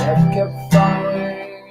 Death kept following.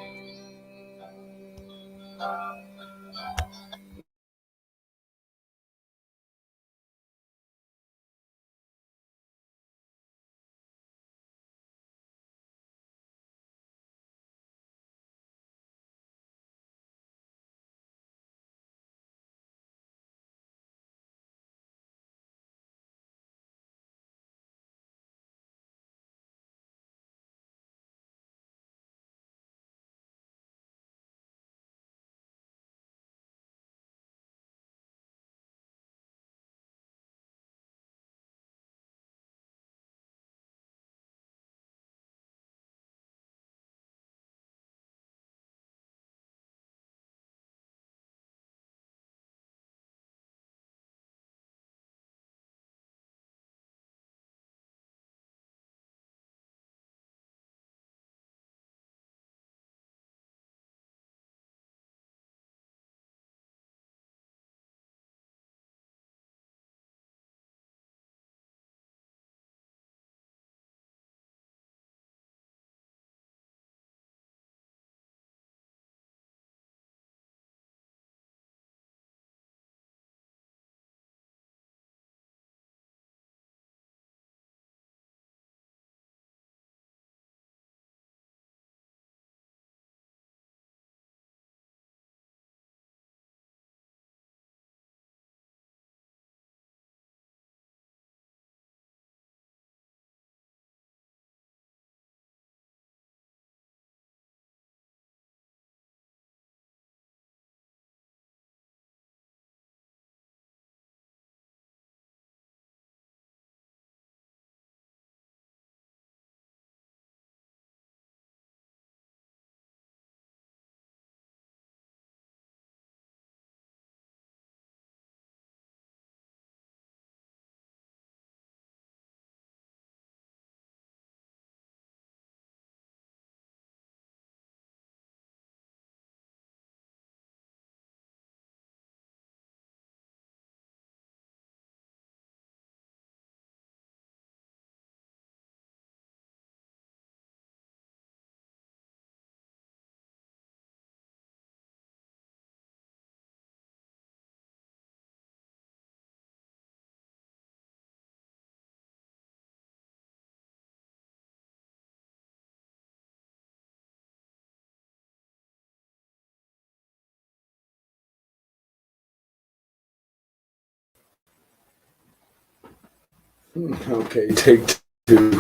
Okay, take two.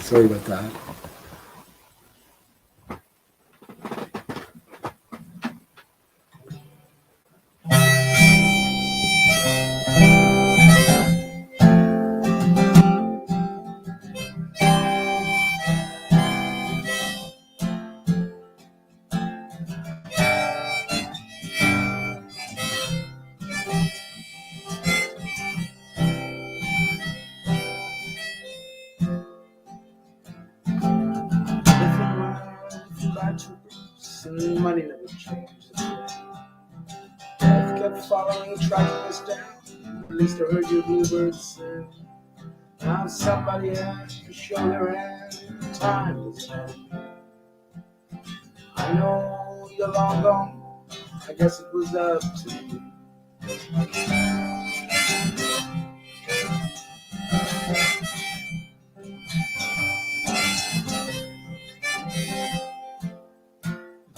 Sorry about that. Different world from bad to worse, and money never changed. Death kept following, tracking us down. At least I heard your bluebirds sing. Now somebody had to show their hand. Time is end. I know you're long gone. I guess it was up to you.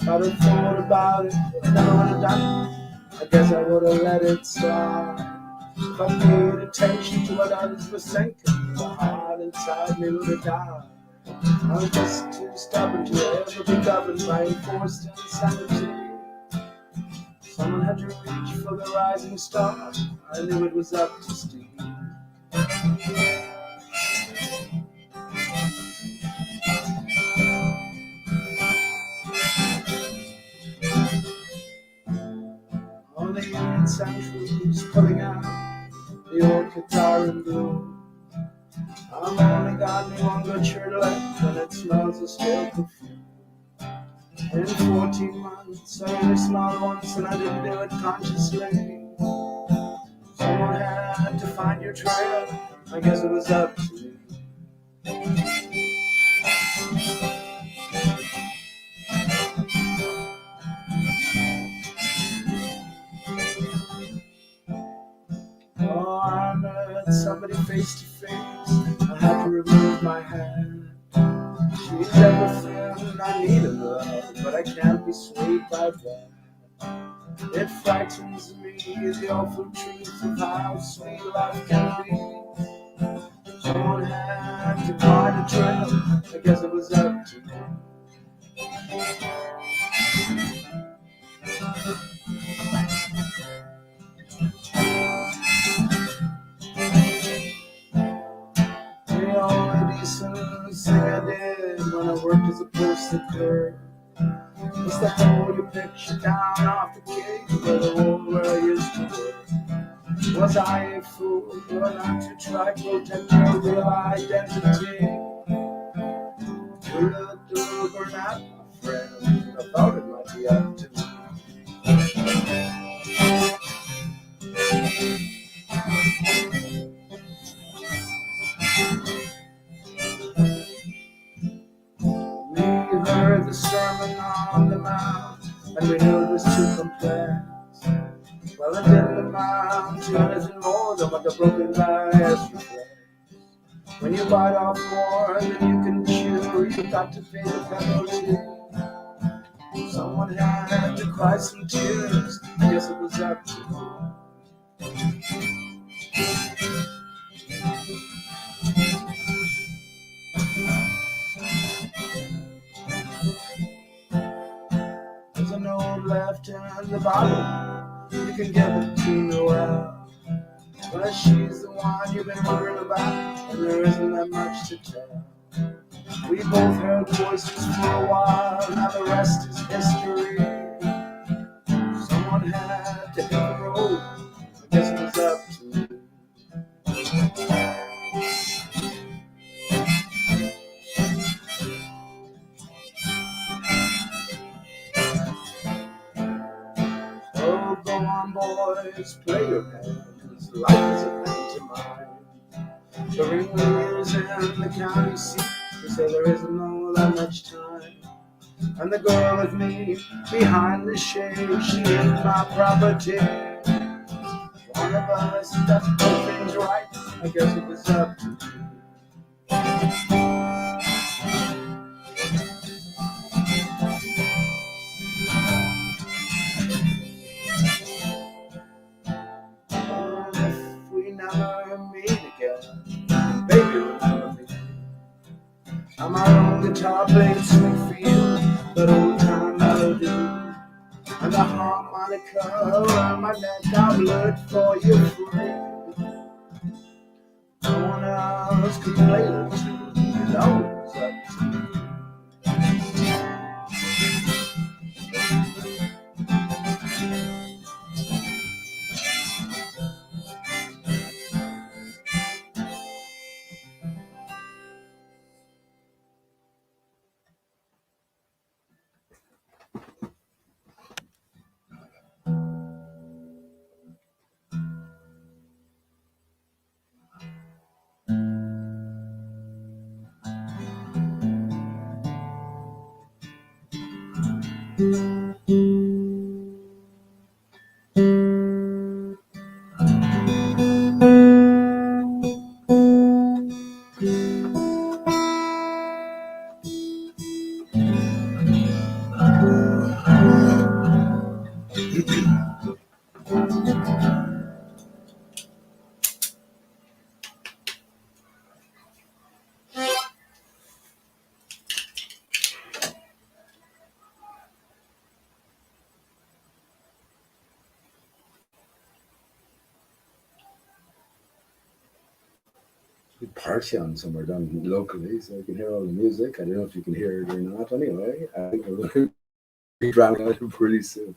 If I'd have thought about it, I never would have done it. I guess I would have let it slide. If I paid attention to what others were thinking, the heart inside me would have died. I was just too stubborn to ever be governed by enforced insanity. Someone had to reach for the rising star. I knew it was up to Steve. On the 8th century's pulling out the old guitar and blue. I've only got me one good shirt left, and it smells of stale perfume. In 14 months, I only smiled once, and I didn't do it consciously. Someone had to find your trail. I guess it was up to you. face to face. I had to remove my hand. She's everything I need in love, but I can't be swayed by that. It frightens me, the awful truth of how sweet life can be. Someone had to find a trail, I guess it was up to me. The only decent thing I did when I worked as a postal clerk was to hold your picture down off the gate where the old world used to work. Was I a fool or not to try to protect your real identity? You looked over at my friend, I thought it might be up to me. We heard the Sermon on the Mount, and we knew it was too complex. Well, it didn't amount to anything more than what the broken glass reflects. When you bite off more than you can chew, you've got to pay the penalty. Someone had to cry some tears, I guess it was up to me. There's an old left in the bottle, you can give it to Noel. But she's the one you've been wondering about, and there isn't that much to tell. We both heard voices for a while, now the rest is history. Someone had to hit the road, I guess it was up to me. Oh, go on, boys, play your hands. Life is a pantomime. The ringleaders and the county seat, they say there isn't all that much time. And the girl with me behind the shade, she ain't my property. One of us got to do things right, I guess it was up to me. If we never meet again, baby, remember me. I'm my own guitar playing sweet for you, that old time melody. And the harmonica around my neck, I've looked for you free. No one else can play the tune, you know it's up to me. Party on somewhere done locally, so I can hear all the music. I don't know if you can hear it or not. Anyway, I think we're going to be drowning out pretty soon.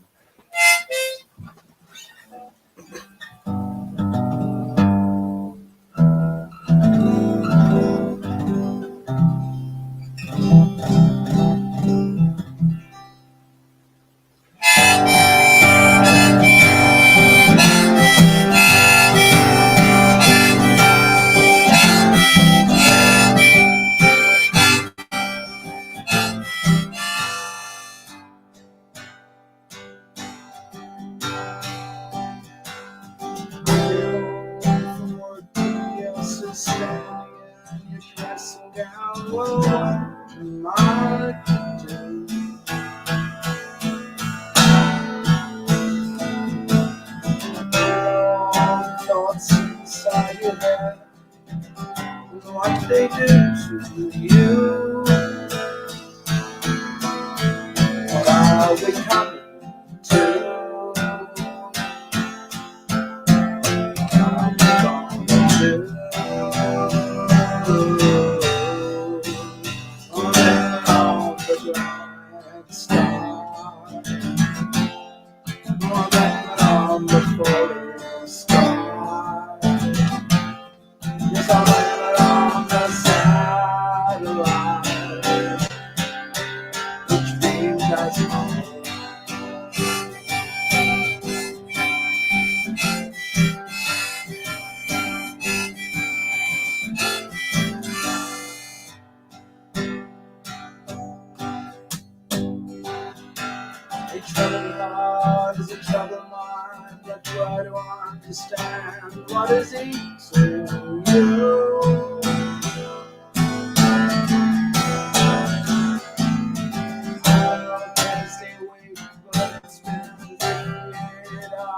they do to you? What are we coming to? What are we gonna do? On the grand star, on the falling star. Yes, I landed on the satellite, which means that's home. A troubled heart is a troubled mind, but try to understand what is he to you. I can't stay awake, but it's been 8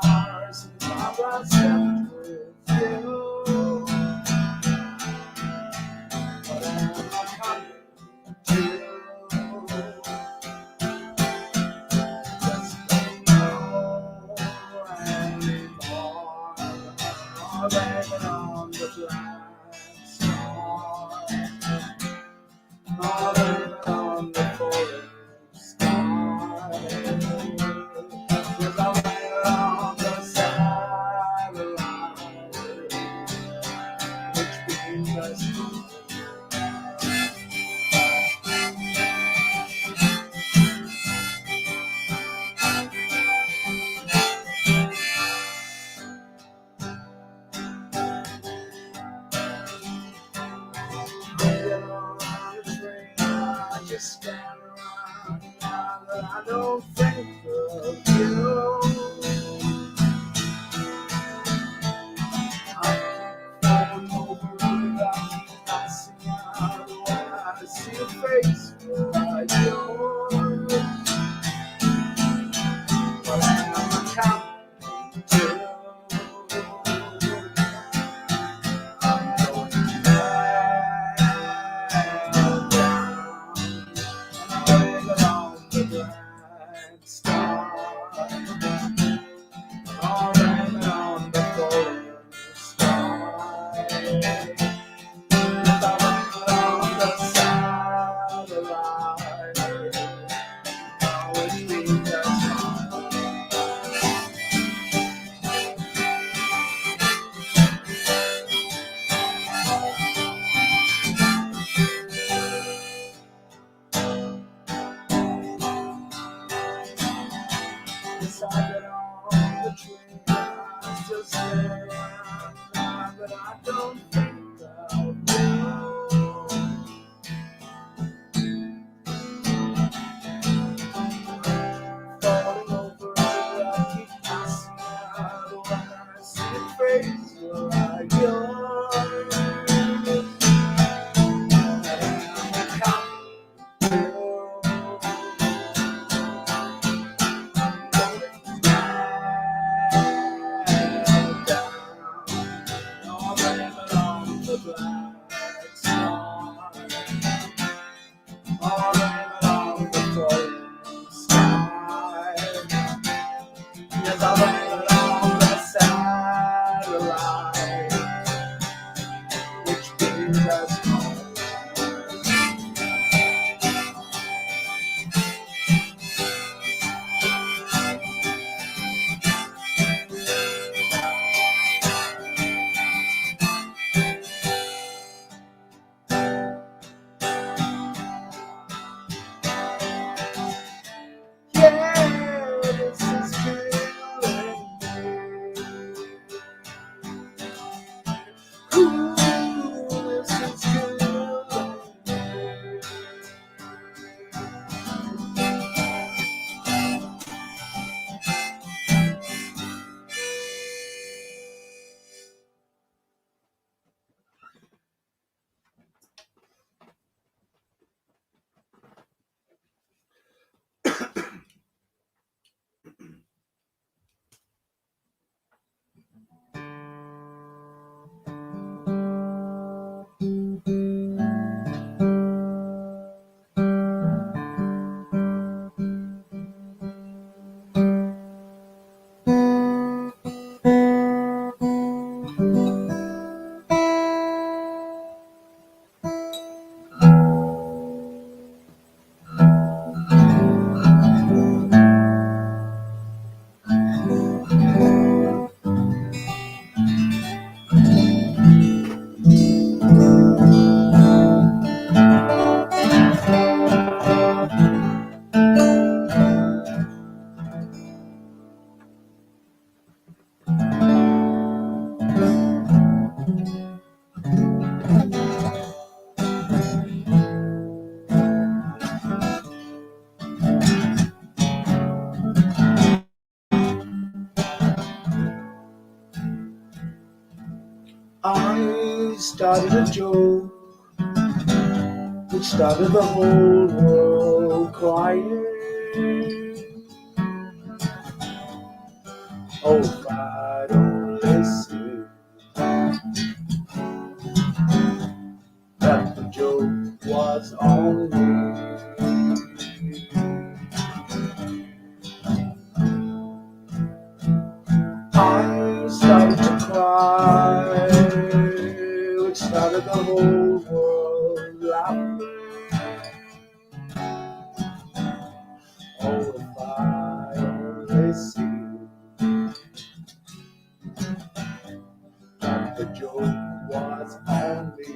hours since I last slept with you. But am I coming to? Just don't know anymore. I'm hanging on the black star. I'm hanging on the falling sky. Yes, I'm hanging on the satellite, which means I sleep. Get on the train, I just stand around now that I don't think of you. I keep falling over and I keep passing out when I see a face like yours. But I'm coming to. I'm going back down. I'm waiting on the black star. I'm waiting on the falling star. I'm waiting on the satellite. Which means that's home. Yes, I get on the train, I still stay around now that I don't think of you. Falling over, I keep passing out when I see a face like yours. And I'm coming to. started a joke, which started the whole world crying. Oh, if I don't listen, that the joke was on me. I started to cry, which started the whole world laughing. Oh, if I only see that the joke was on me.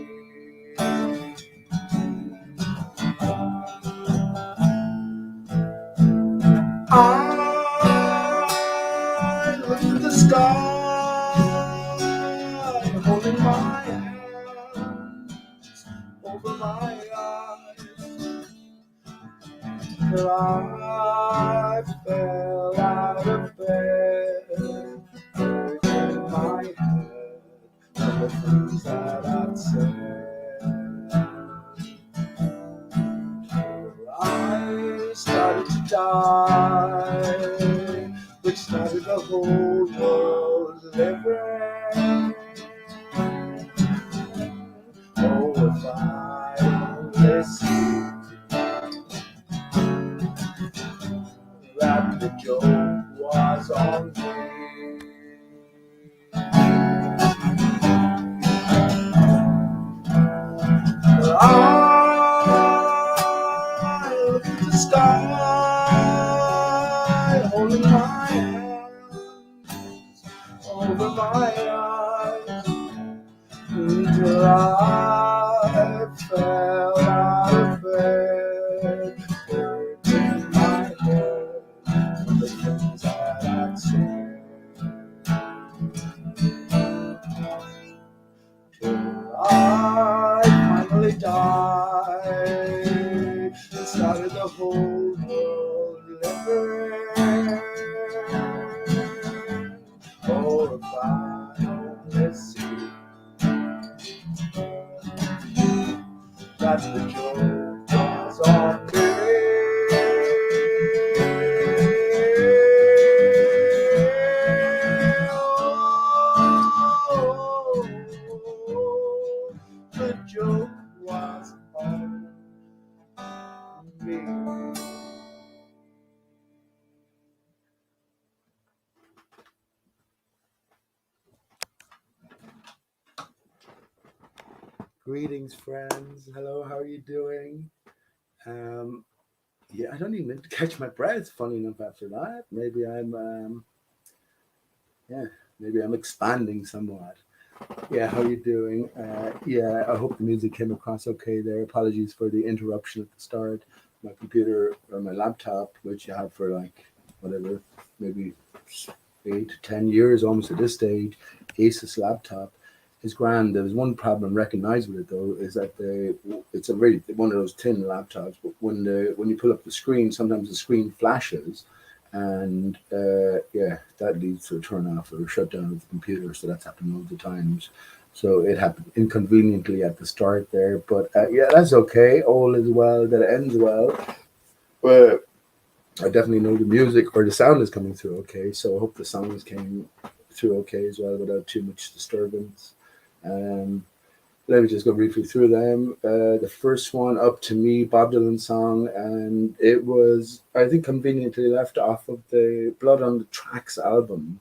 I looked at the sky, holding my hands over my eyes, till I fell out of bed, in my head of the things that I'd said. I started to die, which started the whole world living. Oh, if I only see that the joke was on me. I looked at the sky, holding my hands over my eyes, until I fell out of bed, in my head the things that I'd said. Till I finally died and started the whole world living. Oh, if I only see that the joke was on me. The joke was on me. Greetings, friends. Hello, how are you doing? Yeah, I don't even catch my breath. Funny enough, after that, maybe I'm expanding somewhat. Yeah, how are you doing? Yeah, I hope the music came across okay there. Apologies for the interruption at the start. My computer or my laptop, which I have for like whatever, maybe 8 to 10 years, almost at this stage, Asus laptop is grand. There's one problem recognized with it though, is that it's a very one of those tin laptops. But when you pull up the screen, sometimes the screen flashes, and yeah, that leads to a turn off or a shutdown of the computer. So that's happened loads of times. So it happened inconveniently at the start there, but yeah, that's okay. All is well that ends well. But I definitely know the music or the sound is coming through okay. So I hope the songs came through okay as well without too much disturbance. Um, Let me just go briefly through them. The first one, Up to Me, Bob Dylan song, and it was, I think, conveniently left off of the Blood on the Tracks album,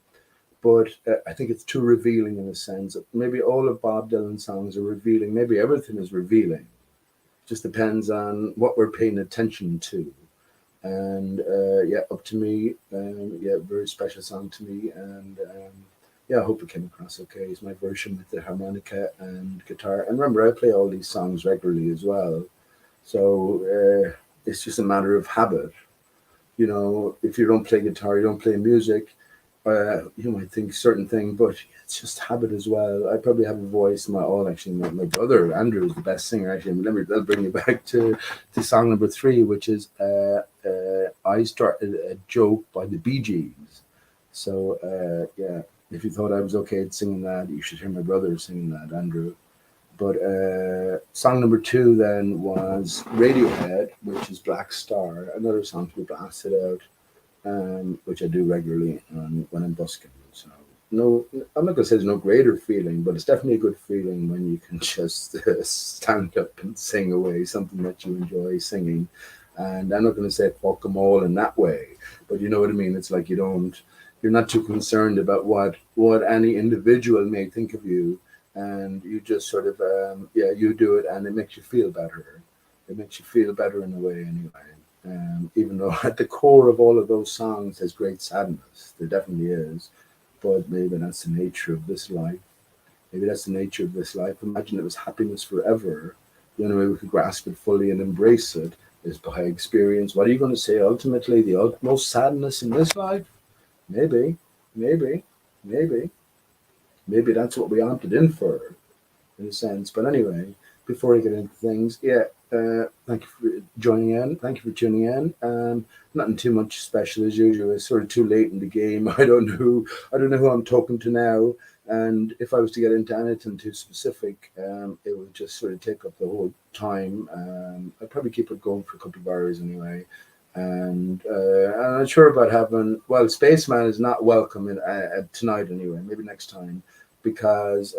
but I think it's too revealing in a sense. Maybe all of Bob Dylan's songs are revealing. Maybe everything is revealing. Just depends on what we're paying attention to. And yeah, Up to Me, yeah, very special song to me, and yeah, I hope it came across okay. It's my version with the harmonica and guitar. And remember, I play all these songs regularly as well. So it's just a matter of habit. You know, if you don't play guitar, you don't play music, you might think certain thing, but it's just habit as well. I probably have a voice. My brother Andrew is the best singer. Actually, that'll bring you back to song number 3, which is "I Started a Joke" by the Bee Gees. So yeah, if you thought I was okay at singing that, you should hear my brother singing that, Andrew. But song number 2 then was Radiohead, which is Black Star, another song to be blasted out, which I do regularly when I'm busking. So no, I'm not gonna say there's no greater feeling, but it's definitely a good feeling when you can just stand up and sing away something that you enjoy singing. And I'm not gonna say fuck them all in that way, but you know what I mean. It's like you're not too concerned about what any individual may think of you, and you just sort of you do it, and it makes you feel better. It makes you feel better in a way, anyway. Even though at the core of all of those songs there's great sadness, there definitely is. But maybe that's the nature of this life. Maybe that's the nature of this life. Imagine it was happiness forever. The only way we could grasp it fully and embrace it is by experience. What are you going to say? Ultimately, the utmost sadness in this life? Maybe, maybe, maybe, maybe that's what we opted in for, in a sense. But anyway, before I get into things, thank you for joining in. Thank you for tuning in. Nothing too much special as usual. It's sort of too late in the game. I don't know who I'm talking to now. And if I was to get into anything too specific, it would just sort of take up the whole time. I'd probably keep it going for a couple of hours anyway. And I'm not sure about having. Well, Spaceman is not welcome tonight anyway. Maybe next time, because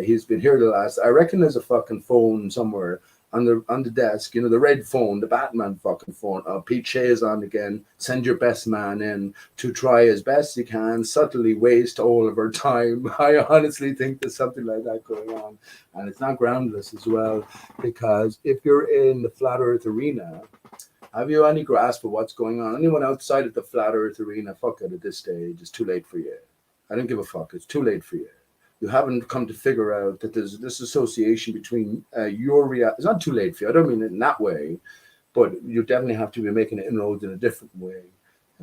he's been here the last. I reckon there's a fucking phone somewhere on the desk, the red phone, the Batman fucking phone. Pete Shea is on again. Send your best man in to try as best he can, subtly waste all of our time. I honestly think there's something like that going on, and it's not groundless as well, because if you're in the flat Earth arena, have you any grasp of what's going on? Anyone outside of the flat Earth arena, fuck it at this stage. It's too late for you. I don't give a fuck. It's too late for you. You haven't come to figure out that there's this association between your reality. It's not too late for you. I don't mean it in that way, but you definitely have to be making inroads in a different way.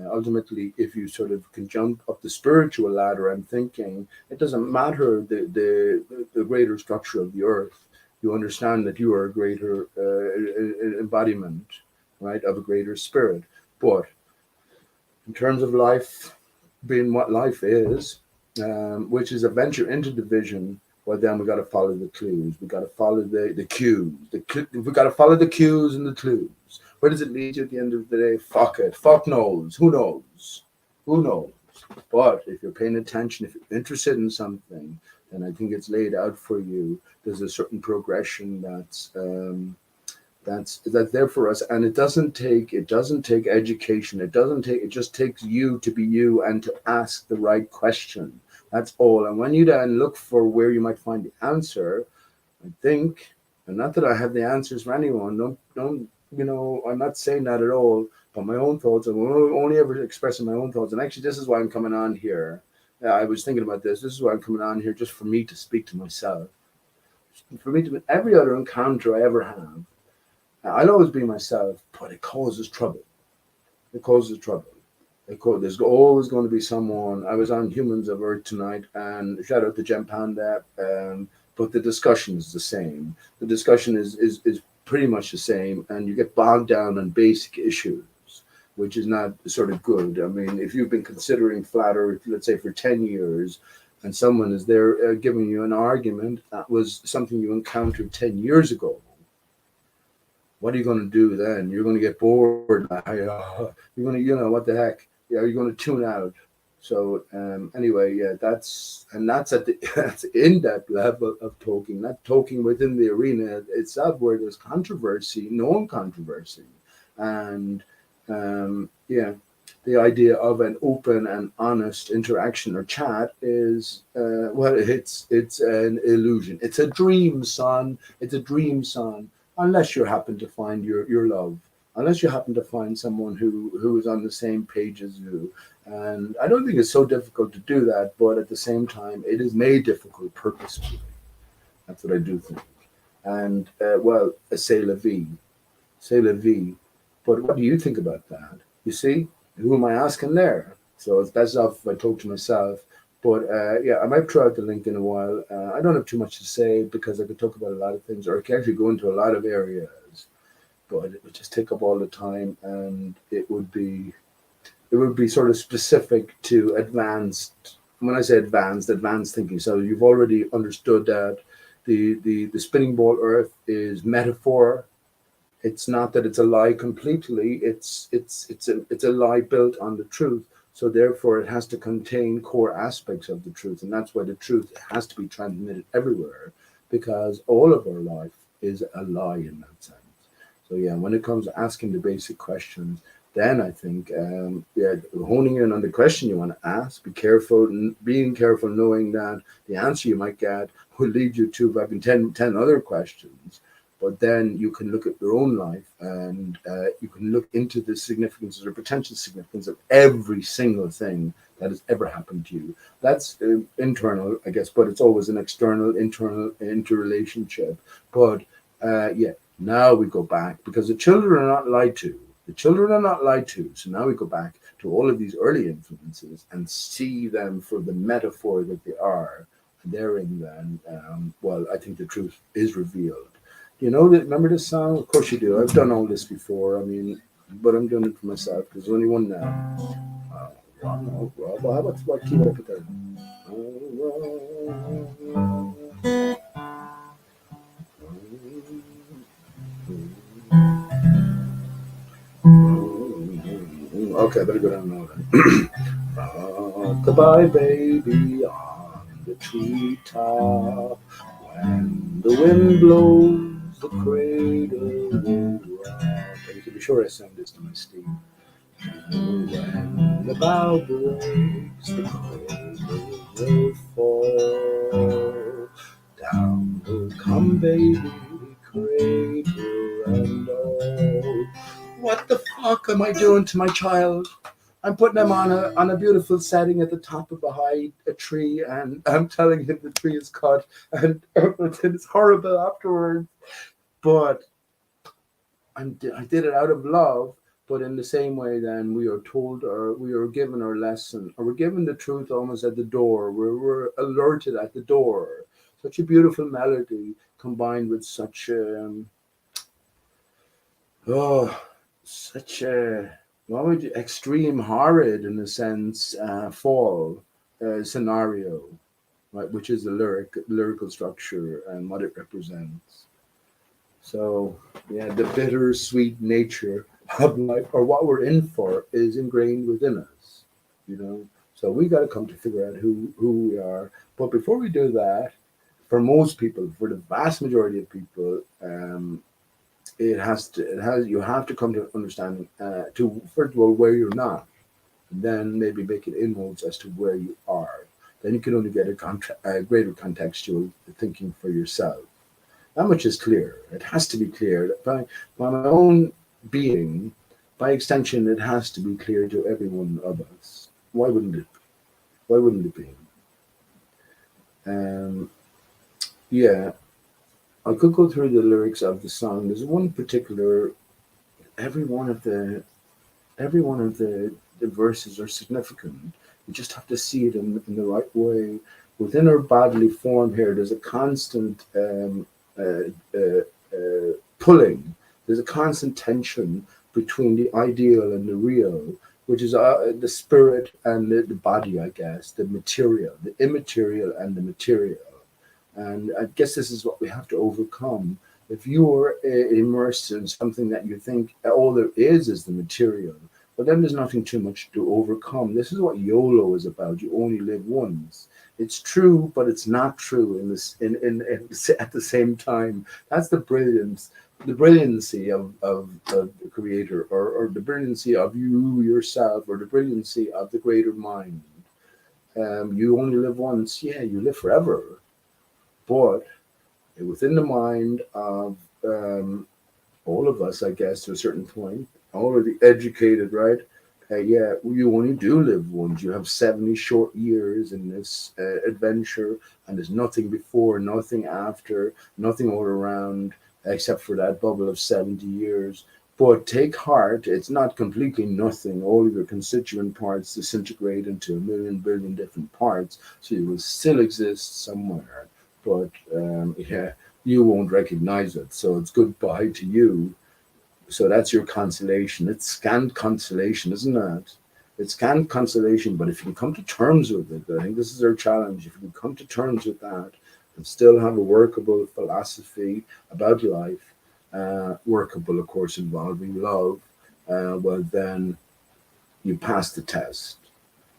Ultimately, if you sort of can jump up the spiritual ladder, I'm thinking it doesn't matter the greater structure of the earth. You understand that you are a greater embodiment, right, of a greater spirit. But in terms of life being what life is, which is a venture into division, well, then we got to follow the clues. We got to follow the cues. We got to follow the cues and the clues. Where does it lead you at the end of the day? Fuck it. Fuck knows. Who knows? Who knows? But if you're paying attention, if you're interested in something, then I think it's laid out for you. There's a certain progression that's there for us, and it doesn't take education. It just takes you to be you and to ask the right question. That's all. And when you then look for where you might find the answer, I think, and not that I have the answers for anyone, don't I'm not saying that at all, but my own thoughts, I'm only ever expressing my own thoughts. And actually, this is why I'm coming on here. I was thinking about this. This is why I'm coming on here, just for me to speak to myself. For me to, every other encounter I ever have, I'll always be myself, but it causes trouble. It causes trouble. There's always going to be someone. I was on Humans of Earth tonight, and shout out to Jem Panda, but the discussion is the same. The discussion is pretty much the same, and you get bogged down on basic issues, which is not sort of good. I mean, if you've been considering flat Earth, let's say for 10 years, and someone is there giving you an argument that was something you encountered 10 years ago, what are you going to do then? You're going to get bored. You're going to, what the heck? Yeah, you're going to tune out. So anyway, yeah, that's that's in that level of talking, not talking within the arena itself where there's controversy, known controversy, and the idea of an open and honest interaction or chat is it's an illusion. It's a dream, son. It's a dream, son. Unless you happen to find your love, unless you happen to find someone who is on the same page as you. And I don't think it's so difficult to do that, but at the same time, it is made difficult purposefully. That's what I do think. And, c'est la vie. C'est la vie. But what do you think about that? You see, who am I asking there? So it's best off if I talk to myself. But I might try out the link in a while. I don't have too much to say because I could talk about a lot of things, or I can actually go into a lot of areas. But it would just take up all the time, and it would be sort of specific to advanced. When I say advanced thinking. So you've already understood that the spinning ball Earth is metaphor. It's not that it's a lie completely. It's a lie built on the truth. So therefore, it has to contain core aspects of the truth, and that's why the truth has to be transmitted everywhere, because all of our life is a lie in that sense. So yeah, when it comes to asking the basic questions, then I think yeah, honing in on the question you want to ask, be careful, being careful, knowing that the answer you might get will lead you to maybe 10 other questions. But then you can look at your own life, and you can look into the significance or potential significance of every single thing that has ever happened to you. That's internal, I guess, but it's always an external, internal interrelationship. But yeah, now we go back, because the children are not lied to. The children are not lied to. So now we go back to all of these early influences and see them for the metaphor that they are. And therein, then, well, I think the truth is revealed. You know, remember this song? Of course you do. I've done all this before. I mean, but I'm doing it for myself because there's only one now. Rob, how about what key I put there? Okay, I better go down now then. Goodbye, baby, on the treetop. When the wind blows, the cradle will rock. And you can be sure I sang this to my Steve. And when the bough breaks, the cradle will fall. Down will come baby, cradle and all. What the fuck am I doing to my child? I'm putting him on a beautiful setting at the top of a tree, and I'm telling him the tree is cut, and it's horrible afterwards. But I did it out of love. But in the same way, then we are told, or we are given our lesson, or we're given the truth almost at the door. We're alerted at the door. Such a beautiful melody combined with such oh, such a, what would you, extreme horrid in a sense fall scenario, right? Which is the lyrical structure and what it represents. So yeah, the bittersweet nature of life, or what we're in for, is ingrained within us. You know, so we got to come to figure out who we are. But before we do that, for most people, for the vast majority of people, you have to come to understanding to first of all where you're not, and then maybe make it inroads as to where you are. Then you can only get a greater contextual thinking for yourself. That much is clear. It has to be clear by my own being. By extension, it has to be clear to every one of us. Why wouldn't it? Why wouldn't it be? Yeah, I could go through the lyrics of the song. There's one particular. Every one of the the verses are significant. You just have to see it in the right way. Within our bodily form here, there's a constant uh, uh, pulling. There's a constant tension between the ideal and the real, which is the spirit and the body, I guess, the material, the immaterial and the material. And I guess this is what we have to overcome. If you're immersed in something that you think all there is the material, well, then there's nothing too much to overcome. This is what YOLO is about. You only live once. It's true, but it's not true in at the same time. That's the brilliance, the brilliancy of the creator, or the brilliancy of you yourself, or the brilliancy of the greater mind. You only live once. Yeah, you live forever, but within the mind of all of us, I guess, to a certain point, all of the educated, right? Yeah, you only do live once. You have 70 short years in this adventure, and there's nothing before, nothing after, nothing all around, except for that bubble of 70 years. But take heart, it's not completely nothing. All of your constituent parts disintegrate into a million billion different parts, so you will still exist somewhere. But yeah, you won't recognize it. So it's goodbye to you. So that's your consolation. It's scant consolation, isn't it? It's scant consolation, but if you can come to terms with it, I think this is our challenge. If you can come to terms with that, and still have a workable philosophy about life, workable, of course, involving love, well, then you pass the test.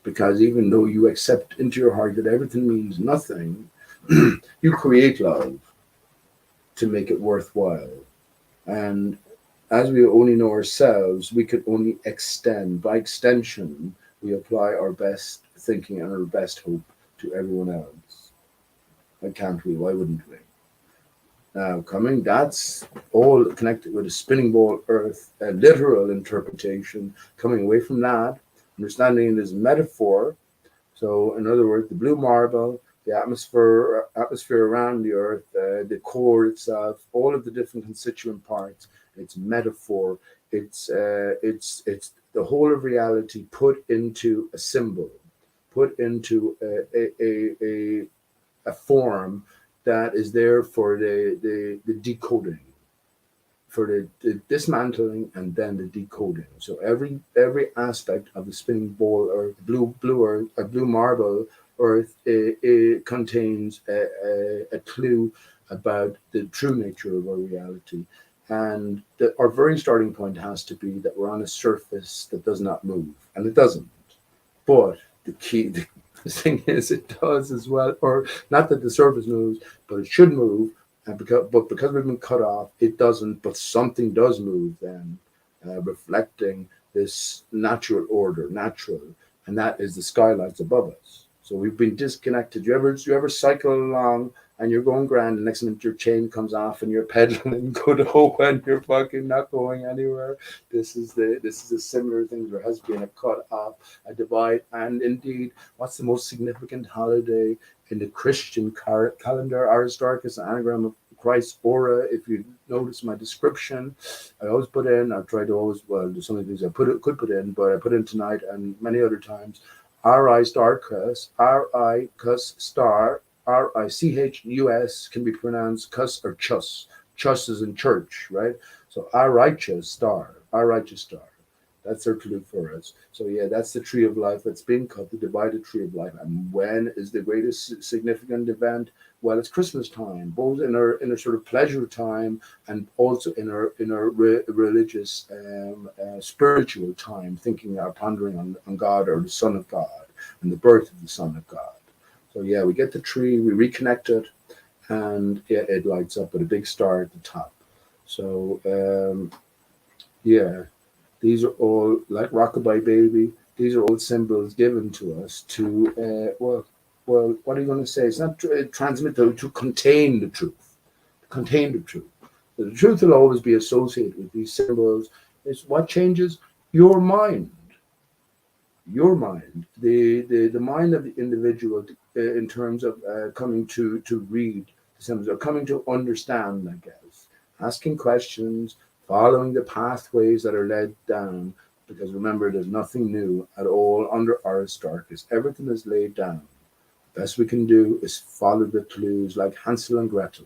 Because even though you accept into your heart that everything means nothing, you create love to make it worthwhile. And as we only know ourselves, we could only extend. By extension, we apply our best thinking and our best hope to everyone else. Why can't we? Why wouldn't we? Now, coming, that's all connected with a spinning ball earth, a literal interpretation, coming away from that, understanding it as metaphor. So, in other words, the blue marble, the atmosphere around the earth, the core itself, all of the different constituent parts, it's metaphor. It's the whole of reality put into a symbol, put into a form that is there for the decoding, for the dismantling and then the decoding. So every aspect of the spinning ball or blue earth, a blue marble earth, it contains a clue about the true nature of our reality. And our very starting point has to be that we're on a surface that does not move, and it doesn't. But the thing is, it does as well, or not that the surface moves, but it should move. And because we've been cut off, it doesn't. But something does move then, reflecting this natural order, and that is the skylights above us. So we've been disconnected. You ever cycle along and you're going grand, and next minute your chain comes off and you're pedaling good hope and you're fucking not going anywhere. This is a similar thing. There has been a cut off, a divide, and indeed, what's the most significant holiday in the Christian calendar? Aristarchus, an anagram of Christ's aura. If you notice my description, I always put in. I've tried to always. Well, there's some of these I could put in, but I put in tonight and many other times. ARISTARCHUS, ARICHUS star, RICHUS can be pronounced cus or chus. Chus is in church, right? So ARICHUS star, ARICHUS star. That's our clue for us. So yeah, that's the tree of life that's being cut, the divided tree of life. And when is the greatest significant event? Well, it's Christmas time, both in our sort of pleasure time and also in our religious, spiritual time, thinking or pondering on God or the Son of God and the birth of the Son of God. So yeah, we get the tree, we reconnect it, and yeah, it lights up with a big star at the top. So yeah, these are all like Rockabye Baby. These are all symbols given to us to what are you going to say? It's not transmit to contain the truth, contain the truth. The truth will always be associated with these symbols. It's what changes your mind, the mind of the individual in terms of coming to read the symbols or coming to understand, I guess, asking questions, following the pathways that are led down. Because remember, there's nothing new at all under Aristarchus. Everything is laid down. The best we can do is follow the clues like Hansel and Gretel.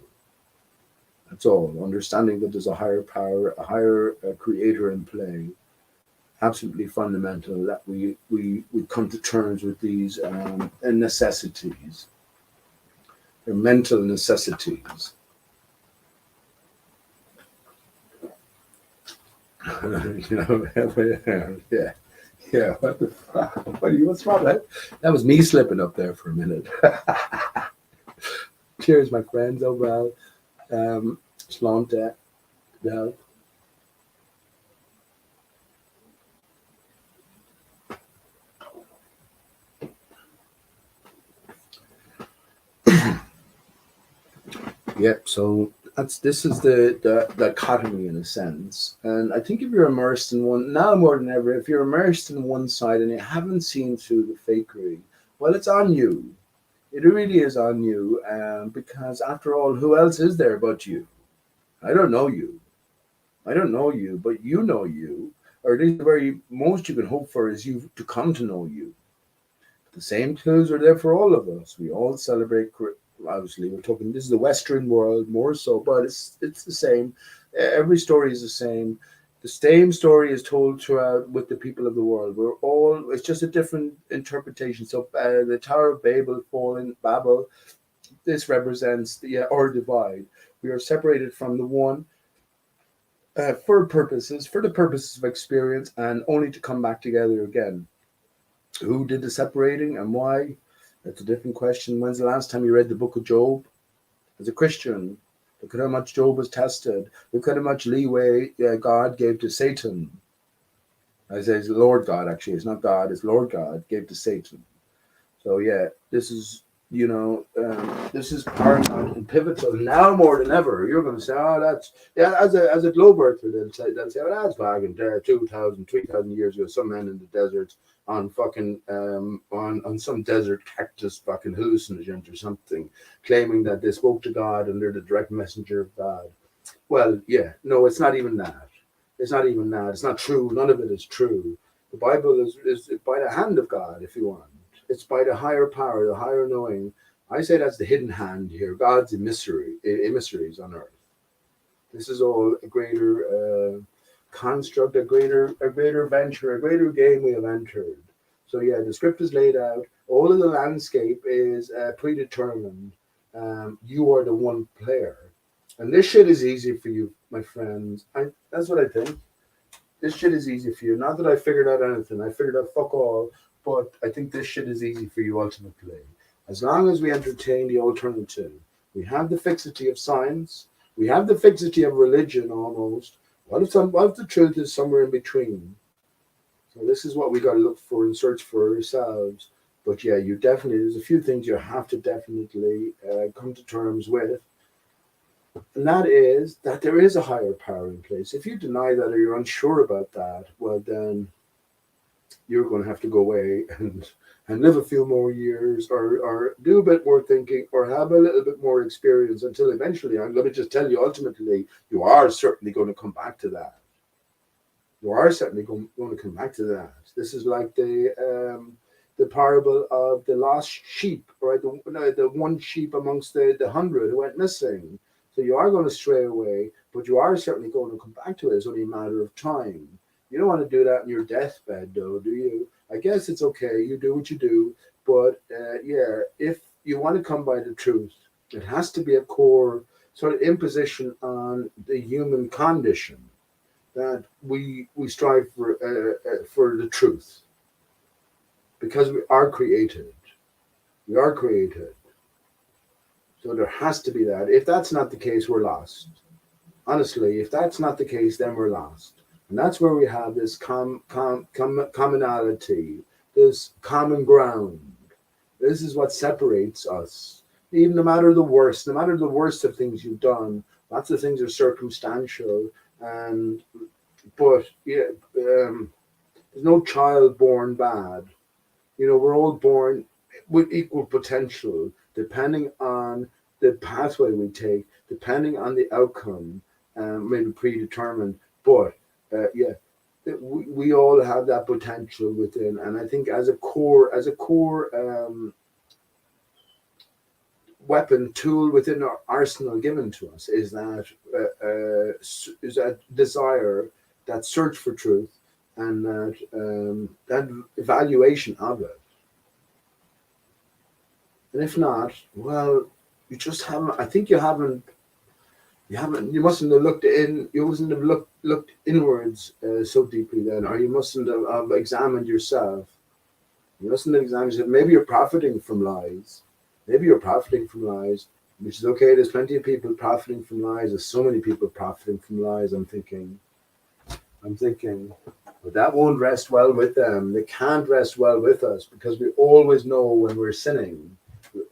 That's all. Understanding that there's a higher power, a higher creator in play. Absolutely fundamental that we come to terms with these necessities. They're mental necessities. Yeah. Yeah, what the fuck? What's wrong? That was me slipping up there for a minute. Cheers, my friends. Oh well. Slante. No. Yep. So this is the dichotomy in a sense, and I think if you're immersed in one now more than ever, if you're immersed in one side and you haven't seen through the fakery, well, it's on you. It really is on you, because after all, who else is there but you? I don't know you. I don't know you, but you know you, or at least the very most you can hope for is you to come to know you. The same clues are there for all of us. We all celebrate. Obviously, we're talking. This is the Western world more so, but it's the same. Every story is the same. The same story is told throughout with the people of the world. We're all. It's just a different interpretation. So the Tower of Babel falling, Babel, This represents our divide. We are separated from the one for the purposes of experience, and only to come back together again. Who did the separating and why? That's a different question. When's the last time you read the book of Job? As a Christian, look at how much Job was tested. Look at how much leeway God gave to Satan. I say it's Lord God, actually. It's not God, it's Lord God gave to Satan. So yeah, this is, this is paramount and pivotal now more than ever. You're going to say, oh, that's, yeah, as a globe earther, they'll say, oh, that's back in there 2,000, 3,000 years ago, some men in the desert on fucking, on some desert cactus fucking hallucinogens or something, claiming that they spoke to God and they're the direct messenger of God. Well, yeah, no, it's not even that. It's not even that. It's not true. None of it is true. The Bible is by the hand of God, if you want. It's by the higher power, the higher knowing. I say that's the hidden hand here. God's emissaries on earth. This is all a greater construct, a greater venture, a greater game we have entered. So yeah, the script is laid out. All of the landscape is predetermined. You are the one player. And this shit is easy for you, my friends. That's what I think. This shit is easy for you. Not that I figured out anything. I figured out fuck all. But I think this shit is easy for you ultimately. As long as we entertain the alternative. We have the fixity of science. We have the fixity of religion almost. What if the truth is somewhere in between? So this is what we got to look for and search for ourselves. But yeah, there's a few things you have to definitely come to terms with. And that is that there is a higher power in place. If you deny that or you're unsure about that, well then you're going to have to go away and live a few more years or do a bit more thinking or have a little bit more experience until eventually, I'm going to just tell you, ultimately, you are certainly going to come back to that. You are certainly going to come back to that. This is like the parable of the lost sheep, right? The one sheep amongst the 100 who went missing. So you are going to stray away, but you are certainly going to come back to it. It's only a matter of time. You don't want to do that in your deathbed, though, do you? I guess it's okay. You do what you do. But, if you want to come by the truth, it has to be a core sort of imposition on the human condition that we strive for the truth. Because we are created. We are created. So there has to be that. If that's not the case, we're lost. Honestly, if that's not the case, then we're lost. And that's where we have this commonality, this common ground. This is what separates us. Even no matter the worst of things you've done, lots of things are circumstantial. But there's no child born bad. We're all born with equal potential, depending on the pathway we take, depending on the outcome, maybe predetermined. But we all have that potential within, and I think as a core weapon tool within our arsenal given to us is that desire, that search for truth, and that evaluation of it. And if not, well, you just haven't. I think you haven't. You mustn't have looked in. You mustn't have looked inwards so deeply then, or you mustn't have examined yourself. You mustn't have examined yourself. Maybe you're profiting from lies. Which is okay. There's plenty of people profiting from lies. There's so many people profiting from lies. I'm thinking, but that won't rest well with them. They can't rest well with us because we always know when we're sinning. And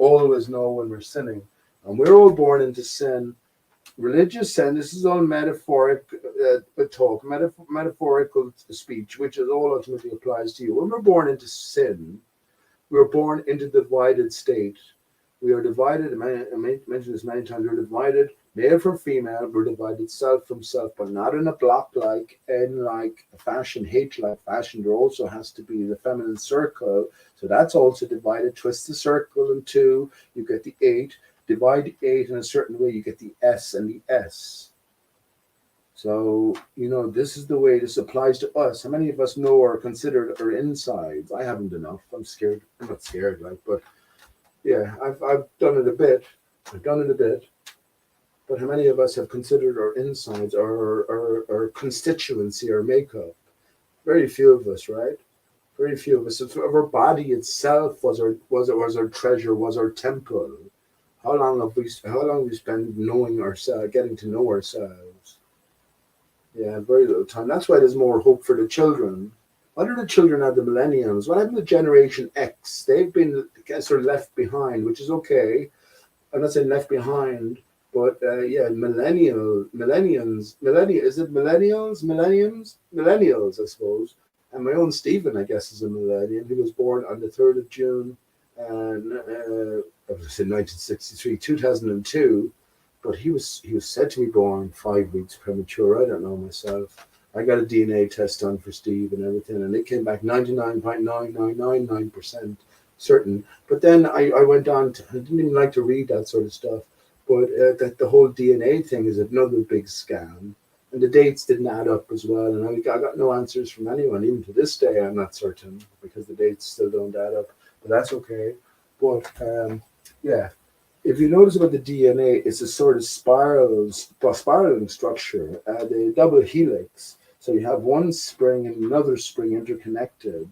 we're all born into sin. Religious sin, this is all metaphoric talk, metaphorical speech, which is all ultimately applies to you. When we're born into sin, we're born into the divided state. We are divided, I mentioned this many times, we're divided, male from female, we're divided self from self, but not in a block-like, N-like fashion, H-like fashion. There also has to be the feminine circle, so that's also divided. Twist the circle in two, you get the 8. Divide the 8 in a certain way, you get the S and the S. So, this is the way this applies to us. How many of us know or considered our insides? I haven't enough. I'm scared. I'm not scared, but yeah, I've done it a bit. I've done it a bit, but how many of us have considered our insides, our constituency, our makeup? Very few of us, right? Very few of us. If our body itself was our treasure, was our temple. How long we spent knowing ourselves, getting to know ourselves? Yeah, very little time. That's why there's more hope for the children. What are the children of the millennials? What happened to Generation X? They've been sort of left behind, which is okay. I'm not saying left behind, but yeah, is it millennials, I suppose. And my own Stephen, I guess, is a millennial. He was born on the 3rd of June, and I was in 1963, 2002. But he was said to be born 5 weeks premature. I don't know myself. I got a DNA test done for Steve and everything, and it came back 99.9999% certain. But then I went on to, I didn't even like to read that sort of stuff. But that the whole DNA thing is another big scam. And the dates didn't add up as well. And I got no answers from anyone. Even to this day, I'm not certain because the dates still don't add up. But that's okay. But yeah, if you notice about the DNA, it's a sort of spiraling structure, the double helix. So you have one spring and another spring interconnected.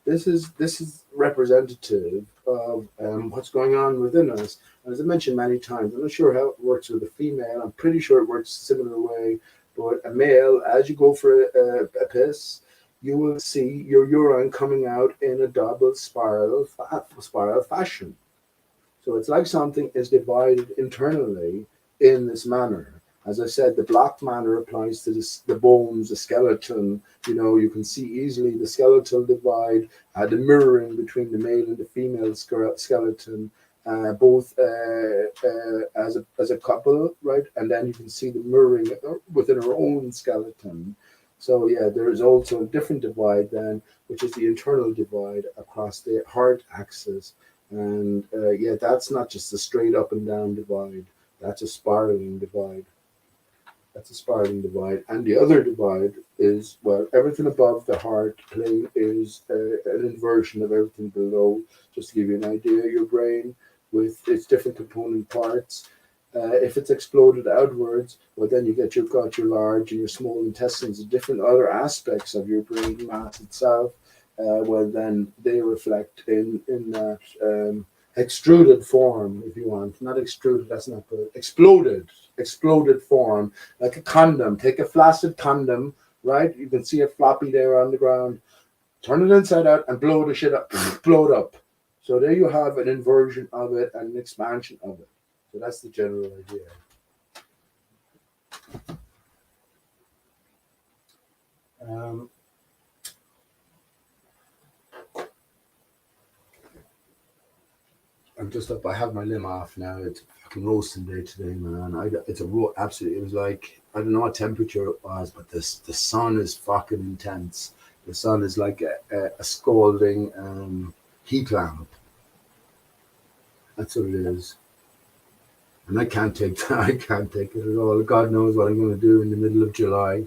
This is representative of what's going on within us. And as I mentioned many times, I'm not sure how it works with a female. I'm pretty sure it works a similar way. But a male, as you go for a piss, you will see your urine coming out in a double spiral fashion. So it's like something is divided internally in this manner. As I said, the block manner applies to the bones, the skeleton. You can see easily the skeletal divide, the mirroring between the male and the female skeleton, both as a couple, right? And then you can see the mirroring within our own skeleton. So yeah, there is also a different divide then, which is the internal divide across the heart axis. And yeah, that's not just a straight up and down divide. That's a spiraling divide. That's a spiraling divide. And the other divide is, well, everything above the heart plane is an inversion of everything below. Just to give you an idea, your brain with its different component parts. If it's exploded outwards, well, then you've got your large and your small intestines, and different other aspects of your brain mass itself. Well, then they reflect in that extruded form, if you want. Not extruded, that's not good. Exploded form, like a condom. Take a flaccid condom, right? You can see it floppy there on the ground. Turn it inside out and blow the shit up. Blow it up. So there you have an inversion of it and an expansion of it. So that's the general idea. I'm just up. I have my limb off now. It's fucking roasting day today, man. It's a absolutely. It was like, I don't know what temperature it was, but the sun is fucking intense. The sun is like a scalding heat lamp. That's what it is. And I can't take that. I can't take it at all. God knows what I'm going to do in the middle of July.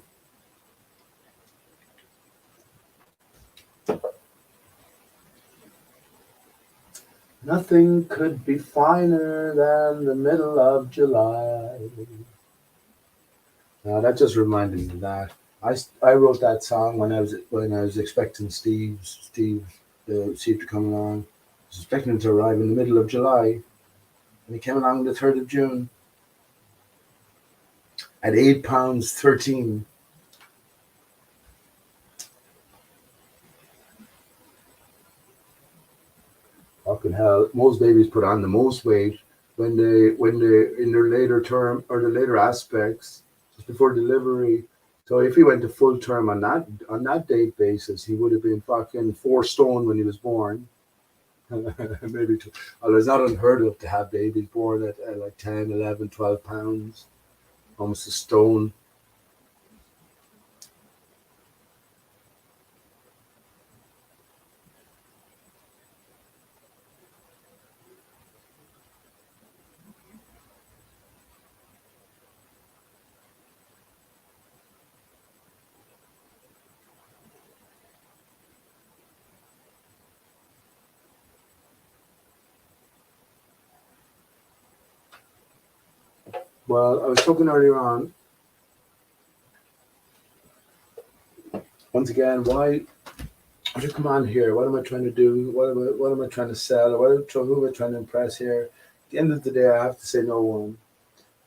Nothing could be finer than the middle of July. Now that just reminded me of that. I wrote that song when I was expecting Steve to come along. I was expecting him to arrive in the middle of July, and he came along the 3rd of June at 8 pounds 13. Fucking hell! Most babies put on the most weight when they in their later term or the later aspects just before delivery. So if he went to full term on that date basis, he would have been fucking 4 stone when he was born. Maybe two. Well, it's not unheard of to have babies born at like 10, 11, 12 pounds, almost a stone. Well, I was talking earlier on, once again, why I should come on here. What am I trying to do? What am I trying to sell? Who am I trying to impress here? At the end of the day, I have to say no one.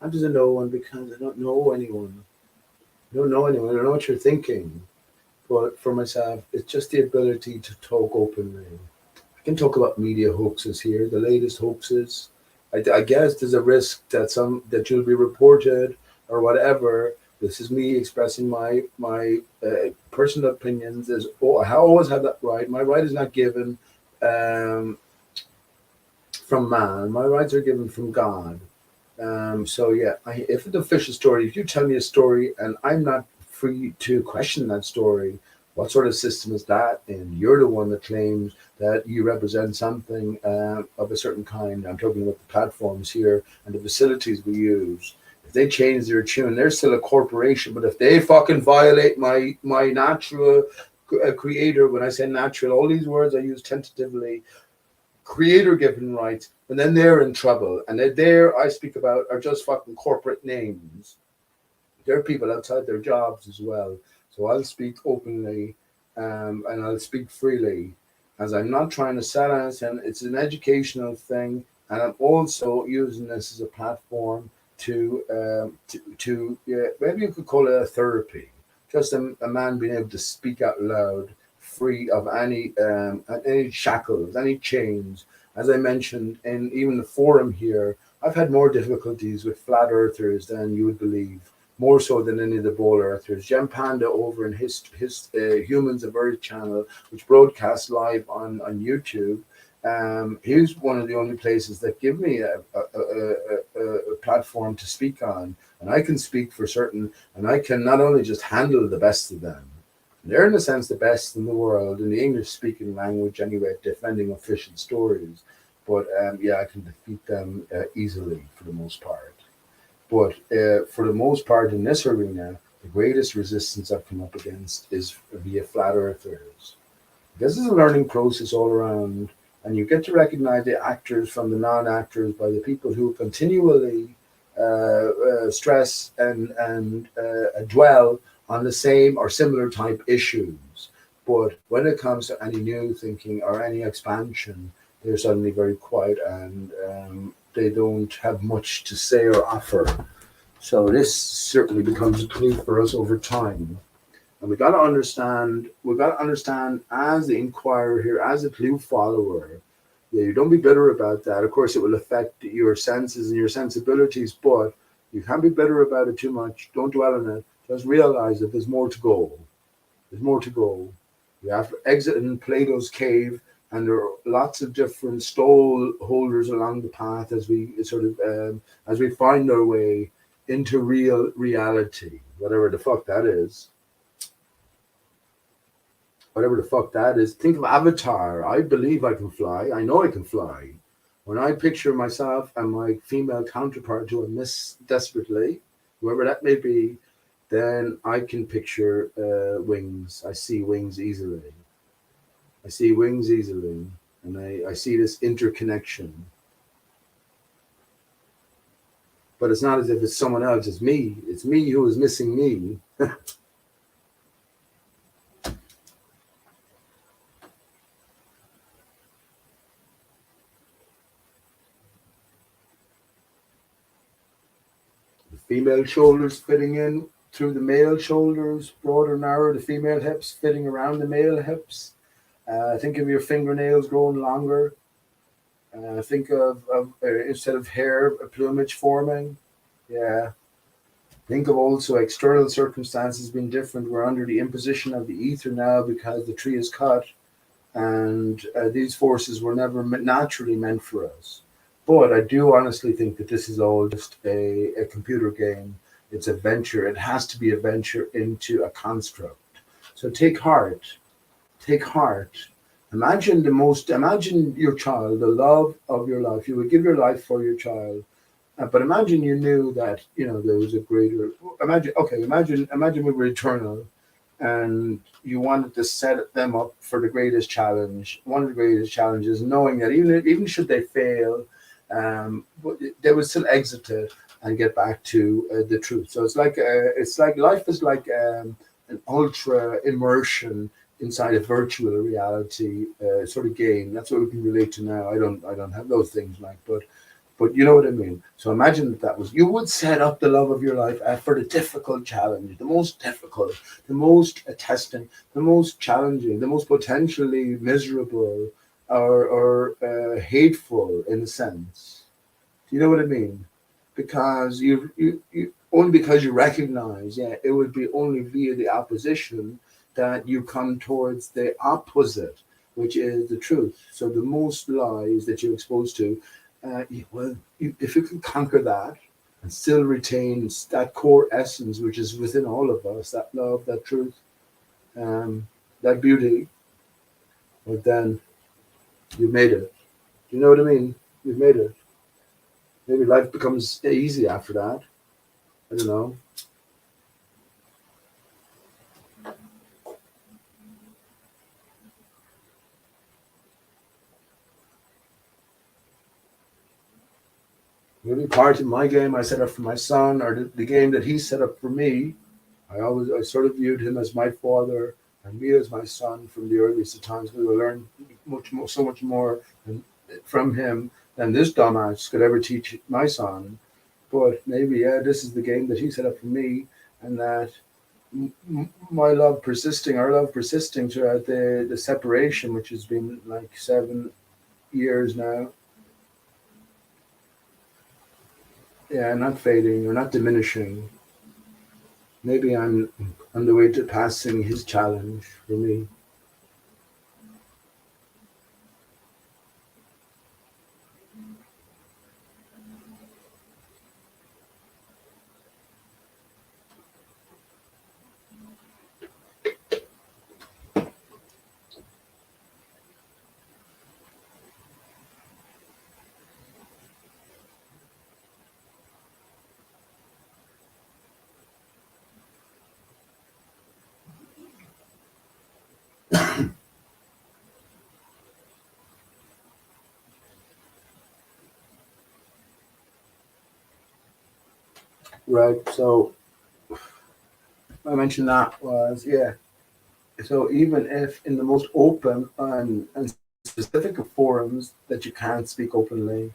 I'm just a no one because I don't know anyone. I don't know anyone. I don't know what you're thinking. But for myself, it's just the ability to talk openly. I can talk about media hoaxes here, the latest hoaxes. I guess there's a risk that you'll be reported or whatever. This is me expressing my personal opinions. I always have that right. My right is not given um, from man. My rights are given from God. So yeah, if it's an official story, if you tell me a story and I'm not free to question that story, what sort of system is that in? You're the one that claims that you represent something of a certain kind. I'm talking about the platforms here and the facilities we use. If they change their tune, they're still a corporation. But if they fucking violate my natural creator, when I say natural, all these words I use tentatively, creator given rights, and then they're in trouble. And there I speak about are just fucking corporate names. There are people outside their jobs as well. So I'll speak openly and I'll speak freely, as I'm not trying to sell anything. It's an educational thing, and I'm also using this as a platform to yeah, maybe you could call it a therapy. Just a man being able to speak out loud, free of any shackles, any chains. As I mentioned in even the forum here, I've had more difficulties with flat earthers than you would believe, more so than any of the ball earthers. Jem Panda over in his Humans of Earth channel, which broadcasts live on YouTube. He's one of the only places that give me a platform to speak on, and I can speak for certain, and I can not only just handle the best of them. They're in a sense the best in the world in the English-speaking language anyway, defending official stories. But yeah, I can defeat them easily for the most part. But for the most part in this arena, the greatest resistance I've come up against is via flat earthers. This is a learning process all around, and you get to recognize the actors from the non-actors by the people who continually stress and dwell on the same or similar type issues. But when it comes to any new thinking or any expansion, they're suddenly very quiet and they don't have much to say or offer. So this certainly becomes a clue for us over time. And we got to understand as the inquirer here, as a clue follower, yeah, you don't be bitter about that. Of course, it will affect your senses and your sensibilities, but you can't be bitter about it too much. Don't dwell on it. Just realize that there's more to go. There's more to go. We have to exit in Plato's cave, and there are lots of different stall holders along the path as we as we find our way into real reality, whatever the fuck that is. Whatever the fuck that is. Think of Avatar. I believe I can fly. I know I can fly. When I picture myself and my female counterpart who I miss desperately, whoever that may be, then I can picture wings. I see wings easily. I see wings easily. And I see this interconnection. But it's not as if it's someone else. It's me. It's me who is missing me. Female shoulders fitting in through the male shoulders, broad or narrow, the female hips fitting around the male hips. Think of your fingernails growing longer. Think of instead of hair, a plumage forming. Yeah. Think of also external circumstances being different. We're under the imposition of the ether now because the tree is cut, and these forces were never naturally meant for us. But I do honestly think that this is all just a computer game. It's a venture. It has to be a venture into a construct. So take heart. Take heart. Imagine your child, the love of your life. You would give your life for your child. But imagine you knew that, there was a greater, imagine we were eternal and you wanted to set them up for the greatest challenge, one of the greatest challenges, knowing that even should they fail, they would still exit it. and get back to the truth. So it's like life is like an ultra immersion inside a virtual reality sort of game. That's what we can relate to now. I don't have those things like, but you know what I mean. So imagine that was you would set up the love of your life for the difficult challenge, the most difficult, the most testing, the most challenging, the most potentially miserable or hateful in a sense. Do you know what I mean? Because you only because you recognize, yeah, it would be only via the opposition that you come towards the opposite, which is the truth. So the most lies that you're exposed to, if you can conquer that and still retain that core essence which is within all of us, that love, that truth, um, that beauty, well, then you made it. You know what I mean? You've made it. Maybe life becomes easy after that. I don't know. Maybe part of my game I set up for my son, or the game that he set up for me. I sort of viewed him as my father and me as my son from the earliest of times. We will learn much more, so much more from him than this dumbass could ever teach my son. But maybe, yeah, this is the game that he set up for me, and that my love persisting, our love persisting throughout the separation, which has been like 7 years now. Yeah, not fading or not diminishing. Maybe I'm on the way to passing his challenge for me. Right. So I mentioned that was, yeah. So even if in the most open and specific of forums that you can't speak openly,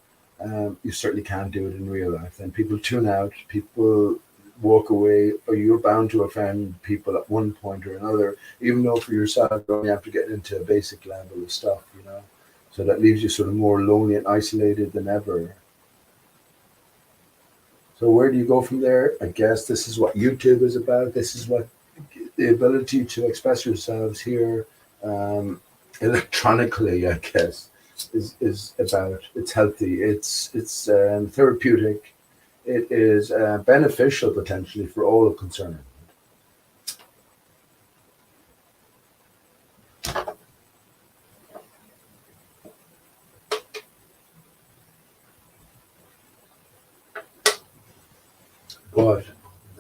you certainly can't do it in real life. Then people tune out, people walk away, or you're bound to offend people at one point or another, even though for yourself you only have to get into a basic level of stuff, you know. So that leaves you sort of more lonely and isolated than ever. So where do you go from there? I guess this is what YouTube is about. This is what the ability to express yourselves here electronically, I guess, is about. It's healthy. It's therapeutic. It is beneficial potentially for all concerned. But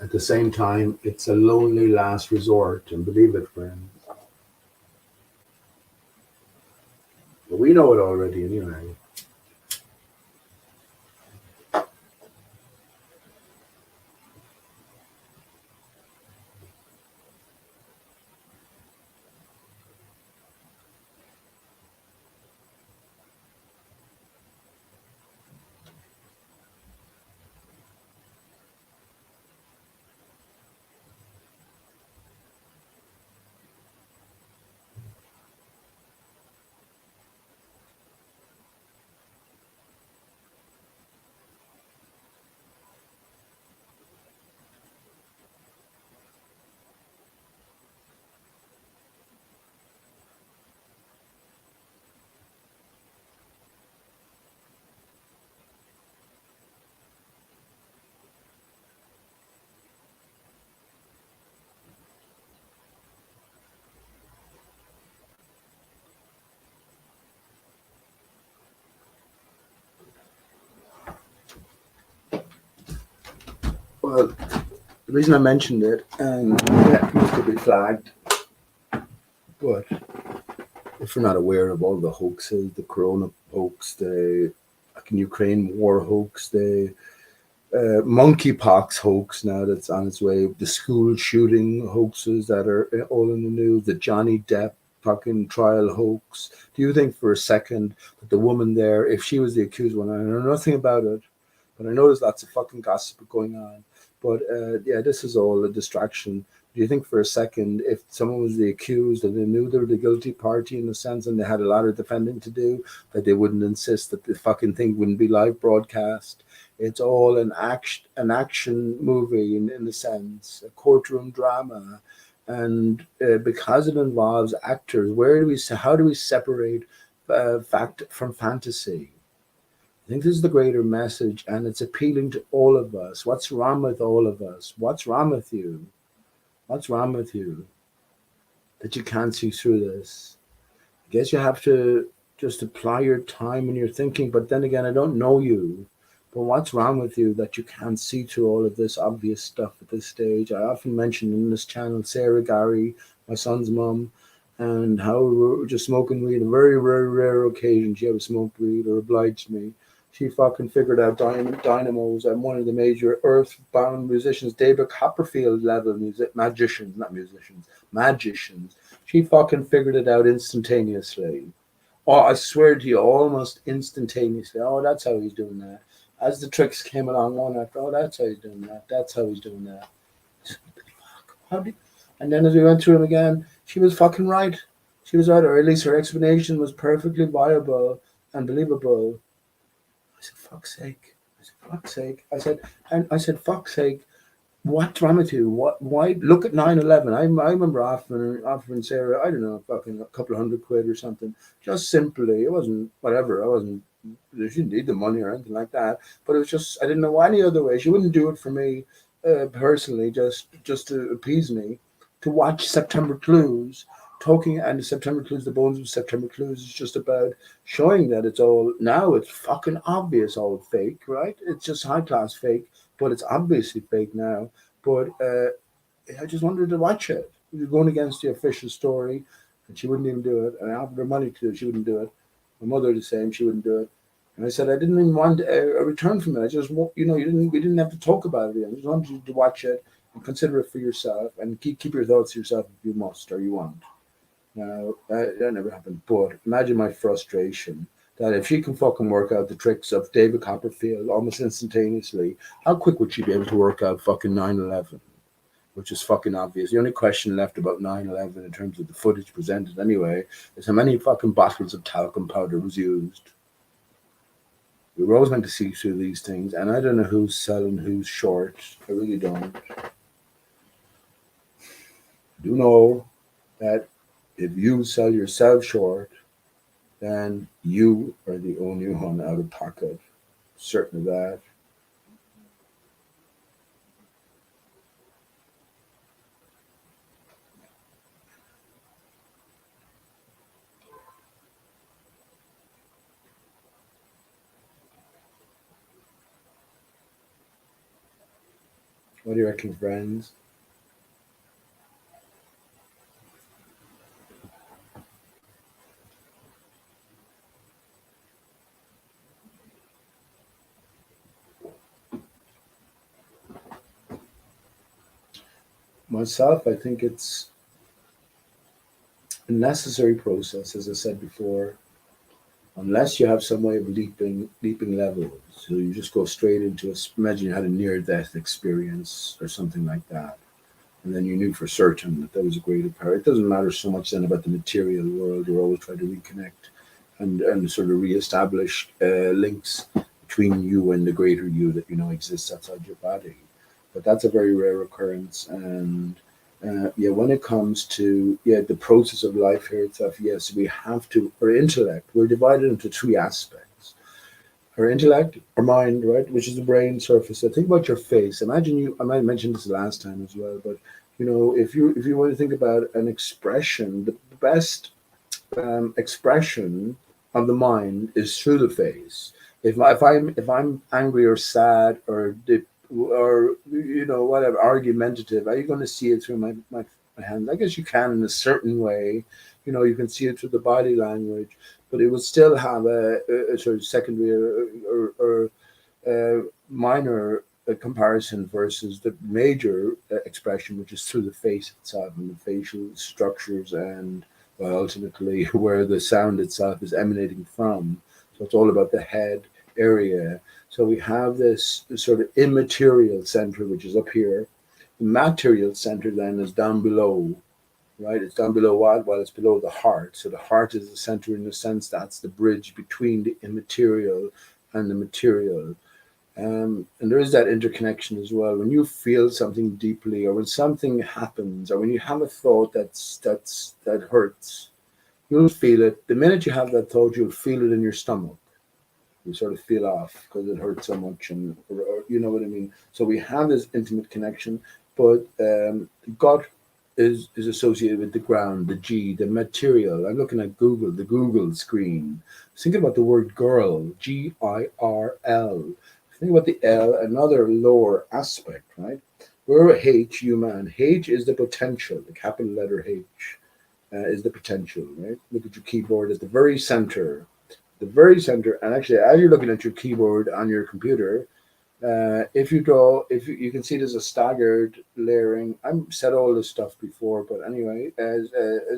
at the same time, it's a lonely last resort, and believe it, friends. But we know it already anyway. Well, the reason I mentioned it, and yeah, it could be flagged, but if we're not aware of all the hoaxes, the Corona hoax, the like, Ukraine war hoax, the monkeypox hoax now that's on its way, the school shooting hoaxes that are all in the news, the Johnny Depp fucking trial hoax. Do you think for a second that the woman there, if she was the accused one, I know nothing about it, but I know there's lots of fucking gossip going on. But yeah, this is all a distraction. Do you think for a second, if someone was the accused and they knew they were the guilty party in a sense and they had a lot of defending to do, that they wouldn't insist that the fucking thing wouldn't be live broadcast? It's all an action movie in a sense, a courtroom drama, and because it involves actors, how do we separate fact from fantasy? I think this is the greater message, and it's appealing to all of us. What's wrong with all of us? What's wrong with you? What's wrong with you that you can't see through this? I guess you have to just apply your time and your thinking. But then again, I don't know you. But what's wrong with you that you can't see through all of this obvious stuff at this stage? I often mention in this channel Sarah Gary, my son's mum, and how we were just smoking weed. A very, very rare occasion she ever smoked weed or obliged me. She fucking figured out dynamos and one of the major earthbound musicians, David Copperfield level magicians, not musicians, magicians. She fucking figured it out instantaneously. Oh, I swear to you, almost instantaneously. Oh, that's how he's doing that. As the tricks came along one after, oh, that's how he's doing that. That's how he's doing that. What the fuck? How did? And then as we went through them again, she was fucking right. She was right, or at least her explanation was perfectly viable and believable. I said, fuck's sake. I said, fuck's sake. I said, fuck's sake. What's wrong with you? Why? Look at 9/11. I remember offering Sarah, I don't know, fucking a couple of £100 or something. Just simply, it wasn't whatever. I wasn't, she didn't need the money or anything like that. But it was just, I didn't know any other way. She wouldn't do it for me personally, just to appease me. To watch September Clues, talking, and the September Clues, the bones of September Clues is just about showing that it's all, now it's fucking obvious all fake, right? It's just high class fake, but it's obviously fake now. But I just wanted to watch it. We were going against the official story, and she wouldn't even do it. And I offered her money to do it, she wouldn't do it. My mother the same, she wouldn't do it. And I said I didn't even want a return from it. I just, we didn't have to talk about it. I just wanted you to watch it and consider it for yourself, and keep your thoughts to yourself if you must or you want. Now that never happened. But imagine my frustration that if she can fucking work out the tricks of David Copperfield almost instantaneously, how quick would she be able to work out fucking 9/11? Which is fucking obvious. The only question left about 9/11 in terms of the footage presented anyway is how many fucking bottles of talcum powder was used. We were always meant to see through these things, and I don't know who's selling, who's short. I really don't. I do know that if you sell yourself short, then you are the only one out of pocket. Certain of that. What do you reckon, friends? Myself, I think it's a necessary process, as I said before, unless you have some way of leaping levels. So you just go straight into imagine you had a near death experience or something like that. And then you knew for certain that there was a greater power. It doesn't matter so much then about the material world. You're always trying to reconnect and sort of reestablish links between you and the greater you that you know exists outside your body. But that's a very rare occurrence. And yeah, when it comes to the process of life here itself, yes, we have to. Our intellect, we're divided into three aspects: our intellect, our mind, right, which is the brain surface. So think about your face. Imagine you. I might mention this last time as well, but if you want to think about an expression, the best expression of the mind is through the face. If I'm angry or sad or whatever argumentative, are you going to see it through my hands? I guess you can in a certain way. You can see it through the body language, but it would still have a sort of secondary or minor a comparison versus the major expression, which is through the face itself and the facial structures and well, ultimately where the sound itself is emanating from. So it's all about the head area. So we have this sort of immaterial center, which is up here. The material center then is down below, right? It's down below what? Well, it's below the heart. So the heart is the center in the sense that's the bridge between the immaterial and the material. And there is that interconnection as well. When you feel something deeply, or when something happens, or when you have a thought that hurts, you'll feel it. The minute you have that thought, you'll feel it in your stomach. You sort of feel off because it hurts so much, and or you know what I mean. So we have this intimate connection, but God is associated with the ground, the G, the material. I'm looking at Google, the Google screen. Thinking about the word girl, GIRL. Think about the L, another lower aspect, right? We're H, human. H is the potential, the capital letter H is the potential, right? Look at your keyboard at the very center. The very center, and actually, as you're looking at your keyboard on your computer, if you draw, if you can see there's a staggered layering. I've said all this stuff before, but anyway, as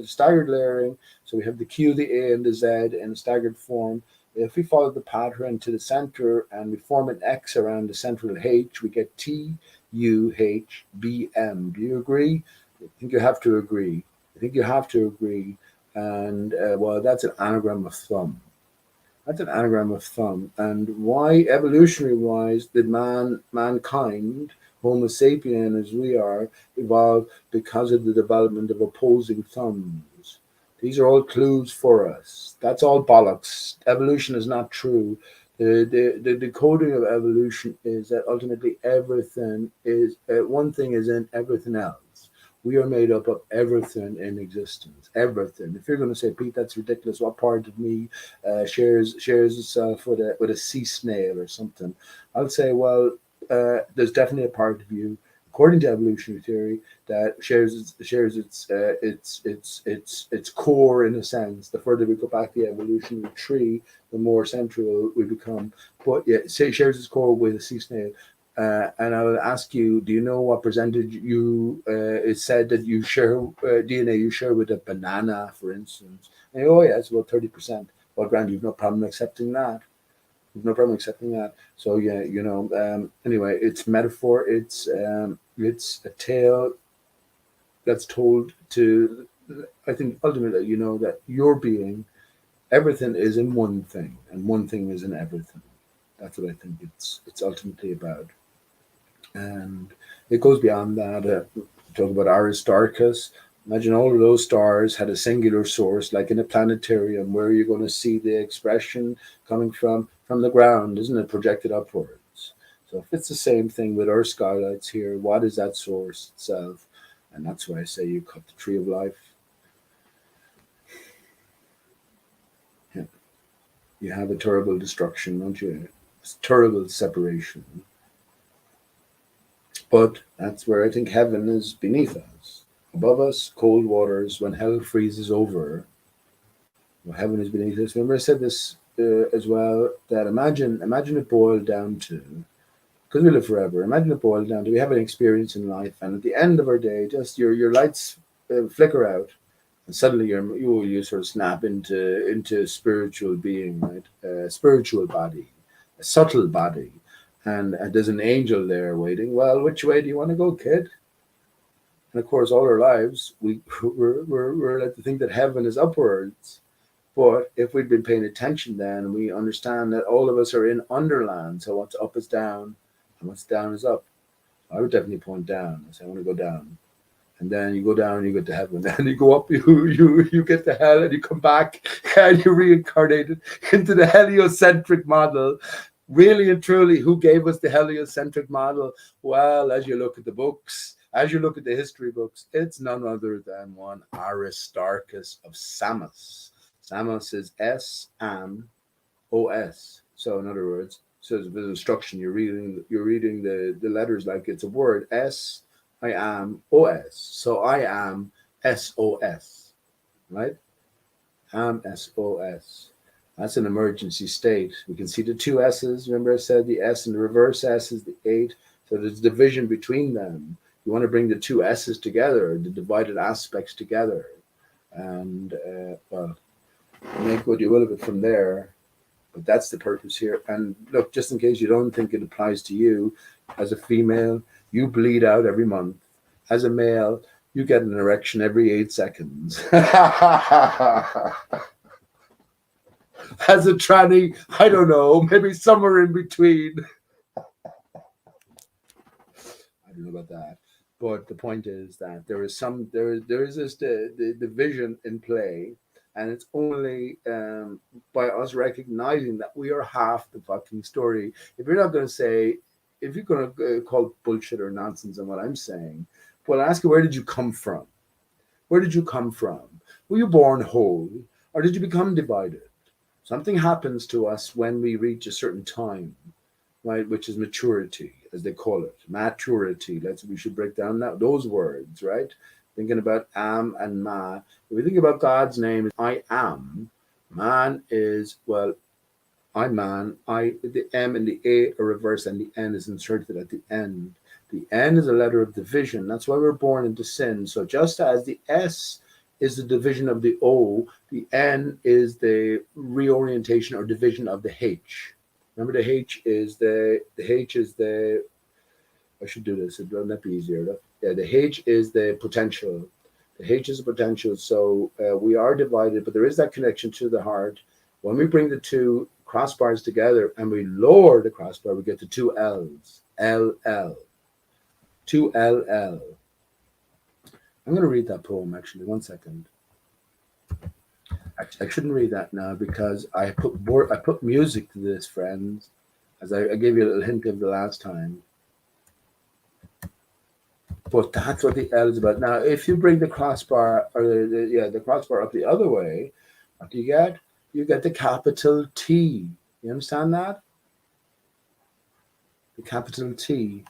staggered layering, so we have the Q, the A, and the Z in a staggered form. If we follow the pattern to the center and we form an X around the central H, we get T, U, H, B, M. Do you agree? I think you have to agree. I think you have to agree. And well, that's an anagram of thumb. That's an anagram of thumb. And why, evolutionary wise, did mankind, Homo sapien as we are, evolve? Because of the development of opposing thumbs. These are all clues for us. That's all bollocks. Evolution is not true. The decoding of evolution is that ultimately everything is, one thing is in everything else. We are made up of everything in existence. Everything. If you're going to say, Pete, that's ridiculous. What part of me shares itself with a sea snail or something? I'll say, well, there's definitely a part of you, according to evolutionary theory, that shares its core in a sense. The further we go back the evolutionary tree, the more central we become. But yeah, say shares its core with a sea snail. And I will ask you, do you know what percentage you it's said that you share DNA you share with a banana, for instance? And you go, oh yeah, it's about 30%. Well, Grant, you've no problem accepting that. You've no problem accepting that. So yeah, anyway, it's metaphor. It's a tale that's told to. I think ultimately, that your being, everything is in one thing, and one thing is in everything. That's what I think it's ultimately about. And it goes beyond that. Talk about Aristarchus. Imagine all of those stars had a singular source, like in a planetarium, where you're going to see the expression coming from the ground, isn't it, projected upwards? So if it's the same thing with our skylights here, what is that source itself? And that's why I say you cut the tree of life. Yeah. You have a terrible destruction, don't you? It's terrible separation. But that's where I think heaven is beneath us. Above us, cold waters. When hell freezes over, well, heaven is beneath us. Remember, I said this as well. That imagine it boiled down to, because we live forever. Imagine it boiled down to we have an experience in life, and at the end of our day, just your lights flicker out, and suddenly you sort of snap into spiritual being, right? Spiritual body, a subtle body. And there's an angel there waiting. Well, which way do you want to go, kid? And of course, all our lives, we're led to think that heaven is upwards. But if we'd been paying attention then, we understand that all of us are in underland. So what's up is down, and what's down is up. I would definitely point down. I say, I want to go down. And then you go down and you get to heaven. Then you go up, you get to hell, and you come back and you're reincarnated into the heliocentric model. Really and truly, who gave us the heliocentric model? Well, as you look at the books, as you look at the history books, it's none other than one Aristarchus of Samos. Samos is S-A-M-O-S. So in other words, so there's a bit of instruction. You're reading the letters like it's a word. S-I-am-O-S. So I am S-O-S. Right? Am S-O-S. That's an emergency state. We can see the two S's. Remember I said the S and the reverse S is the 8. So there's division between them. You want to bring the two S's together, the divided aspects together, and well, make what you will of it from there. But that's the purpose here. And look, just in case you don't think it applies to you, as a female, you bleed out every month. As a male, you get an erection every 8 seconds. As a tranny, I don't know, maybe somewhere in between. I don't know about that. But the point is that there is this the division in play, and it's only by us recognizing that we are half the fucking story. If you're not going to say, if you're going to call bullshit or nonsense on what I'm saying, well, ask you, where did you come from? Where did you come from? Were you born whole, or did you become divided? Something happens to us when we reach a certain time, right? Which is maturity, as they call it, maturity. We should break down those words, right? Thinking about am and ma. If we think about God's name, I am. Man is, well, I'm man. The M and the A are reversed, and the N is inserted at the end. The N is a letter of division. That's why we're born into sin. So just as the S is the division of the O, the N is the reorientation or division of the H. Remember, the H is the I should do this. That'd be easier. Yeah, the H is the potential. The H is the potential. So we are divided, but there is that connection to the heart. When we bring the two crossbars together and we lower the crossbar, we get the two L's. LL. 2LL. I'm going to read that poem actually. 1 second. I shouldn't read that now because I put music to this, friends, as I gave you a little hint of the last time. But that's what the L is about. Now, if you bring the crossbar or the crossbar up the other way, what do you get? You get the capital T. You understand that? The capital T.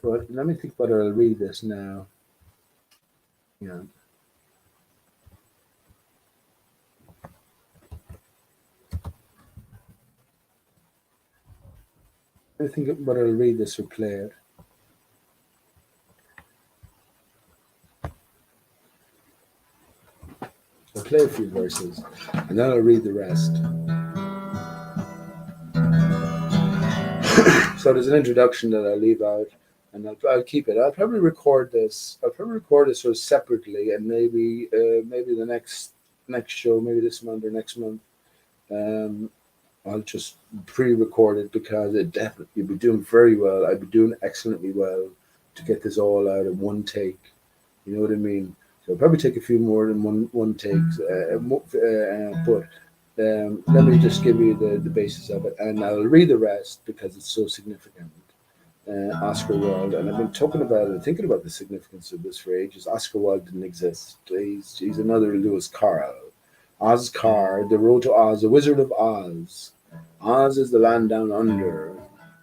But let me think whether I'll read this now. Yeah. I think whether I'll read this or play it. I'll play a few verses and then I'll read the rest. So there's an introduction that I'll leave out, and I'll keep it. I'll probably record this. Sort of separately, and maybe the next show, maybe this month or next month, I'll just pre-record it because it definitely you'll be doing very well. I'd be doing excellently well to get this all out in one take. You know what I mean? So it'll probably take a few more than one takes, but. Let me just give you the basis of it, and I'll read the rest because it's so significant. Oscar Wilde, and I've been talking about it, thinking about the significance of this for ages. Oscar Wilde didn't exist. He's another Lewis Carroll. Oscar, the Road to Oz, the Wizard of Oz. Oz is the land down under.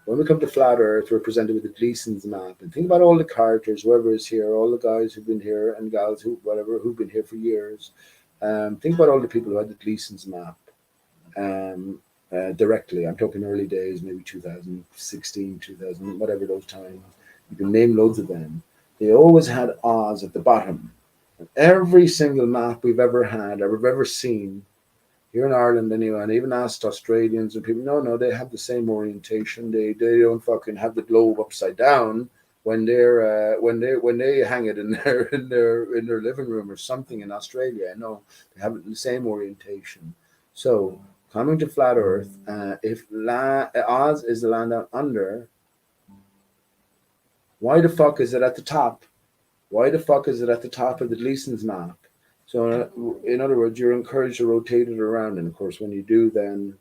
When we come to flat Earth, we're presented with the Gleason's map, and think about all the characters, whoever is here, all the guys who've been here and gals who've been here for years. Think about all the people who had the Gleason's map directly. I'm talking early days, maybe 2016, 2000, whatever those times. You can name loads of them. They always had Oz at the bottom. Every single map we've ever had or we've ever seen here in Ireland anyway, and even asked Australians and people, no, they have the same orientation. They don't fucking have the globe upside down when they hang it in their living room or something in Australia. No, they have it in the same orientation. So coming to flat Earth, if Oz is the land down under, why the fuck is it at the top? Why the fuck is it at the top of the Gleason's map? So in other words, you're encouraged to rotate it around, and of course, when you do, then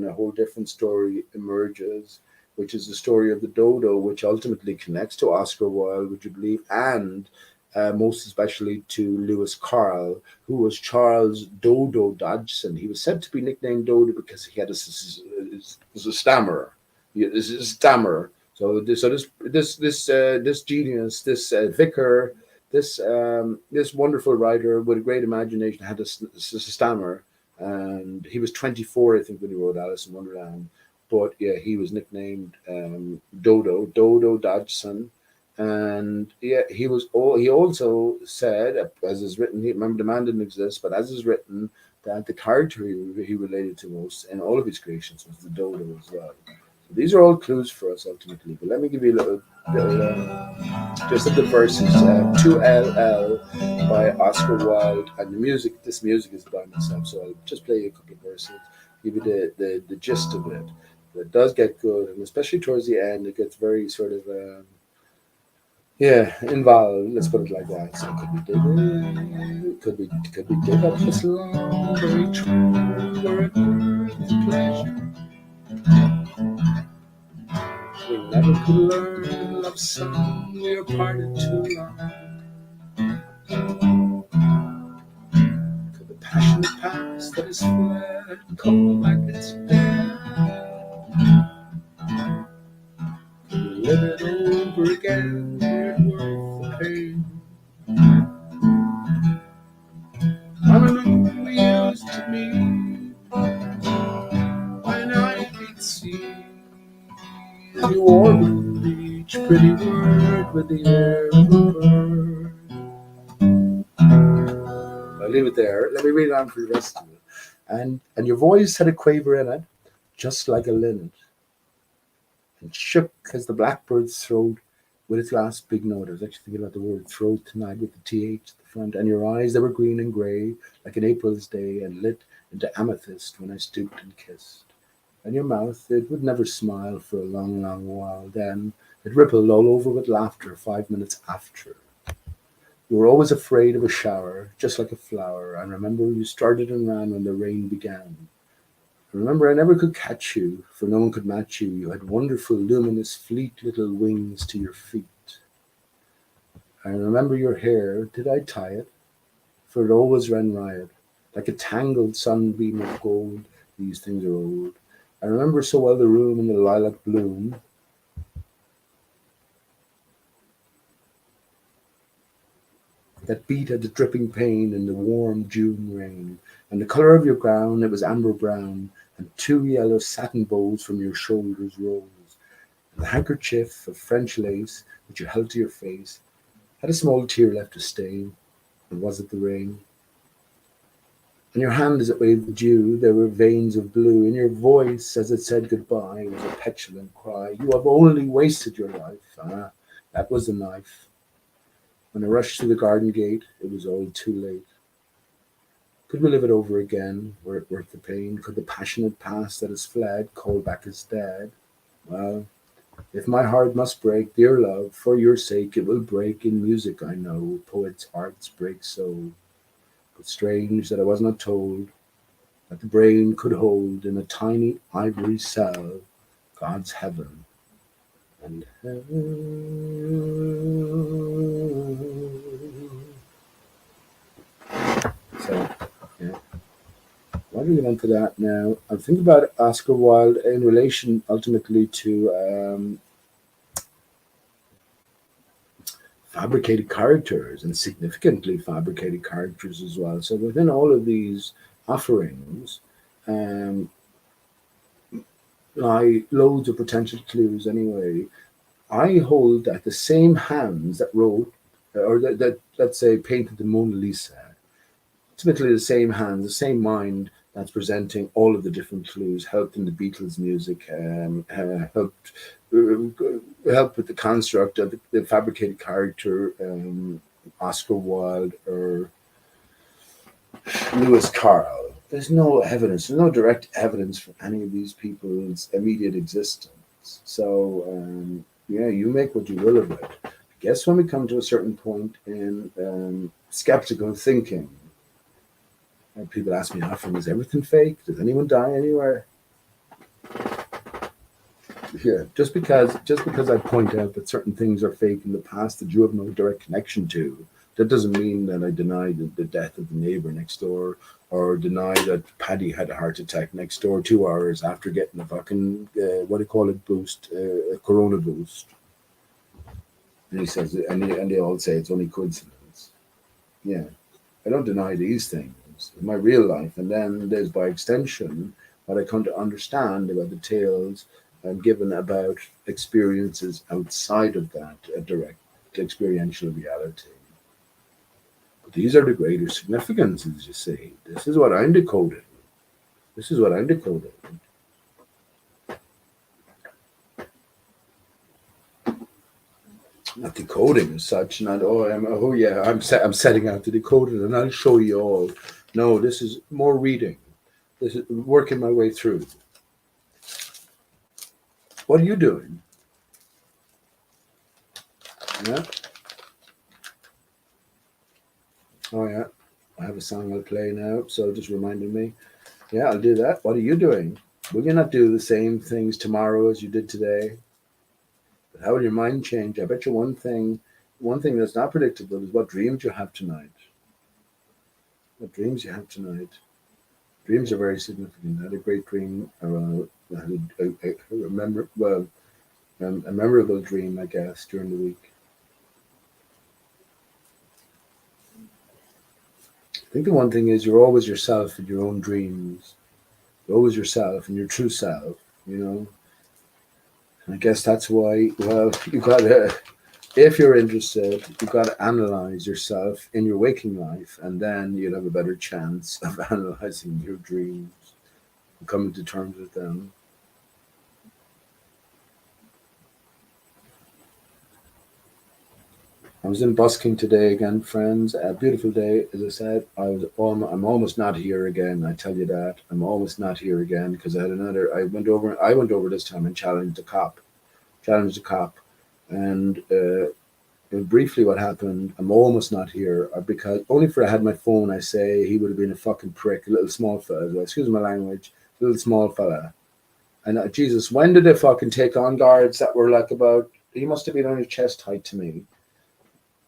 a whole different story emerges, which is the story of the dodo, which ultimately connects to Oscar Wilde, would you believe, and most especially to Lewis Carroll, who was Charles Dodo Dodgson. He was said to be nicknamed Dodo because he had a stammerer. This is a stammerer. So this genius, this vicar, this wonderful writer with a great imagination had a stammer, and he was 24, I think, when he wrote Alice in Wonderland. But yeah, he was nicknamed Dodo Dodgson. And yeah, he was. He also said, as is written, remember the man didn't exist, but as is written, that the character he related to most in all of his creations was the dodo as well. So these are all clues for us ultimately. But let me give you a little just of the verses. 2LL by Oscar Wilde, and the music. This music is by myself, so I'll just play you a couple of verses, give you the gist of it. But it does get good, and especially towards the end, it gets very sort of. Yeah, involved. Let's put it like that. So could we dig up this long, very true, where it worth the pleasure? We never could learn a love song. We are parted too long. Could the passionate past that is fled call back its dead? Could we live it over again? Were it worth the pain? I remember we used to meet when I could see you ordered each pretty word with the air of a bird. I'll leave it there. Let me read on for the rest of it. And your voice had a quaver in it, just like a linnet, and shook as the blackbird's throat with its last big note. I was actually thinking about the word throat tonight with the TH at the front. And your eyes, they were green and grey, like an April's day, and lit into amethyst when I stooped and kissed. And your mouth, it would never smile for a long, long while. Then it rippled all over with laughter 5 minutes after. You were always afraid of a shower, just like a flower. And remember, you started and ran when the rain began. I remember I never could catch you, for no one could match you. You had wonderful, luminous, fleet little wings to your feet. I remember your hair. Did I tie it? For it always ran riot, like a tangled sunbeam of gold. These things are old. I remember so well the room in the lilac bloom. That beat at the dripping pane in the warm June rain. And the colour of your gown, it was amber brown, and 2 yellow satin bows from your shoulders rose. And the handkerchief of French lace, which you held to your face, had a small tear left to stain, and was it the rain? In your hand as it waved the dew, there were veins of blue. In your voice, as it said goodbye, was a petulant cry. You have only wasted your life. Ah, that was the knife. When I rushed through the garden gate, it was all too late. Could we live it over again? Were it worth the pain? Could the passionate past that has fled call back as dead? Well, if my heart must break, dear love, for your sake it will break in music, I know. Poets' hearts break so. But strange that I was not told that the brain could hold in a tiny ivory cell God's heaven and hell. So, yeah. Why do we get into that now? I'm thinking about Oscar Wilde in relation ultimately to fabricated characters and significantly fabricated characters as well. So within all of these offerings lie loads of potential clues anyway. I hold that the same hands that wrote, or that let's say painted the Mona Lisa, ultimately the same hands, the same mind that's presenting all of the different clues, helped in the Beatles' music, helped with the construct of the fabricated character, Oscar Wilde or Lewis Carroll. There's no evidence, there's no direct evidence for any of these people's immediate existence. So, yeah, you make what you will of it. I guess when we come to a certain point in skeptical thinking, and people ask me often, is everything fake? Does anyone die anywhere? Yeah, just because I point out that certain things are fake in the past that you have no direct connection to, that doesn't mean that I deny the death of the neighbor next door, or deny that Paddy had a heart attack next door 2 hours after getting a fucking what do you call it, boost, a corona boost. And he says, and they all say it's only coincidence. Yeah, I don't deny these things in my real life, and then there's by extension what I come to understand about the tales I'm given about experiences outside of that direct experiential reality. But these are the greater significances, you see. This is what I'm decoding. This is what I'm decoding. Not decoding as such, not I'm setting out to decode it and I'll show you all. No, this is more reading. This is working my way through. What are you doing? Yeah. Oh yeah. I have a song I'll play now, so just reminding me. Yeah, I'll do that. What are you doing? Will you not do the same things tomorrow as you did today? But how will your mind change? I bet you one thing that's not predictable is what dreams you have tonight. What dreams you have tonight. Dreams are very significant. I had a great dream. I had a memorable dream, I guess, during the week. I think the one thing is you're always yourself in your own dreams. You're always yourself and your true self, you know. And I guess that's why, well, you gotta, if you're interested, you gotta analyze yourself in your waking life, and then you'll have a better chance of analyzing your dreams and coming to terms with them. I was in busking today again, friends. A beautiful day, as I said. I'm almost not here again. I tell you that I'm almost not here again because I had another. I went over this time and challenged the cop, and briefly what happened. I'm almost not here because only for I had my phone. I say he would have been a fucking prick, a little small fella. Well, excuse my language, a little small fella. And Jesus, when did they fucking take on guards that were like about? He must have been on his chest height to me.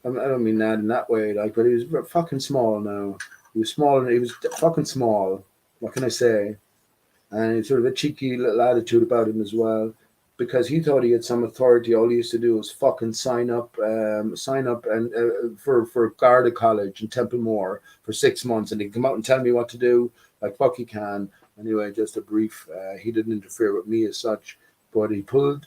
I don't mean that in that way, like, but he was fucking small now. He was small and he was fucking small. What can I say? And he's sort of a cheeky little attitude about him as well, because he thought he had some authority. All he used to do was fucking sign up and for Garda College in Templemore for 6 months, and he'd come out and tell me what to do. Like fuck, he can. Anyway, just a brief. He didn't interfere with me as such, but he pulled.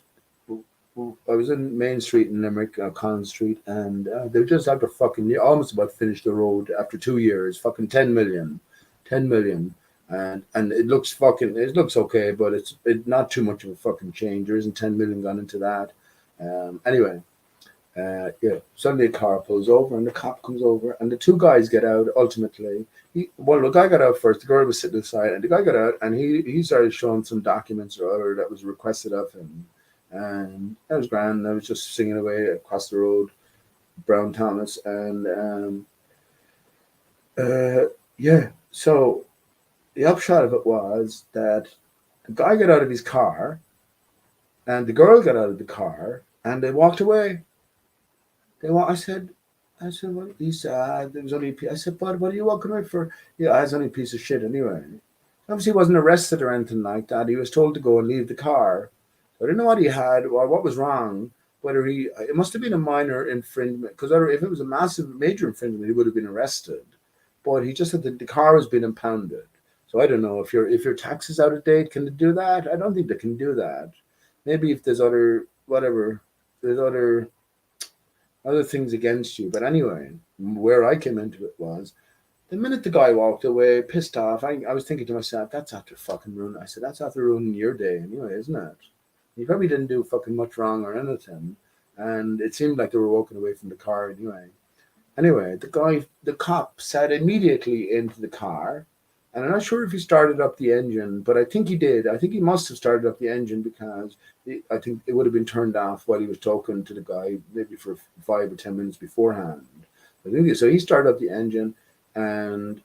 I was in Main Street in Limerick, Collins Street, and they were just after fucking almost about finished the road after 2 years. Fucking 10 million, 10 million, and it looks okay, but it's not too much of a fucking change. There isn't 10 million gone into that. Anyway, yeah. Suddenly a car pulls over, and the cop comes over, and the two guys get out. Ultimately, the guy got out first. The girl was sitting aside, and the guy got out, and he started showing some documents or other that was requested of him. And that was grand. I was just singing away across the road, Brown Thomas, and yeah. So the upshot of it was that the guy got out of his car, and the girl got out of the car, and they walked away. I said, what? He said, there was only. I said, but what are you walking away for? Yeah, I was only a piece of shit anyway. Obviously, he wasn't arrested or anything like that. He was told to go and leave the car. I didn't know what he had or what was wrong. It must have been a minor infringement, because if it was a major infringement, he would have been arrested. But he just said that the car was being impounded. So I don't know if your tax is out of date. Can they do that? I don't think they can do that. Maybe if there's there's other things against you. But anyway, where I came into it was the minute the guy walked away, pissed off. I was thinking to myself, that's after fucking ruining. I said, that's after ruining your day anyway, isn't it? He probably didn't do fucking much wrong or anything. And it seemed like they were walking away from the car anyway. Anyway, the cop sat immediately into the car. And I'm not sure if he started up the engine, but I think he did. I think he must have started up the engine because I think it would have been turned off while he was talking to the guy, maybe for 5 or 10 minutes beforehand. I think so. He started up the engine, and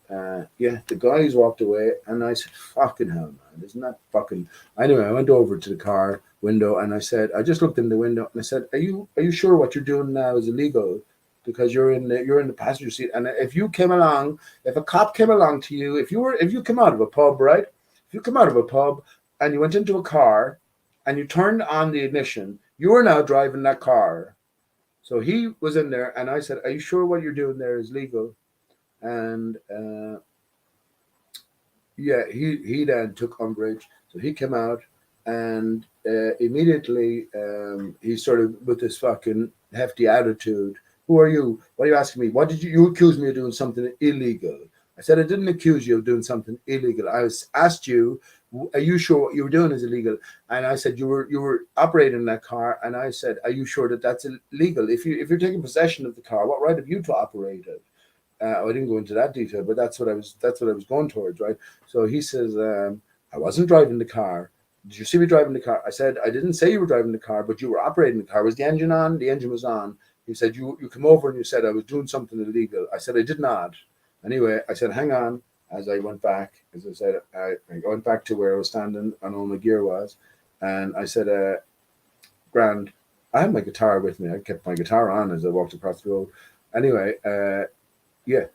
yeah, the guys walked away, and I said, "Fucking hell, man! Isn't that fucking?" Anyway, I went over to the car window, and I just looked in the window, and I said, "Are you sure what you're doing now is illegal? Because you're in the passenger seat, and if a cop came along to you, if you come out of a pub, right? If you come out of a pub and you went into a car, and you turned on the ignition, you are now driving that car." So he was in there, and I said, "Are you sure what you're doing there is legal?" And yeah, he then took umbrage. So he came out and immediately he started with this fucking hefty attitude. Who are you? What are you asking me? What did you accuse me of doing something illegal? I said I didn't accuse you of doing something illegal. I was asked you, are you sure what you were doing is illegal? And I said you were operating that car, and I said, are you sure that that's illegal? If you're taking possession of the car, what right have you to operate it? I didn't go into that detail, but that's what I was going towards, right? So he says, I wasn't driving the car. Did you see me driving the car? I said, I didn't say you were driving the car, but you were operating the car. Was the engine on? The engine was on. He said, you come over and you said I was doing something illegal. I said, I did not. Anyway, I said, hang on. As I went back, as I said, I went back to where I was standing and all my gear was. And I said, Grand, I had my guitar with me. I kept my guitar on as I walked across the road. Anyway, yeah,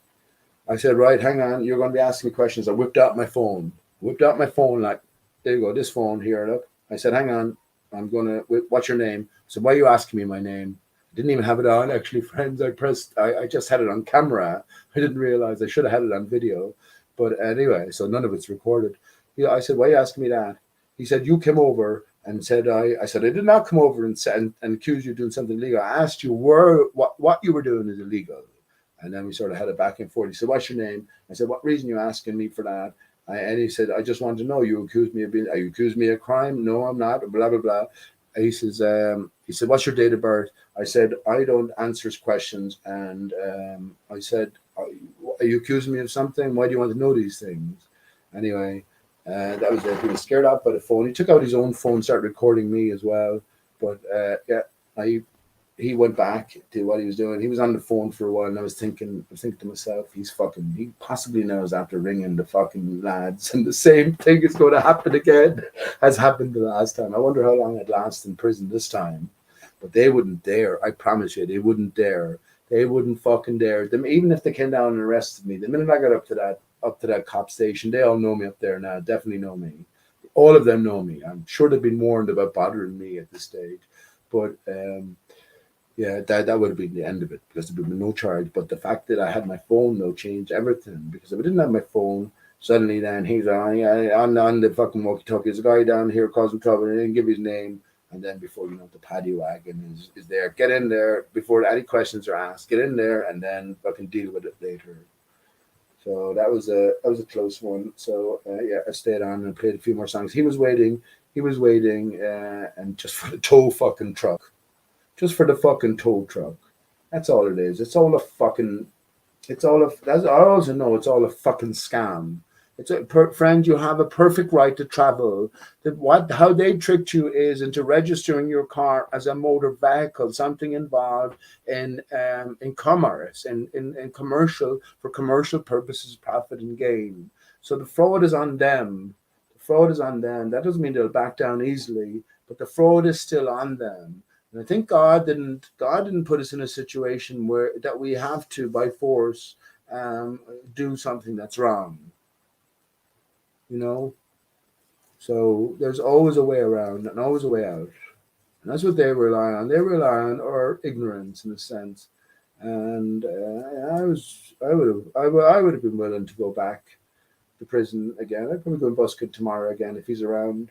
I said, right, hang on, you're going to be asking me questions. I whipped out my phone, like, there you go, this phone here, look. I said, hang on, I'm going to, what's your name? So why are you asking me my name? I didn't even have it on, actually, friends. I just had it on camera. I didn't realize I should have had it on video. But anyway, so none of it's recorded. Yeah, I said, why are you asking me that? He said, you came over and said, I said, I did not come over and accuse you of doing something illegal. I asked you what you were doing is illegal. And then we sort of had a back and forth. He said, what's your name? I said, what reason are you asking me for that? And he said, I just want to know, you accused me of crime? No, I'm not, blah, blah, blah. He said, what's your date of birth? I said, I don't answer questions. And I said, are you accusing me of something? Why do you want to know these things? Anyway, that was it. He was scared off by the phone. He took out his own phone, started recording me as well. But yeah, he went back to what he was doing. He was on the phone for a while, and I was thinking to myself, he possibly knows after ringing the fucking lads, and the same thing is going to happen again as happened the last time. I wonder how long I'd last in prison this time. But they wouldn't dare. I promise you, they wouldn't dare. They wouldn't fucking dare. Them, even if they came down and arrested me, the minute I got up to that cop station, they all know me up there now. Definitely know me. All of them know me. I'm sure they've been warned about bothering me at this stage. But yeah, that would have been the end of it, because there would be no charge. But the fact that I had my phone, though, changed everything. Because if I didn't have my phone, suddenly then he's on the fucking walkie-talkie. There's a guy down here causing trouble, and he didn't give his name. And then before you know, the paddy wagon is there. Get in there before any questions are asked. Get in there and then fucking deal with it later. So that was a close one. So yeah, I stayed on and played a few more songs. He was waiting, and just for the tow fucking truck, just for the fucking tow truck. That's all it is. It's all a fucking. It's all a. That's, I also know it's all a fucking scam. It's friend. You have a perfect right to travel. How they tricked you is into registering your car as a motor vehicle, something involved in commerce, in commercial, for commercial purposes, profit and gain. So the fraud is on them. The fraud is on them. That doesn't mean they'll back down easily, but the fraud is still on them. And I think God didn't put us in a situation where that we have to by force do something that's wrong. You know, so there's always a way around and always a way out, and that's what they rely on. They rely on our ignorance in a sense, and I would have been willing to go back to prison again. I'd probably go and busket tomorrow again if he's around.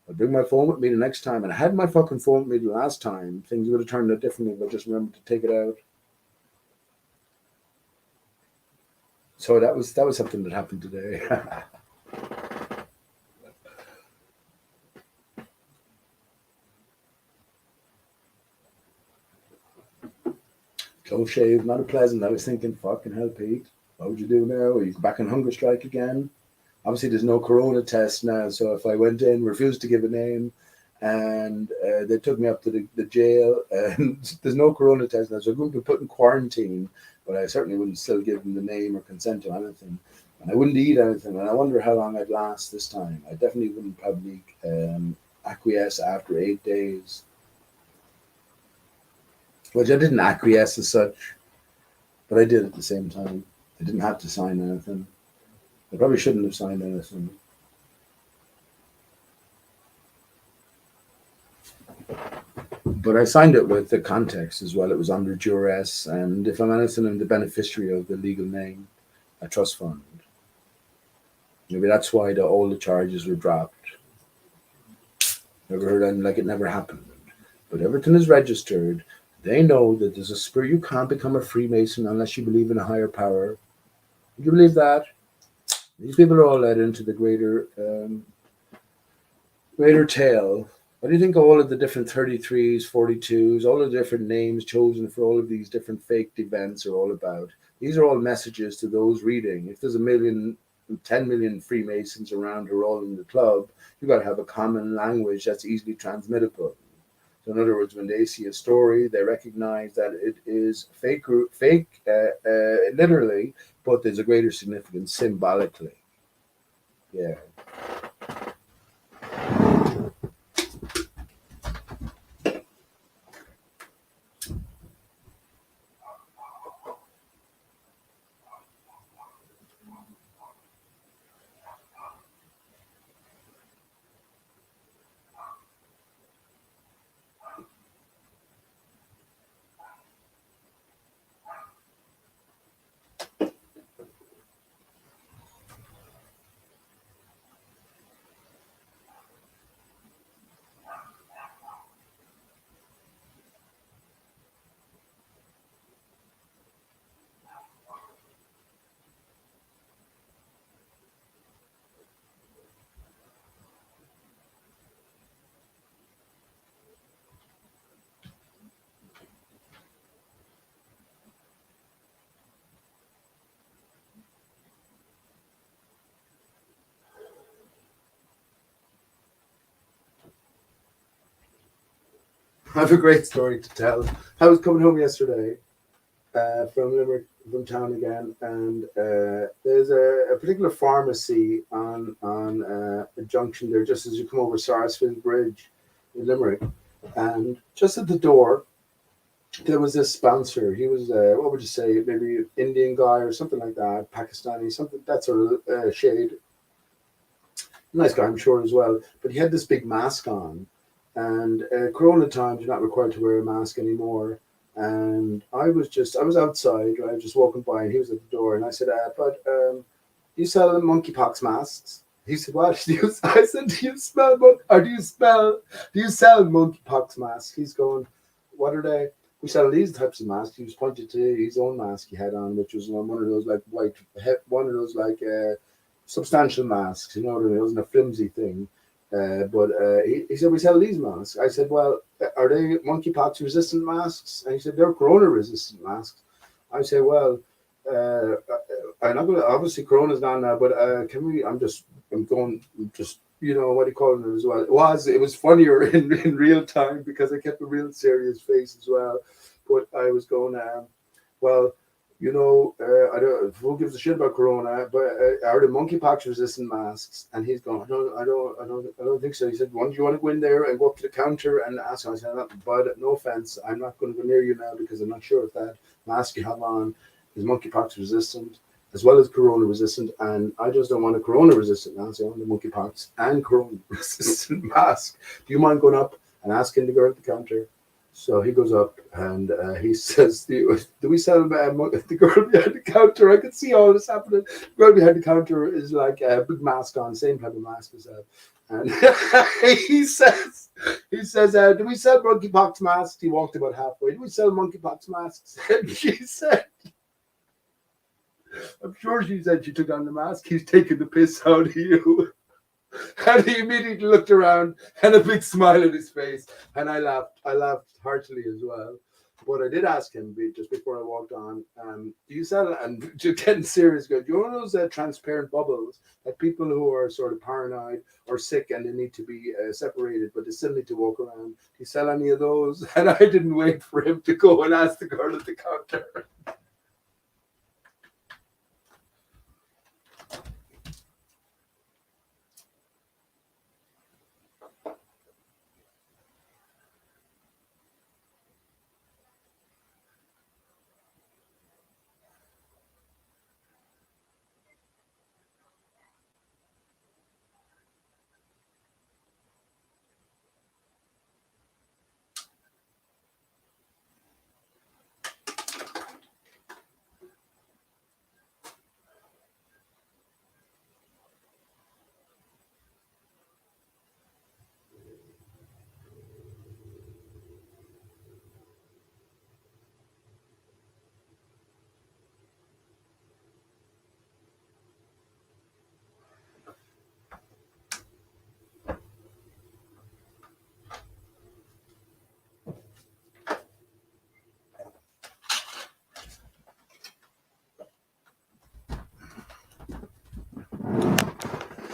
I'd bring my phone with me the next time, and I had my fucking phone with me the last time. Things would have turned out differently if I just remembered to take it out. So that was something that happened today. Close shave, not a pleasant. I was thinking, fucking hell, Pete, what would you do now? Are you back on hunger strike again? Obviously, there's no corona test now, so if I went in, refused to give a name, and they took me up to the jail, and there's no corona test now, so I'm going to be put in quarantine, but I certainly wouldn't still give them the name or consent to anything. And I wouldn't eat anything, and I wonder how long I'd last this time. I definitely wouldn't probably acquiesce after 8 days. Which I didn't acquiesce as such, but I did at the same time. I didn't have to sign anything. I probably shouldn't have signed anything. But I signed it with the context as well. It was under duress, and if I'm anything, I'm the beneficiary of the legal name, a trust fund. Maybe that's why all the charges were dropped. Never heard anything like it never happened. But everything is registered. They know that there's a spirit. You can't become a Freemason unless you believe in a higher power. Do you believe that? These people are all led into the greater tale. What do you think of all of the different 33s, 42s, all of the different names chosen for all of these different faked events are all about? These are all messages to those reading. If there's 10 million Freemasons around who are all in the club, you've got to have a common language that's easily transmittable. So, in other words, when they see a story, they recognize that it is fake, literally, but there's a greater significance symbolically. Yeah. I have a great story to tell. I was coming home yesterday from Limerick, from town again, and there's a particular pharmacy on a junction there, just as you come over Sarsfield Bridge in Limerick, and just at the door there was this bouncer. He was what would you say, maybe an Indian guy or something like that, Pakistani, something that sort of shade. Nice guy, I'm sure as well. But he had this big mask on, and Corona times you're not required to wear a mask anymore. And I was outside, right, just walking by, and he was at the door, and I said, "But you sell monkeypox masks?" He said, "What?" I said, "Do you smell or do you sell monkeypox masks?" He's going, "What are they?" We sell these types of masks. He was pointing to his own mask he had on, which was one of those like white, one of those like substantial masks. You know what I mean? It wasn't a flimsy thing. But he said, "We sell these masks." I said, "Well, are they monkeypox resistant masks?" And he said, "They're corona resistant masks." I say, "Well, I'm not going to, obviously Corona's gone now, but can we, I'm going, just, what do you call it as well? It was funnier in real time because I kept a real serious face as well. But I was going, well, I don't. Who gives a shit about Corona? But are the monkeypox resistant masks? And he's going, no, I don't think so. He said, "One, do you want to go in there and go up to the counter and ask?" I said, "But no offense, I'm not going to go near you now because I'm not sure if that mask you have on is monkeypox resistant as well as corona resistant, and I just don't want a corona resistant mask. I want a monkeypox and corona resistant mask. Do you mind going up and asking the girl at the counter?" So he goes up and he says, "Do we sell the girl behind the counter?" I could see all this happening. The girl behind the counter is like a big mask on, same type of mask as that. And he says, "Do we sell monkeypox masks?" He walked about halfway. "Do we sell monkeypox masks?" And she said, I'm sure she said she took on the mask. "He's taking the piss out of you." And he immediately looked around and a big smile on his face. And I laughed. I laughed heartily as well. But I did ask him just before I walked on, "Do you sell," and just getting serious, do you know those transparent bubbles that people who are sort of paranoid or sick and they need to be separated, but they still need to walk around? "Do you sell any of those?" And I didn't wait for him to go and ask the girl at the counter.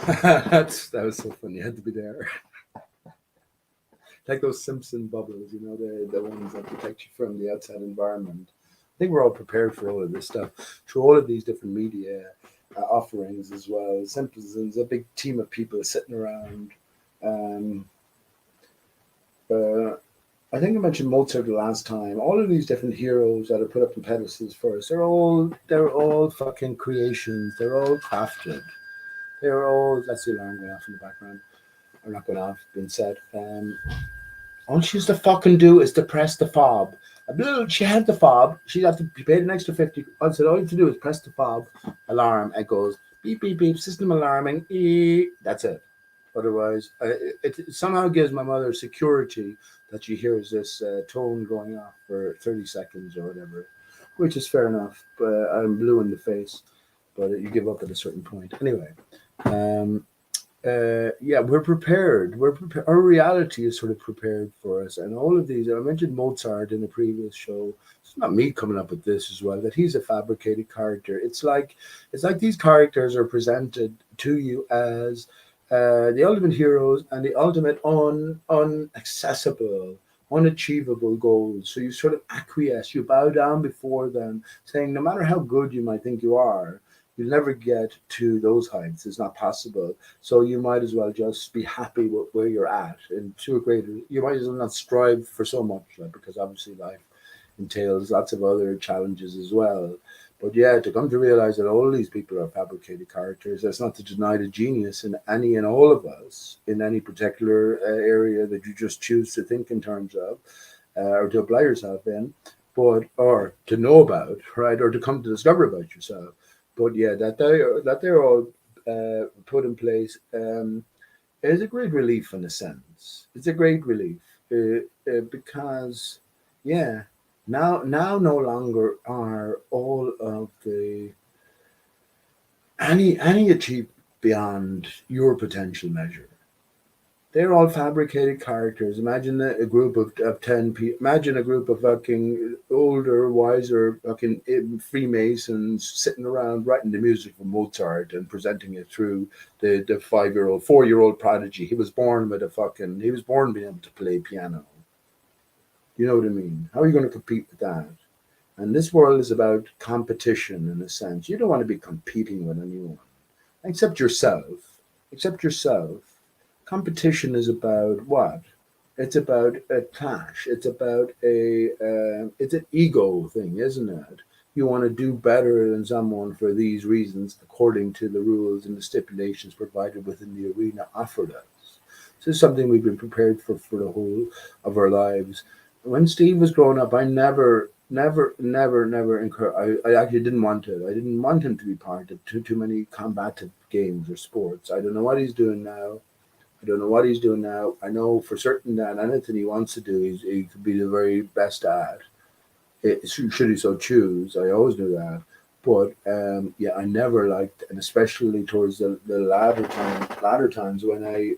That was so funny. You had to be there. Like those Simpson bubbles, the ones that protect you from the outside environment. I think we're all prepared for all of this stuff through all of these different media offerings as well. Simpsons, a big team of people sitting around. Um, uh, I think I mentioned Mozart the last time. All of these different heroes that are put up in pedestals for us, they're all fucking creations. They're all crafted. They're all. That's the alarm going off in the background. Or not going off, being said. All she used to fucking do is to press the fob. She had the fob. She had to be paid an extra 50. I said, all you have to do is press the fob. Alarm. It goes beep, beep, beep. System alarming. That's it. Otherwise, it somehow gives my mother security that she hears this tone going off for 30 seconds or whatever, which is fair enough. But I'm blue in the face. But you give up at a certain point. Anyway, um, yeah, we're prepared. We're prepared. Our reality is sort of prepared for us, and all of these. I mentioned Mozart in a previous show. It's not me coming up with this as well. That he's a fabricated character. It's like these characters are presented to you as the ultimate heroes and the ultimate unaccessible, unachievable goals. So you sort of acquiesce. You bow down before them, saying, no matter how good you might think you are, you'll never get to those heights. It's not possible. So you might as well just be happy with where you're at. And to a greater, you might as well not strive for so much, like, because obviously life entails lots of other challenges as well. But yeah, to come to realize that all these people are fabricated characters, that's not to deny the genius in any and all of us in any particular area that you just choose to think in terms of or to apply yourself in, but or to know about, right, or to come to discover about yourself. But yeah, that they're all put in place is a great relief in a sense. It's a great relief because yeah, now no longer are all of the any achieved beyond your potential measure. They're all fabricated characters. Imagine a group of 10 people. Imagine a group of fucking older, wiser fucking Freemasons sitting around writing the music for Mozart and presenting it through the 5-year-old, 4-year-old prodigy. He was born being able to play piano. You know what I mean? How are you going to compete with that? And this world is about competition in a sense. You don't want to be competing with anyone except yourself. Except yourself. Competition is about what? It's about a clash. It's an ego thing, isn't it? You want to do better than someone for these reasons, according to the rules and the stipulations provided within the arena offered us. This is something we've been prepared for the whole of our lives. When Steve was growing up, I never encouraged. I actually didn't want it. I didn't want him to be part of too many combative games or sports. I don't know what he's doing now. I know for certain that anything he wants to do, he could be the very best at. Should he so choose? I always knew that. But yeah, I never liked, and especially towards the latter times when I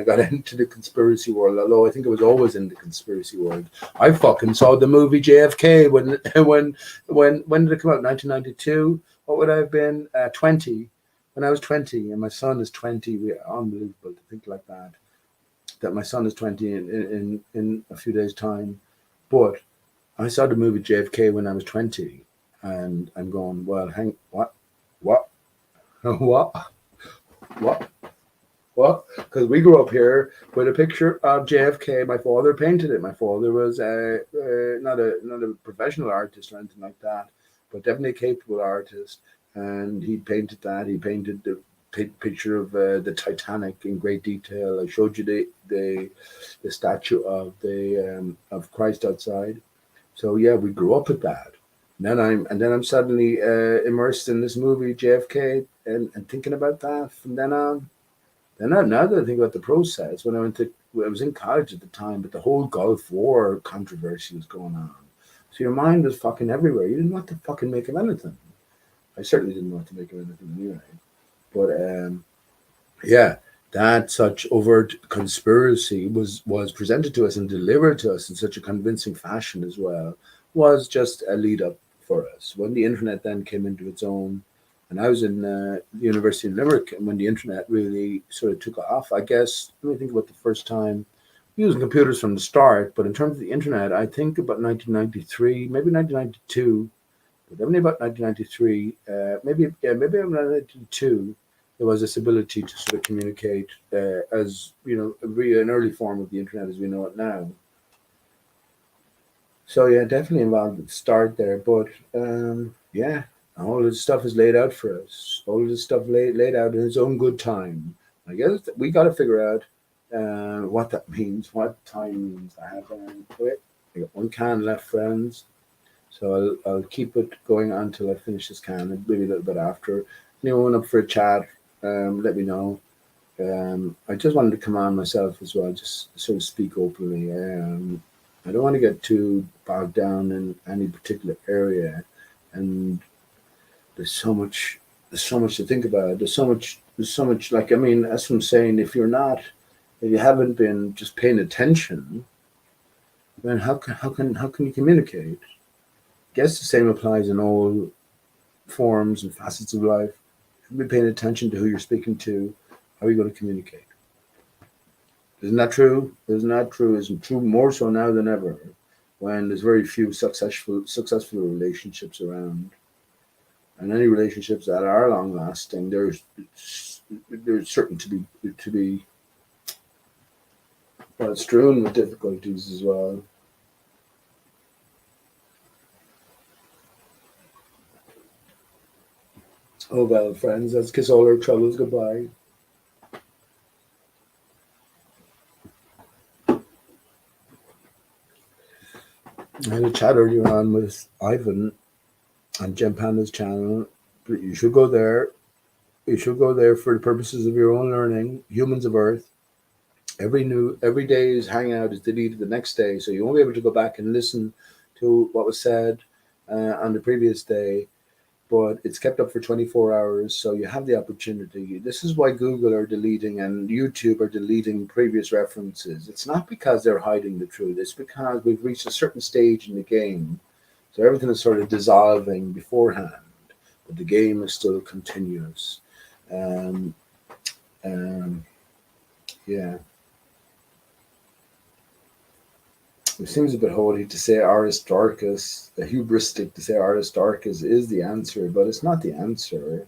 got into the conspiracy world. Although I think it was always in the conspiracy world. I fucking saw the movie JFK when did it come out? 1992. What would I have been? 20. When I was 20, and my son is 20. Unbelievable to think like that. That my son is 20 in a few days' time. But I saw the movie JFK when I was 20, and I'm going, well, what, what, what, what, what? Because we grew up here with a picture of JFK. My father painted it. My father was not a professional artist or anything like that, but definitely a capable artist. And he painted that. He painted the picture of the Titanic in great detail. I showed you the statue of Christ outside. So yeah, we grew up with that. And then I'm suddenly immersed in this movie JFK and thinking about that from then on. Now that I think about the process, I was in college at the time, but the whole Gulf War controversy was going on. So your mind was fucking everywhere. You didn't know what to fucking make of anything. I certainly didn't know what to make of anything anyway. But yeah, that such overt conspiracy was presented to us and delivered to us in such a convincing fashion as well was just a lead up for us. When the internet then came into its own, And I was in the University of Limerick when the internet really sort of took off. I guess, let me think about the first time using computers from the start, but in terms of the internet, I think about 1993, maybe 1992, but definitely about 1993, maybe about 1992, there was this ability to sort of communicate as, via an early form of the internet as we know it now. So yeah, definitely involved at the start there, but yeah, all this stuff is laid out for us. All of this stuff laid out in its own good time. I guess we got to figure out what that means, what time means. I have wait, I got one can left, friends. So I'll keep it going until I finish this can, and maybe a little bit after. Anyone up for a chat? Let me know. I just wanted to come on myself as well, just sort of speak openly. I don't want to get too bogged down in any particular area, and there's so much, there's so much to think about. There's so much. Like, I mean, as I'm saying, if you haven't been just paying attention, then how can you communicate? I guess the same applies in all forms and facets of life. If you've been paying attention to who you're speaking to, how are you going to communicate? Isn't that true? Isn't that true? Isn't true more so now than ever, when there's very few successful relationships around, and any relationships that are long lasting, there's certain to be strewn with difficulties as well. Oh well, friends, let's kiss all our troubles goodbye. I had a chat earlier on with Ivan on Gem Panda's channel. But you should go there. You should go there for the purposes of your own learning. Humans of Earth. Every day's hangout is deleted the next day, so you won't be able to go back and listen to what was said on the previous day. But it's kept up for 24 hours, so you have the opportunity. This is why Google are deleting and YouTube are deleting previous references. It's not because they're hiding the truth. It's because we've reached a certain stage in the game, so everything is sort of dissolving beforehand, but the game is still continuous. Um, um, yeah. It seems a bit holy to say Aristarchus, hubristic to say Aristarchus is the answer, but it's not the answer.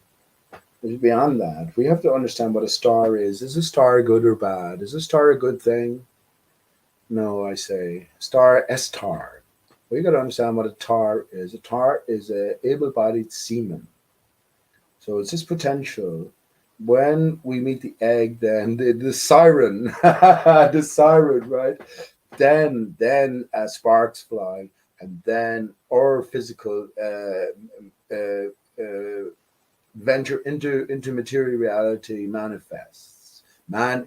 It's beyond that. We have to understand what a star is. Is a star good or bad? Is a star a good thing? No, I say. Star, S-tar. We got to understand what a tar is. A tar is a able-bodied seaman. So it's this potential. When we meet the egg, then the siren, the siren, right? Then sparks fly, and then our physical venture into material reality manifests, right?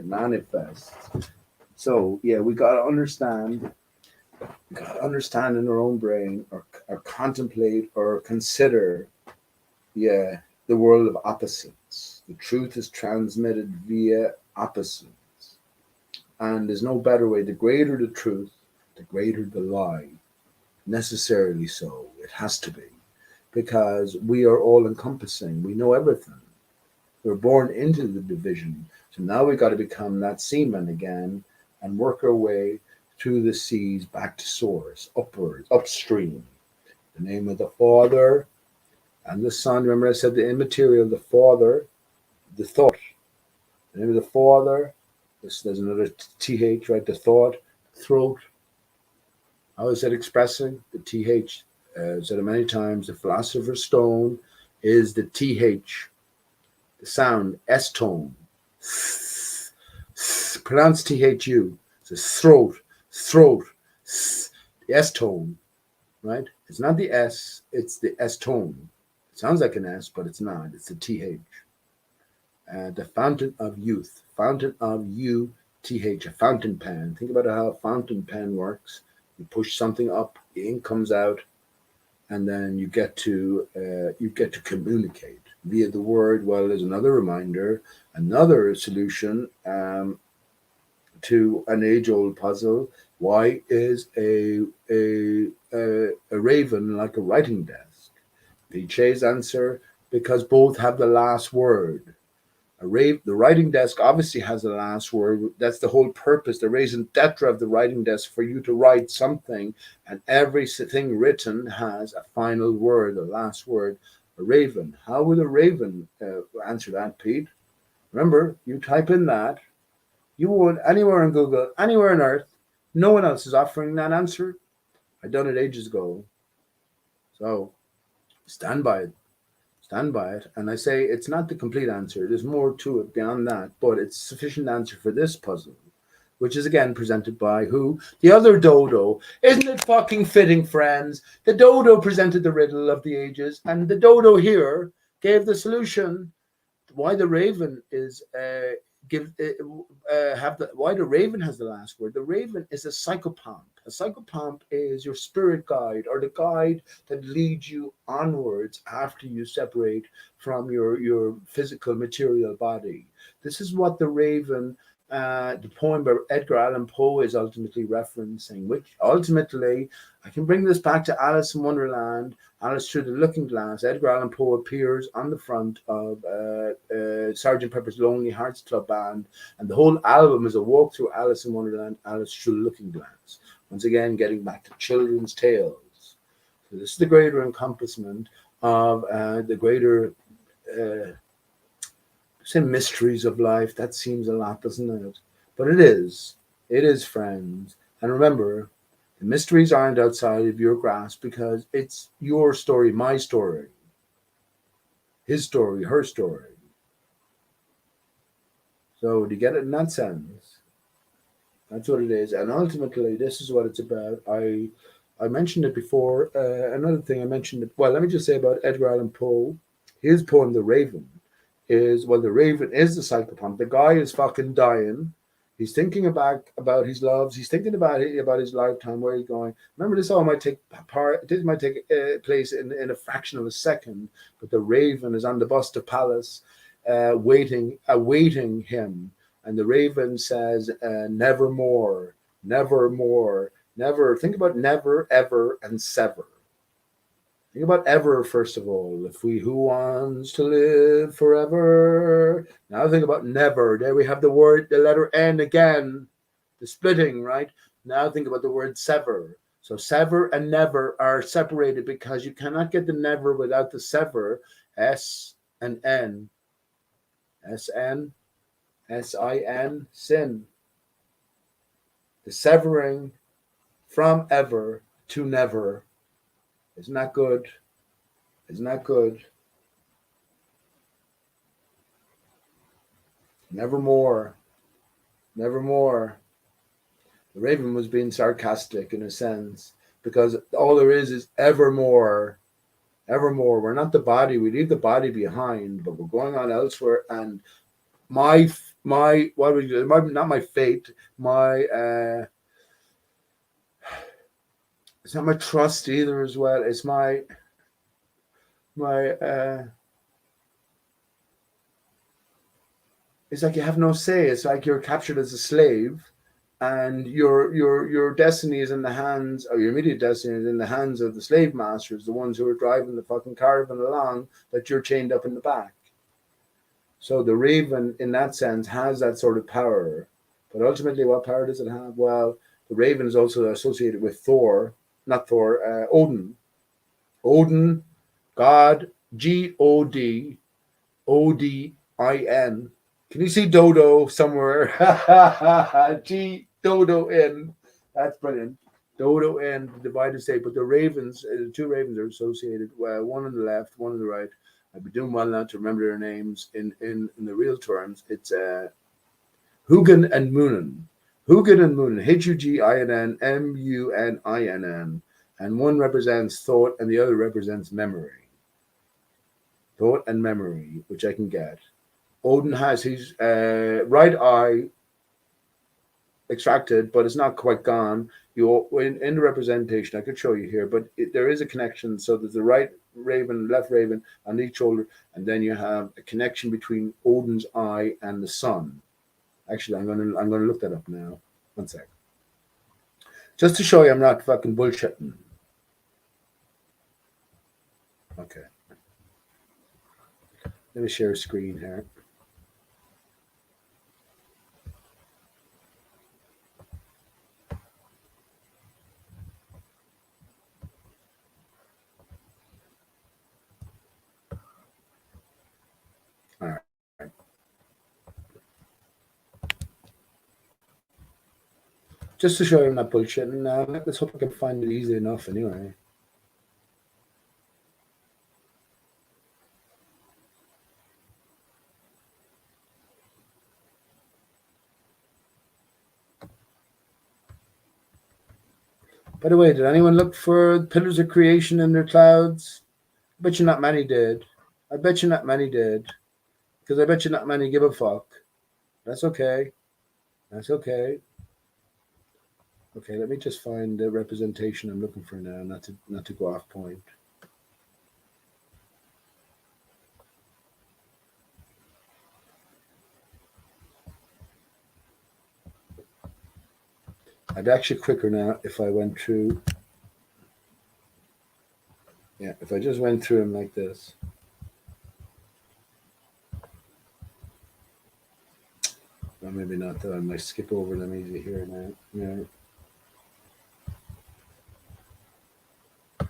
Manifests. So yeah, we gotta understand in our own brain, or contemplate or consider, yeah, the world of opposites. The truth is transmitted via opposites. And there's no better way. The greater the truth, the greater the lie. Necessarily so. It has to be. Because we are all encompassing. We know everything. We're born into the division. So now we got to become that seaman again and work our way through the seas back to source, upwards, upstream. The name of the Father and the Son. Remember I said the immaterial, the Father, the thought. The name of the Father. There's another TH, right? The thought, throat. How is it expressing? The TH. I've said it many times. The philosopher's stone is the TH. The sound, S tone. Pronounce THU. It's throat, throat. The S tone, right? It's not the S, it's the S tone. It sounds like an S, but it's not. It's the TH. The fountain of youth, fountain of UTH, a fountain pen. Think about how a fountain pen works. You push something up, the ink comes out, and then you get to communicate via the word. Well, there's another reminder, another solution to an age-old puzzle. Why is a raven like a writing desk? Piche's answer, because both have the last word. The writing desk obviously has the last word. That's the whole purpose, the raison d'etre of the writing desk, for you to write something, and everything written has a final word, a last word. A raven. How will a raven answer that, Pete? Remember, you type in that. You would anywhere in Google, anywhere on Earth. No one else is offering that answer. I done it ages ago. So stand by it. Stand by it. And I say it's not the complete answer. There's more to it beyond that, but it's sufficient answer for this puzzle, which is again presented by who? The other dodo. Isn't it fucking fitting, friends? The dodo presented the riddle of the ages, and the dodo here gave the solution. Why the raven is why the raven has the last word. The raven is a psychopomp. A psychopomp is your spirit guide, or the guide that leads you onwards after you separate from your physical material body. This is what the raven, the poem by Edgar Allan Poe, is ultimately referencing, which ultimately, I can bring this back to Alice in Wonderland, Alice Through the Looking Glass. Edgar Allan Poe appears on the front of Sgt. Pepper's Lonely Hearts Club Band, and the whole album is a walk through Alice in Wonderland, Alice Through the Looking Glass. Once again, getting back to children's tales. So this is the greater encompassment of the greater say mysteries of life. That seems a lot, doesn't it? But it is. It is, friends. And remember, the mysteries aren't outside of your grasp, because it's your story, my story, his story, her story. So do you get it in that sense? That's what it is. And ultimately, this is what it's about. I mentioned it before. Another thing I mentioned it. Well, let me just say about Edgar Allan Poe. His poem, The Raven, is, well, the raven is the psychopomp. The guy is fucking dying. He's thinking about his loves. He's thinking about his lifetime. Where he's going. Remember, this all might take part. This might take place in a fraction of a second. But the raven is on the bust of Palace, awaiting him. And the raven says, "Nevermore, nevermore, never." Think about never, ever, and sever. Think about ever, first of all. If we who wants to live forever. Now think about never. There we have the word, the letter N again, the splitting, right? Now think about the word sever. So sever and never are separated, because you cannot get the never without the sever. S and N. S-N, S-I-N, sin. The severing from ever to never. Isn't that good? Isn't that good? Nevermore. Nevermore. The raven was being sarcastic in a sense, because all there is evermore. Evermore. We're not the body. We leave the body behind, but we're going on elsewhere. And my what would you, not my fate, my it's not my trust either as well. It's my it's like you have no say. It's like you're captured as a slave, and your destiny is in the hands, or your immediate destiny is in the hands of the slave masters, the ones who are driving the fucking caravan along that you're chained up in the back. So the raven, in that sense, has that sort of power. But ultimately, what power does it have? Well, the raven is also associated with Odin. Odin, God, Gododin. Can you see Dodo somewhere? Dodo in. That's brilliant. Dodo in, the divided state. But the ravens, the two ravens are associated. One on the left, one on the right. I'd be doing well now to remember their names in the real terms. It's Hugin and Munin. Hugin and Munin. Huginn, Muninn. And one represents thought and the other represents memory. Thought and memory, which I can get. Odin has his right eye extracted, but it's not quite gone. In the representation, I could show you here, but there is a connection. So there's the right raven, left raven on each shoulder, and then you have a connection between Odin's eye and the sun. Actually, I'm gonna look that up now. One sec. Just to show you I'm not fucking bullshitting. Okay. Let me share a screen here. All right. Just to show you I'm not bullshitting. Let's hope I can find it easy enough anyway. By the way, did anyone look for pillars of creation in their clouds? I bet you not many did. I bet you not many did. Because I bet you not many give a fuck. That's okay. That's okay. Okay, let me just find the representation I'm looking for now, not to go off point. I'd be actually quicker now if I went through. Yeah, if I just went through them like this. Well, maybe not though. I might skip over them easy here now. Yeah.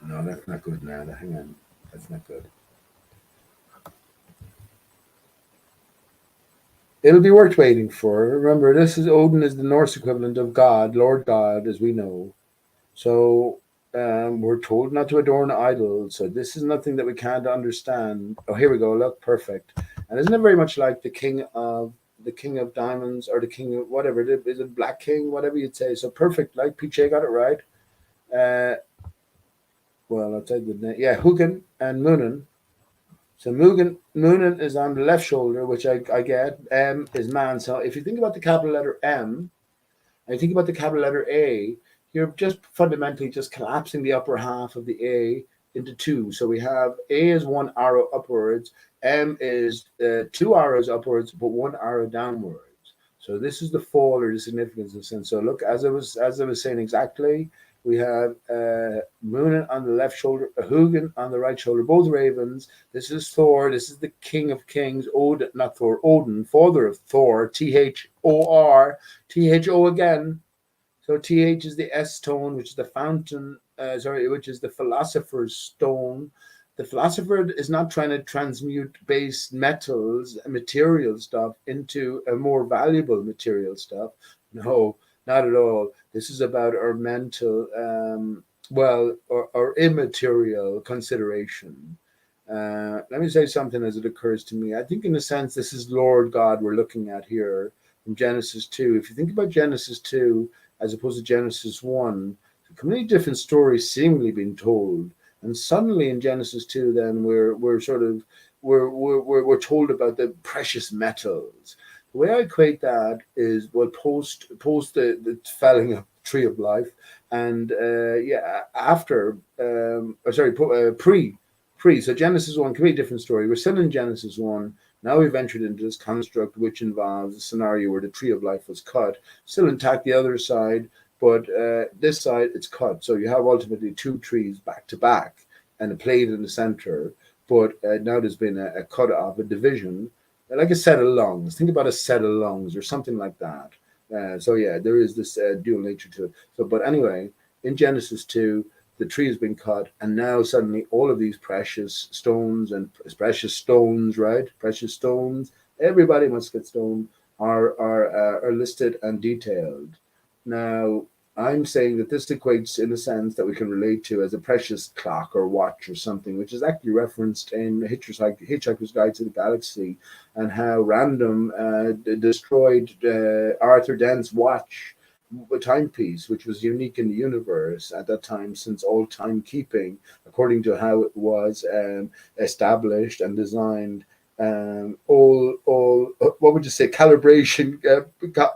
No, that's not good now. Hang on. That's not good. It'll be worth waiting for. Remember, this is Odin is the Norse equivalent of God, Lord God, as we know. So we're told not to adorn idols. So this is nothing that we can't understand. Oh, here we go. Look, perfect. And isn't it very much like the King of Diamonds or the King of whatever? Is it Black King? Whatever you'd say. So perfect. Like PJ got it right. Well, I'll tell you the name. Yeah, Hugin and Munin. So Munin is on the left shoulder, which I get. M is man. So if you think about the capital letter M, and you think about the capital letter A, you're just fundamentally just collapsing the upper half of the A into two. So we have A is one arrow upwards, M is two arrows upwards, but one arrow downwards. So this is the fall or the significance of sin. So look, as I was saying exactly, we have Munin on the left shoulder, Hugin on the right shoulder, both ravens. This is Thor. This is the King of Kings, Odin, not Thor, Odin, father of Thor, Thor, Tho again. So Th is the S tone, which is the fountain, which is the philosopher's stone. The philosopher is not trying to transmute base metals, material stuff, into a more valuable material stuff. No, not at all. This is about our mental, or immaterial consideration. Let me say something as it occurs to me. I think, in a sense, this is Lord God we're looking at here from Genesis 2. If you think about Genesis 2 as opposed to Genesis 1, a completely different story seemingly being told. And suddenly in Genesis 2, then we're told about the precious metals. The way I equate that is, well, post the felling of tree of life, and after pre. So Genesis 1, completely different story. We're still in Genesis 1. Now we've entered into this construct which involves a scenario where the tree of life was cut, still intact the other side, but this side it's cut. So you have ultimately two trees back to back and a plate in the center, but now there's been a cut off, a division, like a set of lungs. Think about a set of lungs or something like that. So yeah, there is this dual nature to it. So, but anyway, in Genesis 2, the tree has been cut, and now suddenly all of these precious stones, right? Precious stones. Everybody must get stoned. Are listed and detailed. Now, I'm saying that this equates in a sense that we can relate to as a precious clock or watch or something, which is actually referenced in Hitchhiker's Guide to the Galaxy, and how random destroyed Arthur Dent's watch, a timepiece, which was unique in the universe at that time, since all timekeeping, according to how it was established and designed, all what would you say, calibration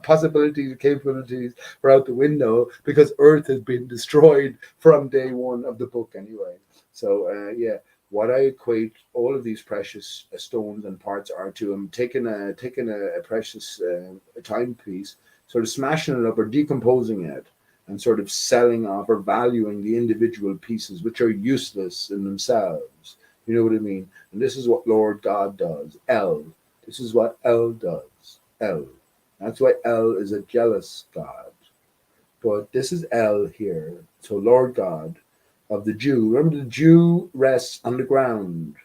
possibilities, capabilities were out the window because Earth has been destroyed from day one of the book anyway. So what I equate all of these precious stones and parts are to taking a precious timepiece, sort of smashing it up or decomposing it, and sort of selling off or valuing the individual pieces, which are useless in themselves. You know what I mean? And this is what Lord God does. L. This is what L does. L. That's why L is a jealous God. But this is El here. So Lord God of the Jew. Remember, the Jew rests on the ground,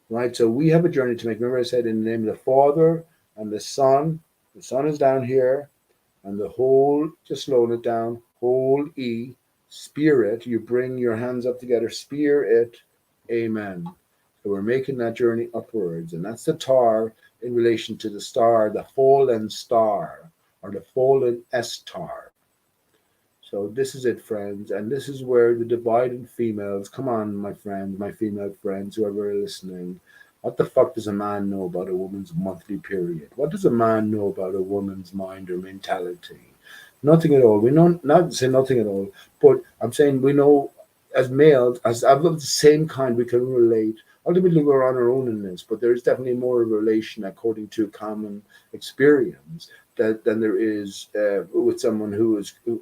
right? So we have a journey to make. Remember, I said in the name of the Father and the Son. The Son is down here, and the whole. Just slowing it down. Whole E. Spirit. You bring your hands up together. Spirit. Amen. So we're making that journey upwards, and that's the tar in relation to the star, the fallen star, or the fallen star. So this is it, friends, and this is where the divided females. Come on, my friends, my female friends, whoever are listening. What the fuck does a man know about a woman's monthly period? What does a man know about a woman's mind or mentality? Nothing at all. We know, not to say nothing at all, but I'm saying we know as males, as of the same kind, we can relate. Ultimately, we're on our own in this, but there is definitely more of a relation according to common experience than there is with someone who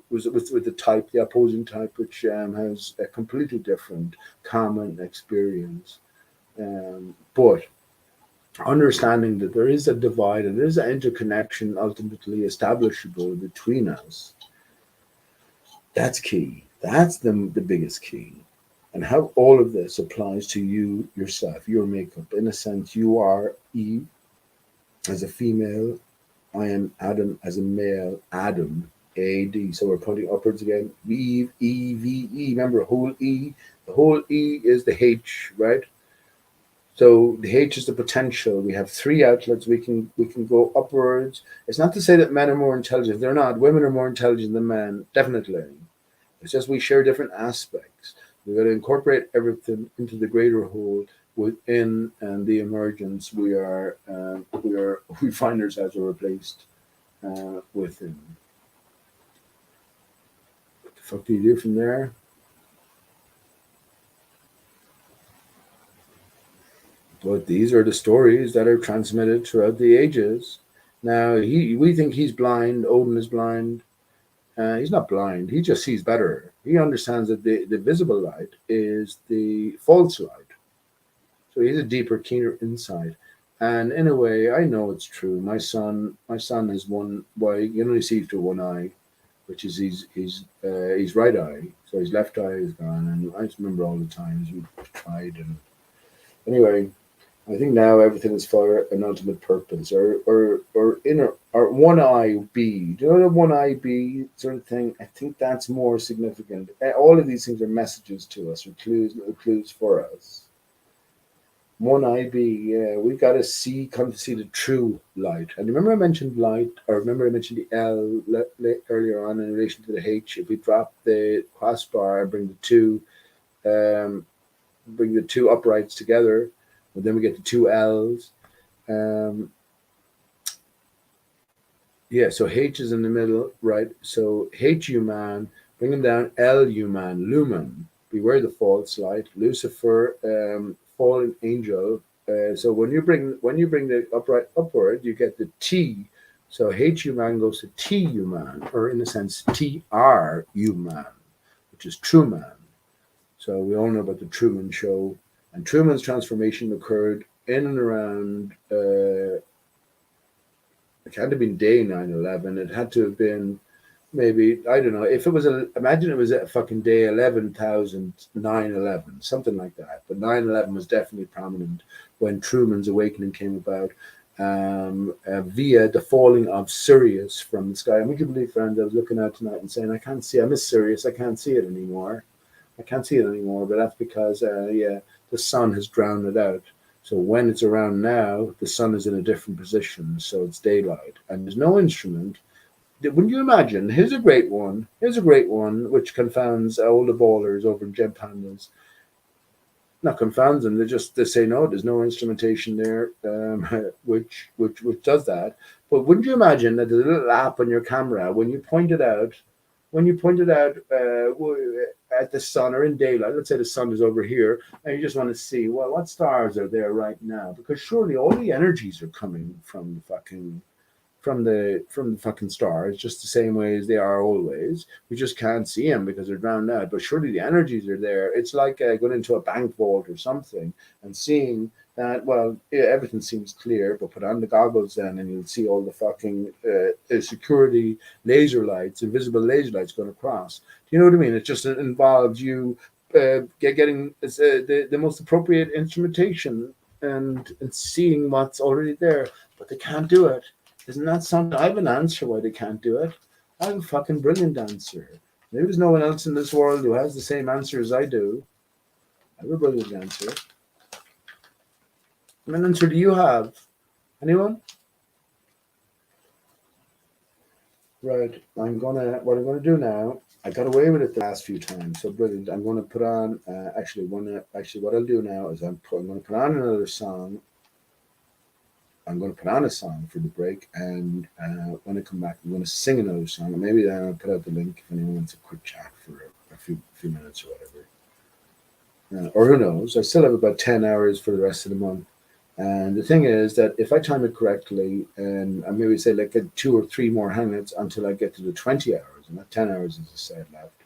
was with the type, the opposing type, which has a completely different common experience. But understanding that there is a divide and there is an interconnection ultimately establishable between us, that's key. That's the biggest key. And how all of this applies to you yourself, your makeup. In a sense, you are Eve as a female. I am Adam as a male. Adam, A-D. So we're pointing upwards again. Eve, E-V-E. Remember, whole E. The whole E is the H, right? So the H is the potential. We have three outlets. We can go upwards. It's not to say that men are more intelligent. They're not. Women are more intelligent than men, definitely. It's just we share different aspects. We've got to incorporate everything into the greater whole within and the emergence. We find ourselves replaced within. What the fuck do you do from there? But these are the stories that are transmitted throughout the ages. Now we think he's blind. Odin is blind. He's not blind. He just sees better. He understands that the visible light is the false light. So he's a deeper, keener insight. And in a way, I know it's true. My son has one. Well, you can only see through one eye, which is his right eye. So his left eye is gone. And I just remember all the times we tried. And anyway, I think now everything is for an ultimate purpose, or inner, or one eye B. Do you know the one eye B sort of thing? I think that's more significant. All of these things are messages to us, or clues, little clues for us. One eye B, yeah, we've got to come to see the true light. And remember I mentioned light, or remember I mentioned the L earlier on in relation to the H. If we drop the crossbar and bring the two uprights together, but then we get the two L's. Yeah, so H is in the middle, right? So H human, bring them down. L human, lumen. Beware the false light. Lucifer, fallen angel. So when you bring the upright upward, you get the T. So H human goes to T human, or in a sense TR human, which is true man. So we all know about the Truman Show. And Truman's transformation occurred in and around, it had to have been day 9/11. It had to have been maybe, I don't know, if it was, imagine it was a fucking day 11,000, 9/11, something like that. But 9/11 was definitely prominent when Truman's awakening came about via the falling of Sirius from the sky. And would you believe, friends, I was looking out tonight and saying, I miss Sirius, I can't see it anymore. But that's because, the sun has drowned it out. So when it's around now, the sun is in a different position, so it's daylight. And there's no instrument. Wouldn't you imagine? Here's a great one, which confounds all the ballers over in Jet Pandas. Not confounds them, they say no, there's no instrumentation there, which does that. But wouldn't you imagine that there's a little app on your camera when you point it out at the sun or in daylight, let's say the sun is over here, and you just want to see, well, what stars are there right now? Because surely all the energies are coming from the fucking from the fucking stars, just the same way as they are always. We just can't see them because they're drowned out. But surely the energies are there. It's like going into a bank vault or something and seeing that. Well, yeah, everything seems clear, but put on the goggles then, and you'll see all the fucking security laser lights, invisible laser lights going across. Do you know what I mean? It just involves you getting the most appropriate instrumentation and seeing what's already there, but they can't do it. Isn't that something? I have an answer why they can't do it. I have a fucking brilliant answer. Maybe there's no one else in this world who has the same answer as I do. I have a brilliant answer. What answer do you have? Anyone? Right. What I'm gonna do now. I got away with it the last few times, so brilliant. I'm gonna put on. Actually, what I'll do now is I'm gonna put on another song. I'm going to put on a song for the break, and when I come back, I'm going to sing another song. And maybe then I'll put out the link if anyone wants a quick chat for a few minutes or whatever. Or who knows? I still have about 10 hours for the rest of the month. And the thing is that if I time it correctly, and I maybe say like get 2 or 3 more hangouts until I get to the 20 hours, and that 10 hours is a set left,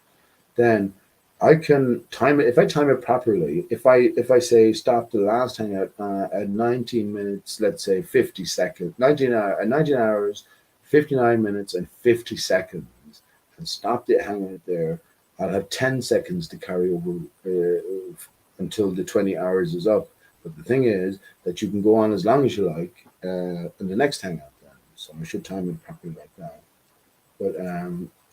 then I can time it if I time it properly. If I say stop the last hangout at 19 minutes, let's say 50 seconds, 19 hours, 59 minutes and 50 seconds, and stop the hangout there, I'll have 10 seconds to carry over until the 20 hours is up. But the thing is that you can go on as long as you like in the next hangout then. So I should time it properly like that. But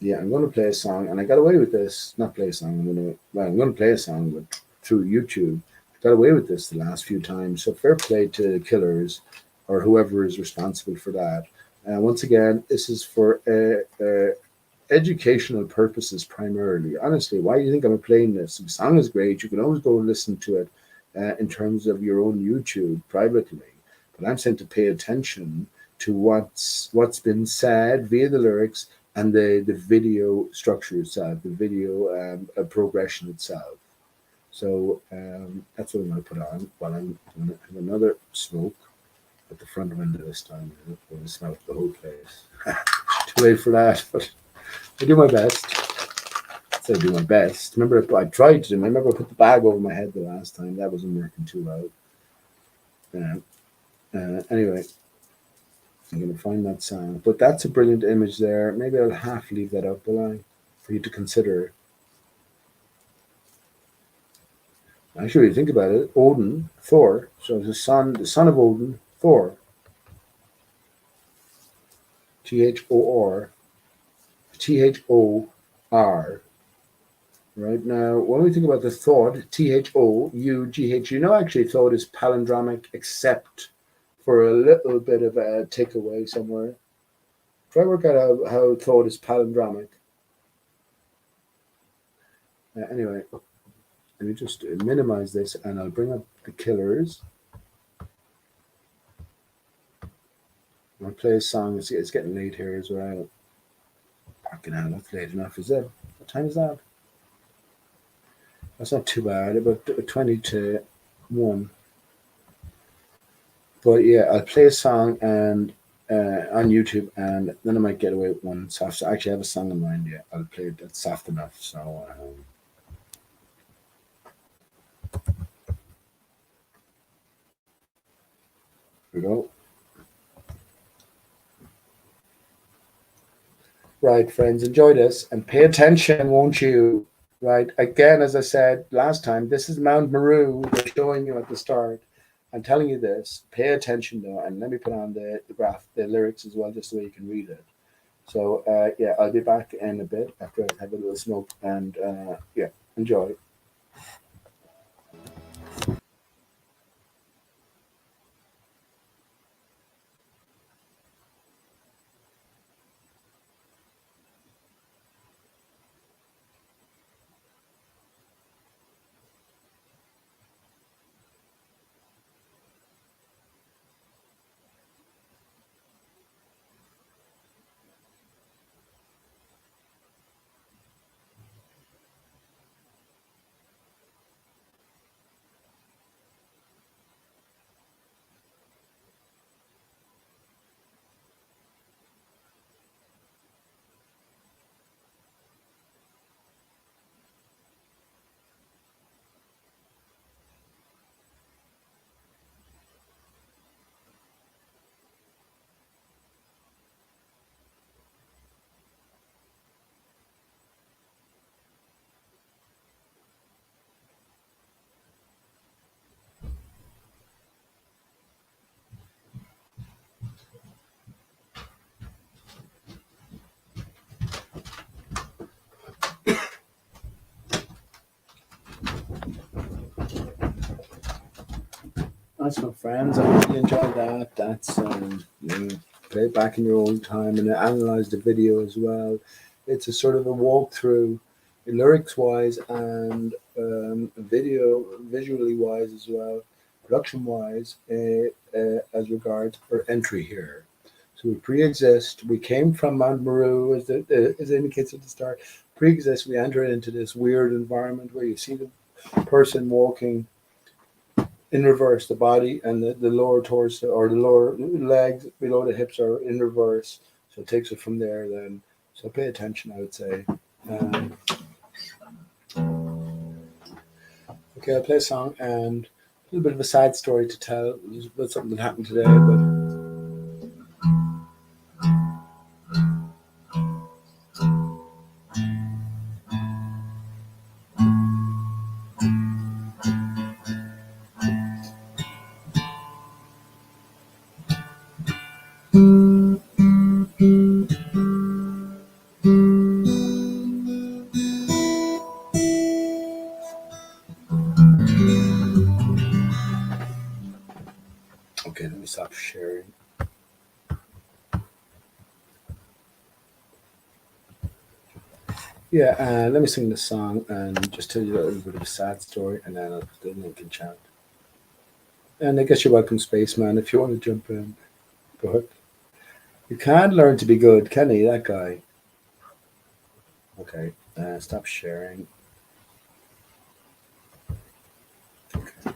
yeah, I'm going to play a song, and I got away with this. Not play a song. I'm going to play a song, but through YouTube. I got away with this the last few times. So fair play to the Killers, or whoever is responsible for that. Once again, this is for educational purposes primarily. Honestly, why do you think I'm playing this? The song is great. You can always go listen to it in terms of your own YouTube privately. But I'm saying to pay attention to what's been said via the lyrics and the video structure itself, the video progression itself. So that's what I'm going to put on while I'm going to have another smoke at the front window this time. I'm going to smell the whole place. Too late for that, but I do my best. I do my best. Remember, I tried to. Remember, I put the bag over my head the last time. That wasn't working too well. Anyway, I'm going to find that song. But that's a brilliant image there. Maybe I'll have to leave that up, will I? For you to consider. Actually, think about it. Odin, Thor. So the son of Odin, Thor. Thor. Thor. Right now, when we think about the thought, Though, you know, actually, thought is palindromic, except for a little bit of a takeaway somewhere. Try to work out how thought is palindromic. Anyway, let me just minimize this, and I'll bring up the Killers. I'll play a song. It's getting late here as well. Fucking hell, that's late enough, is it? What time is that? That's not too bad, about 20 to 1. But yeah, I'll play a song and on YouTube, and then I might get away with one soft. So I actually have a song in mind. Yeah, I'll play it that's soft enough. So here we go. Right, friends, enjoy this and pay attention, won't you? Right, again, as I said last time, this is Mount Meru. They're showing you at the start. I'm telling you this. Pay attention though, and let me put on the lyrics as well, just so you can read it. So yeah, I'll be back in a bit after I have a little smoke, and yeah, enjoy. Dance with Friends. I really enjoyed that. That's play it back in your own time and analyze the video as well. It's a sort of a walkthrough, lyrics wise and visually wise as well, production wise, as regards our entry here. So we pre-exist. We came from Mount Meru, as it indicates at the start. Pre-exist. We enter into this weird environment where you see the person walking in reverse, the body and the lower torso or the lower legs below the hips are in reverse. So it takes it from there then. So pay attention, I would say. Okay, I'll play a song and a little bit of a sad story to tell about something that happened today. But okay, let me stop sharing. Yeah, let me sing the song and just tell you a little bit of a sad story, and then I'll put the link in chat. And I guess you're welcome, Spaceman, if you want to jump in. Go ahead. You can't learn to be good, can he, that guy? Okay, stop sharing. Okay.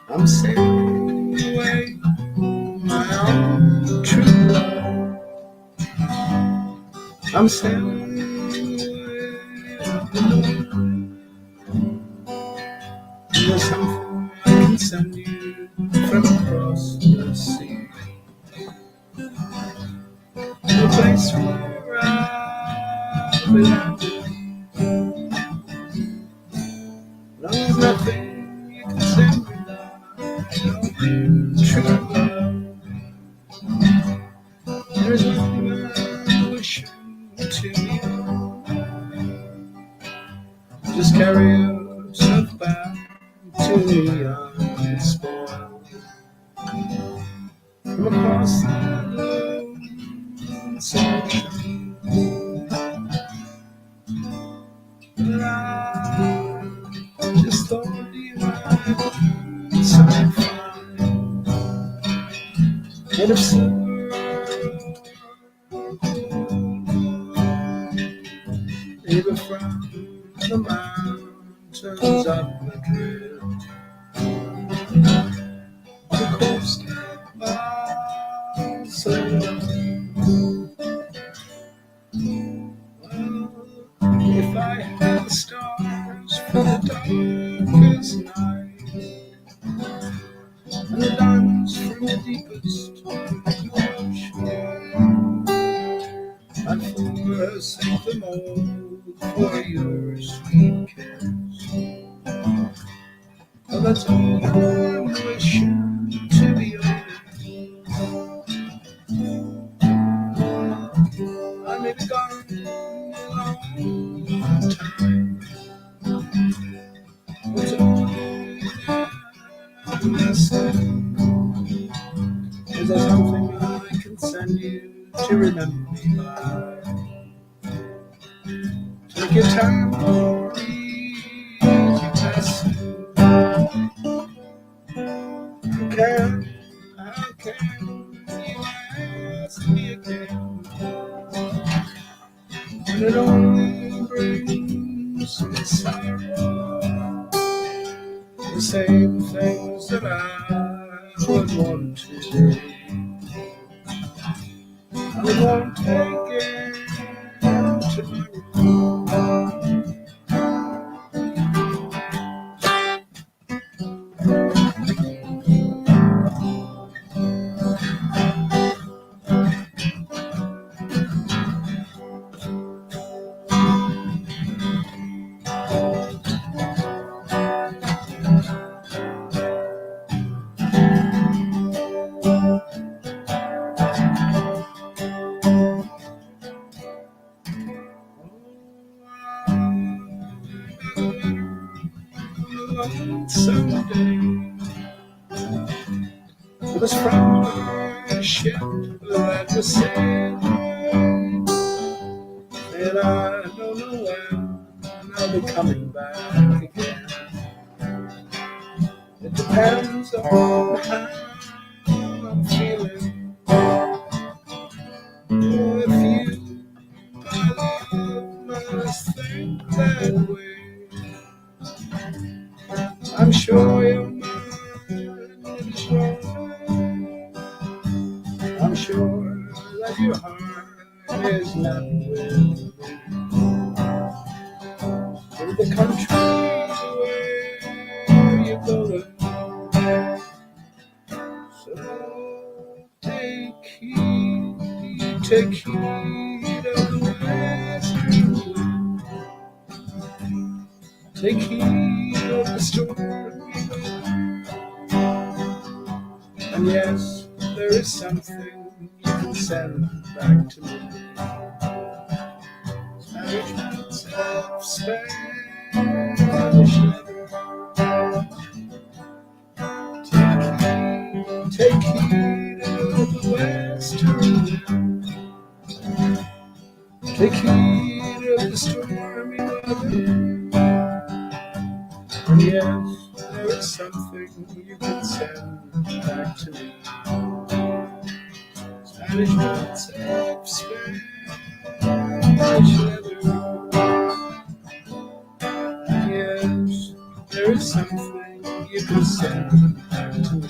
I'm sailing away, my own true love. I'm sailing away, alone. There's something I can send you from across the sea. The place where I belong. There's nothing you can send me now. True love. There's nothing I wish to you. Just carry yourself back to me unspoiled. From across the lone ocean. But I just thought you might some fun. And if so, even from the mountains of Madrid, the coast of Barcelona. Well, if I had the stars for the darkest night, and the diamonds from the deepest ocean, I'd forsake them all for your sweet kiss. Well, that's all I'm wishing to be honest. I may be gone a long time, but all I'm asking is there something I can send you to remember me by? Take your time for easy passing. How can you ask me again when it only brings me sorrow? The same things that I would want today. I won't take it tomorrow. Someday it was from a ship that was sailing, and I don't know when I'll be coming back again. It depends on how I'm feeling. Oh, if you, my love, must think that way, I'm sure your mind is wrong. I'm sure that your heart is not with me. In the country where you're going, so take heed of the western wind. Take heed of the stormy weather. And yes, there is something you can send back to me. Spanish of Spanish letter. Take heed of the western wind. Take heed of the stormy weather. And yes, there is something you can send back to me. Spanish words of Spanish leather. Yes, there is something you can send back to me.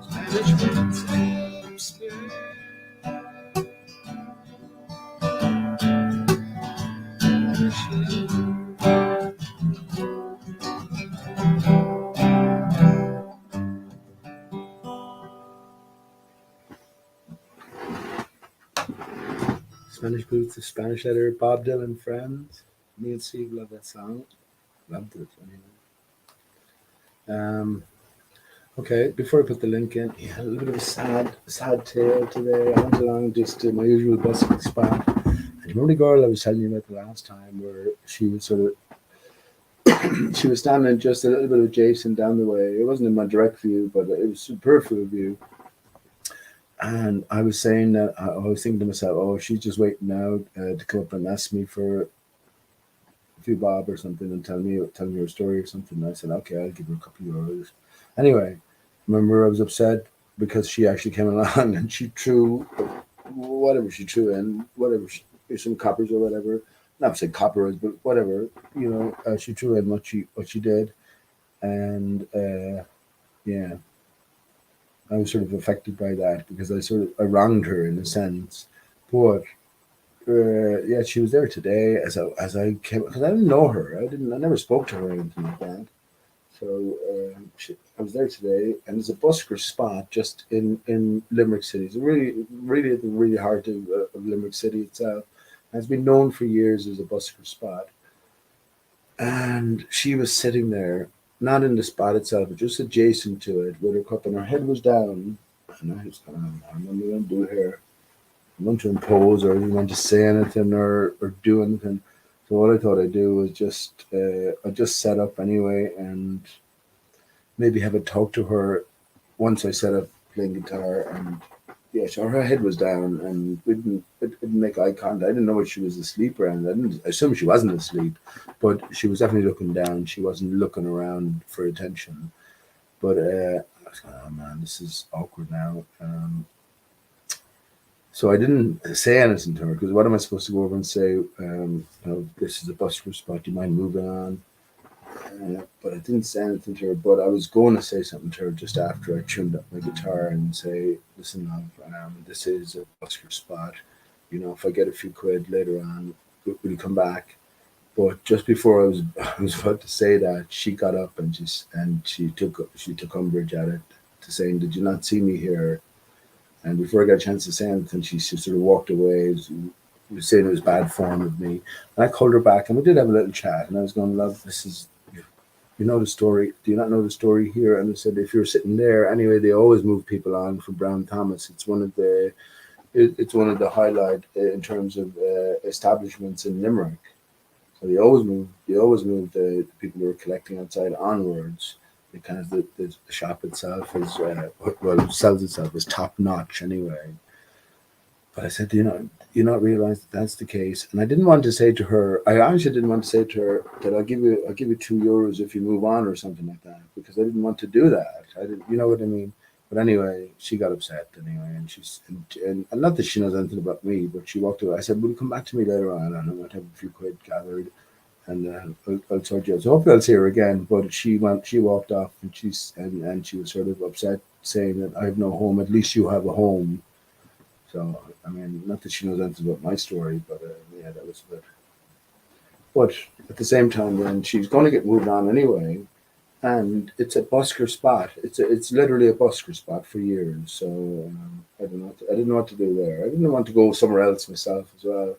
Spanish words of Spanish leather. Spanish Boots of Spanish Letter, Bob Dylan, Friends. Me and Steve love that song. Loved it anyway. Okay, before I put the link in, yeah, a little bit of a sad tale today. I went along just to my usual busking spot. And you remember the girl I was telling you about the last time, where she was sort of she was standing just a little bit adjacent down the way. It wasn't in my direct view, but it was a peripheral view. And I was saying that I was thinking to myself, oh, she's just waiting now to come up and ask me for a few bob or something and tell me her story or something. And I said, okay, I'll give her a couple of euros. Anyway, remember I was upset because she actually came along and she threw whatever she threw in, some coppers or whatever. Not saying coppers, but whatever, she threw in what she did. And yeah. I was sort of affected by that because I wronged her in a sense, but yeah, she was there today as I came, because I didn't know her. I never spoke to her or anything like that. So I was there today, and there's a busker spot just in Limerick City. It's really at the really heart of Limerick City itself. And it's been known for years as a busker spot, and she was sitting there, not in the spot itself, but just adjacent to it, with her cup, and her head was down. And I was kind of, I'm not going to do here. I want to impose, or I didn't want to say anything or do anything. So what I thought I'd do was I just set up anyway, and maybe have a talk to her once I set up playing guitar. And yeah, so her head was down, and we didn't make eye contact. I didn't know if she was asleep or anything. I didn't assume she wasn't asleep, but she was definitely looking down. She wasn't looking around for attention. But I was like, oh man, this is awkward now. So I didn't say anything to her, because what am I supposed to go over and say? This is a bus spot. Do you mind moving on? but I didn't say anything to her. But I was going to say something to her just after I tuned up my guitar and say, "Listen, love, this is a busker spot. You know, if I get a few quid later on, will you come back?" But just before I was about to say that, she got up and she took umbrage at it, to saying, "Did you not see me here?" And before I got a chance to say anything, she sort of walked away. Was saying it was bad form of me. And I called her back, and we did have a little chat. And I was going, "Love, this is, you know the story. Do you not know the story here?" And I said, "If you're sitting there, anyway, they always move people on from Brown Thomas. It's one of the highlight in terms of establishments in Limerick. So they always move the people who are collecting outside onwards, because the shop itself is it sells itself as top notch anyway." But I said, "Do you not realize that that's the case?" And I didn't want to say to her, I honestly didn't want to say to her that I'll give you €2 if you move on or something like that, because I didn't want to do that. I didn't, you know what I mean? But anyway, she got upset anyway, and not that she knows anything about me, but she walked away. I said, "Will you come back to me later on? And I might have a few quid gathered, and I'll sort you out." So hopefully I'll see her again. But she walked off, and she was sort of upset, saying that I have no home. At least you have a home. So I mean, not that she knows anything about my story, but yeah, that was a bit. But at the same time, then she's going to get moved on anyway, and it's a busker spot. It's literally a busker spot for years. So I don't know. I didn't know what to do there. I didn't want to go somewhere else myself as well.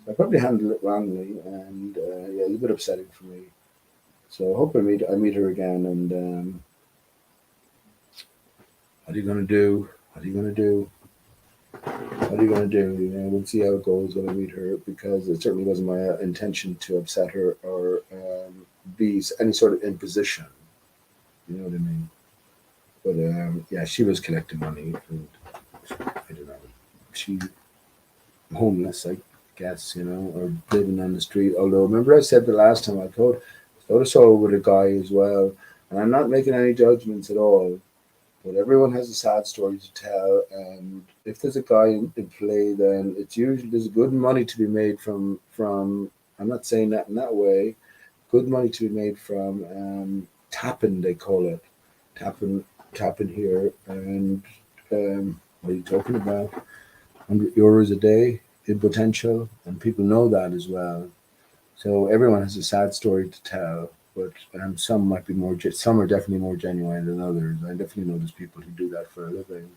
I probably handled it wrongly, and yeah, it was a bit upsetting for me. So I hope I meet her again. And what are you gonna do? What are you gonna do? What are you gonna do? We'll see how it goes when I meet her, because it certainly wasn't my intention to upset her or be any sort of imposition. You know what I mean? But yeah, she was collecting money, and I don't know. She homeless, I guess, or living on the street. Although, remember I said the last time, I thought I saw her with a guy as well, and I'm not making any judgments at all. But everyone has a sad story to tell, and if there's a guy in play, then it's usually there's good money to be made from. I'm not saying that in that way. Good money to be made from tapping, they call it, tapping, tapping here, and what are you talking about? €100 a day in potential, and people know that as well. So everyone has a sad story to tell, but some might be some are definitely more genuine than others. I definitely know there's people who do that for a living.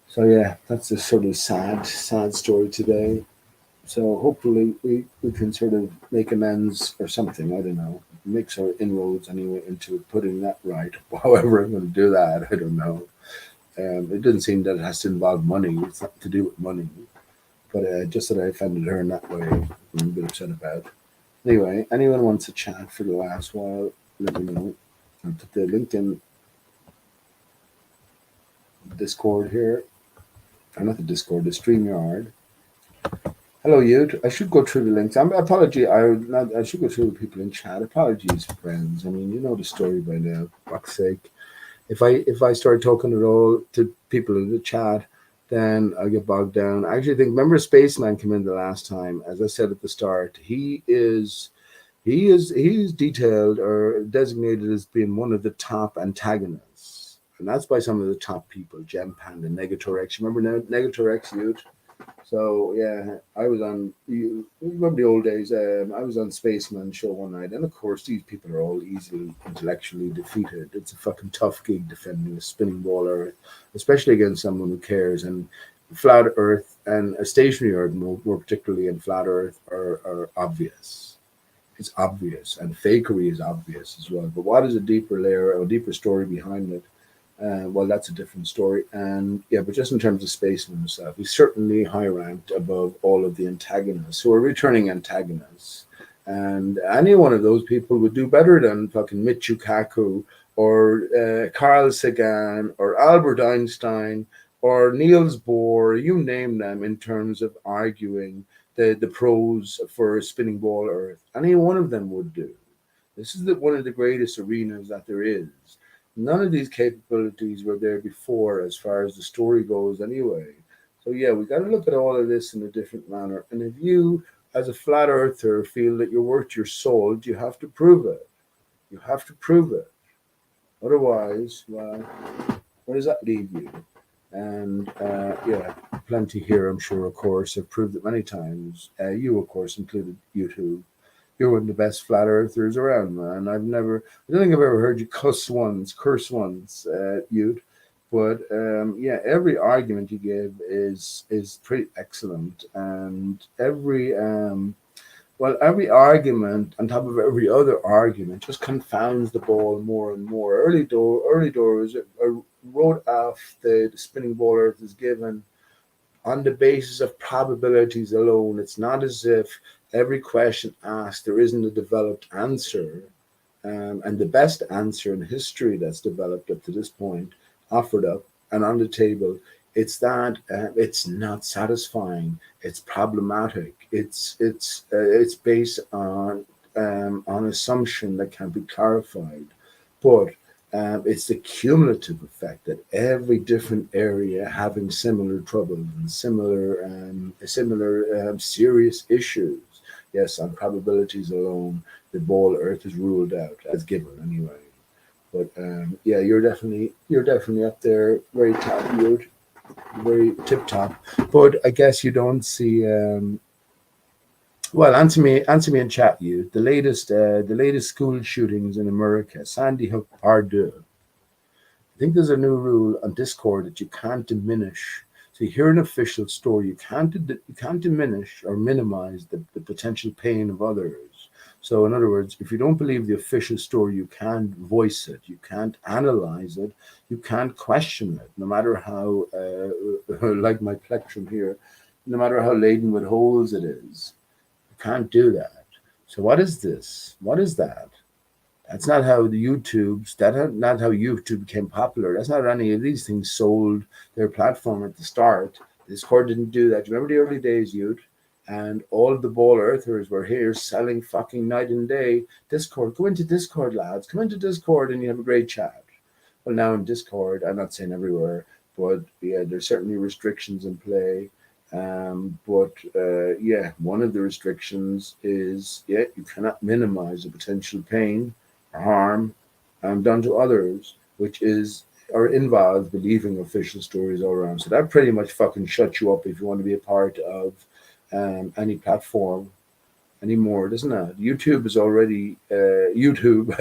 So yeah, that's a sort of sad story today. So hopefully we can sort of make amends or something. I don't know, make sort of inroads anyway into putting that right. However, I'm going to do that, I don't know. It doesn't seem that it has to involve money. It's not to do with money, but just that I offended her in that way, I'm a bit upset about. Anyway, anyone wants to chat for the last while, let me know. I'll put the LinkedIn Discord here. Or not the Discord, the StreamYard. Hello, you. I should go through the links. Apology. I should go through the people in chat. Apologies, friends. I mean, you know the story by now. Fuck's sake. If I start talking at all to people in the chat, then I get bogged down. I actually think, remember Spaceman came in the last time. As I said at the start, he is detailed or designated as being one of the top antagonists, and that's by some of the top people. Gem Panda, Negatorex. Remember Negatorex, youth? So yeah, I was on. You remember the old days? I was on Spaceman show one night, and of course these people are all easily intellectually defeated. It's a fucking tough gig defending a spinning ball Earth, especially against someone who cares. And flat Earth and a stationary Earth, more particularly in flat Earth, are obvious. It's obvious, and fakery is obvious as well. But what is a deeper layer or a deeper story behind it? Well, that's a different story. And yeah, but just in terms of Spaceman himself, he's certainly high ranked above all of the antagonists who are returning antagonists. And any one of those people would do better than fucking Michio Kaku or Carl Sagan or Albert Einstein or Niels Bohr, you name them, in terms of arguing the pros for a spinning ball Earth. Any one of them would do. This is one of the greatest arenas that there is. None of these capabilities were there before as far as the story goes anyway. So yeah, we got to look at all of this in a different manner. And if you, as a flat earther, feel that you're worth your salt, you have to prove it. You have to prove it. Otherwise, well, where does that leave you? And yeah, plenty here, I'm sure, of course, have proved it many times. You, of course, included YouTube. You're one of the best flat earthers around, man. I don't think I've ever heard you curse once, You'd. But yeah, every argument you give is pretty excellent, and every argument on top of every other argument just confounds the ball more and more. Early doors wrote off the spinning ball Earth is given on the basis of probabilities alone. It's not as if every question asked there isn't a developed answer, and the best answer in history that's developed up to this point offered up and on the table. It's that it's not satisfying. It's problematic. It's based on assumption that can be clarified, but it's the cumulative effect that every different area having similar troubles and similar serious issues. Yes, on probabilities alone, the ball Earth is ruled out as given anyway. But yeah, you're definitely up there, very top, very tip top. But I guess you don't see. Well, answer me in chat. You the latest school shootings in America, Sandy Hook Pardue. I think there's a new rule on Discord that you can't diminish. So you hear an official story, you can't diminish or minimize the potential pain of others. So in other words, if you don't believe the official story, you can't voice it, you can't analyze it, you can't question it, no matter how, like my plectrum here, no matter how laden with holes it is. You can't do that. So what is this? What is that? That's not how not how YouTube became popular. That's not how any of these things sold their platform at the start. Discord didn't do that. Do you remember the early days, Youth? And all of the ball earthers were here selling fucking night and day. Discord, go into Discord, lads. Come into Discord and you have a great chat. Well, now in Discord, I'm not saying everywhere, but yeah, there's certainly restrictions in play. Yeah, one of the restrictions is, yeah, you cannot minimize the potential pain or harm done to others, which is or involves believing official stories all around. So that pretty much fucking shuts you up if you want to be a part of any platform anymore, doesn't it? YouTube is already YouTube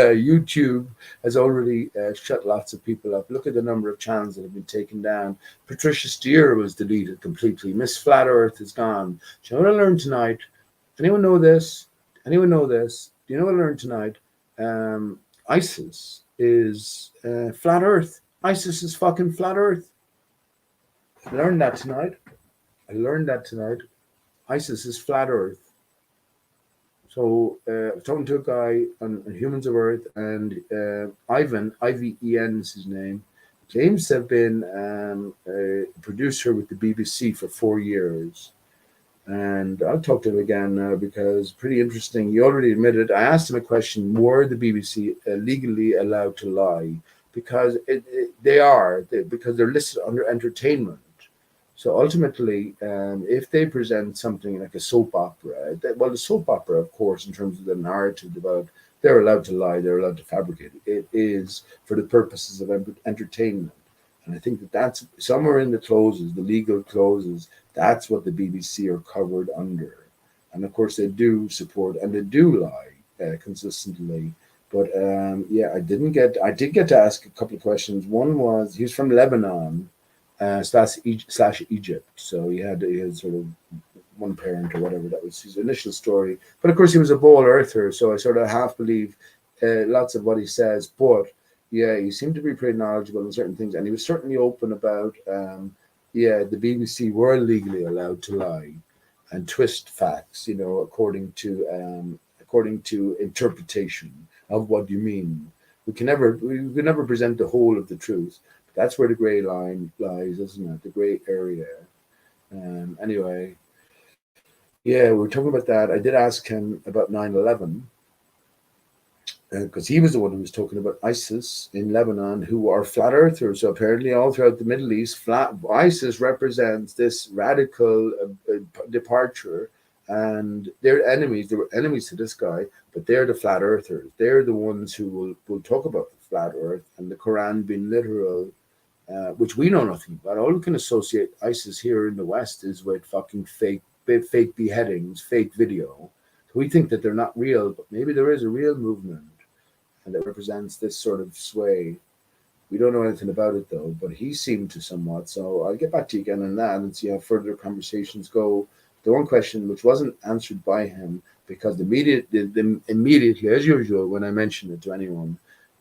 has already shut lots of people up. Look at the number of channels that have been taken down. Patricia Steer was deleted completely. Miss Flat Earth is gone. Do you know what I learned tonight? Anyone know this? Anyone know this? Do you know what I learned tonight? ISIS is flat Earth. ISIS is fucking flat Earth. I learned that tonight. ISIS is flat Earth. So I was talking to a guy on Humans of Earth, and Ivan, IVEN is his name, claims to have been a producer with the BBC for 4 years. And I'll talk to him again now because pretty interesting. He already admitted. I asked him a question: were the BBC legally allowed to lie? Because because they're listed under entertainment. So ultimately, if they present something like a soap opera, the soap opera, of course, in terms of the narrative developed, they're allowed to lie, they're allowed to fabricate it. It is for the purposes of entertainment. And I think that's somewhere in the clauses, the legal clauses, that's what the BBC are covered under. And of course, they do support and they do lie consistently. But yeah, I did get to ask a couple of questions. One was, he's from Lebanon. Slash Egypt. So he had sort of one parent or whatever. That was his initial story. But of course, he was a ball earther, so I sort of half believe lots of what he says. But yeah, he seemed to be pretty knowledgeable in certain things, and he was certainly open about the BBC were legally allowed to lie and twist facts, according to interpretation of what you mean. We can never present the whole of the truth. That's where the grey line lies, isn't it? The grey area. Anyway, yeah, we were talking about that. I did ask him about 9/11 because he was the one who was talking about ISIS in Lebanon, who are flat earthers. So apparently, all throughout the Middle East, ISIS represents this radical departure and they're enemies. They were enemies to this guy, but they're the flat earthers. They're the ones who will talk about the flat earth and the Quran being literal, which we know nothing about. All we can associate ISIS here in the West is with fucking fake beheadings, fake video. So we think that they're not real, but maybe there is a real movement, and that represents this sort of sway. We don't know anything about it though, but he seemed to somewhat. So I'll get back to you again on that and see how further conversations go. The one question which wasn't answered by him, because immediately, as usual, when I mention it to anyone,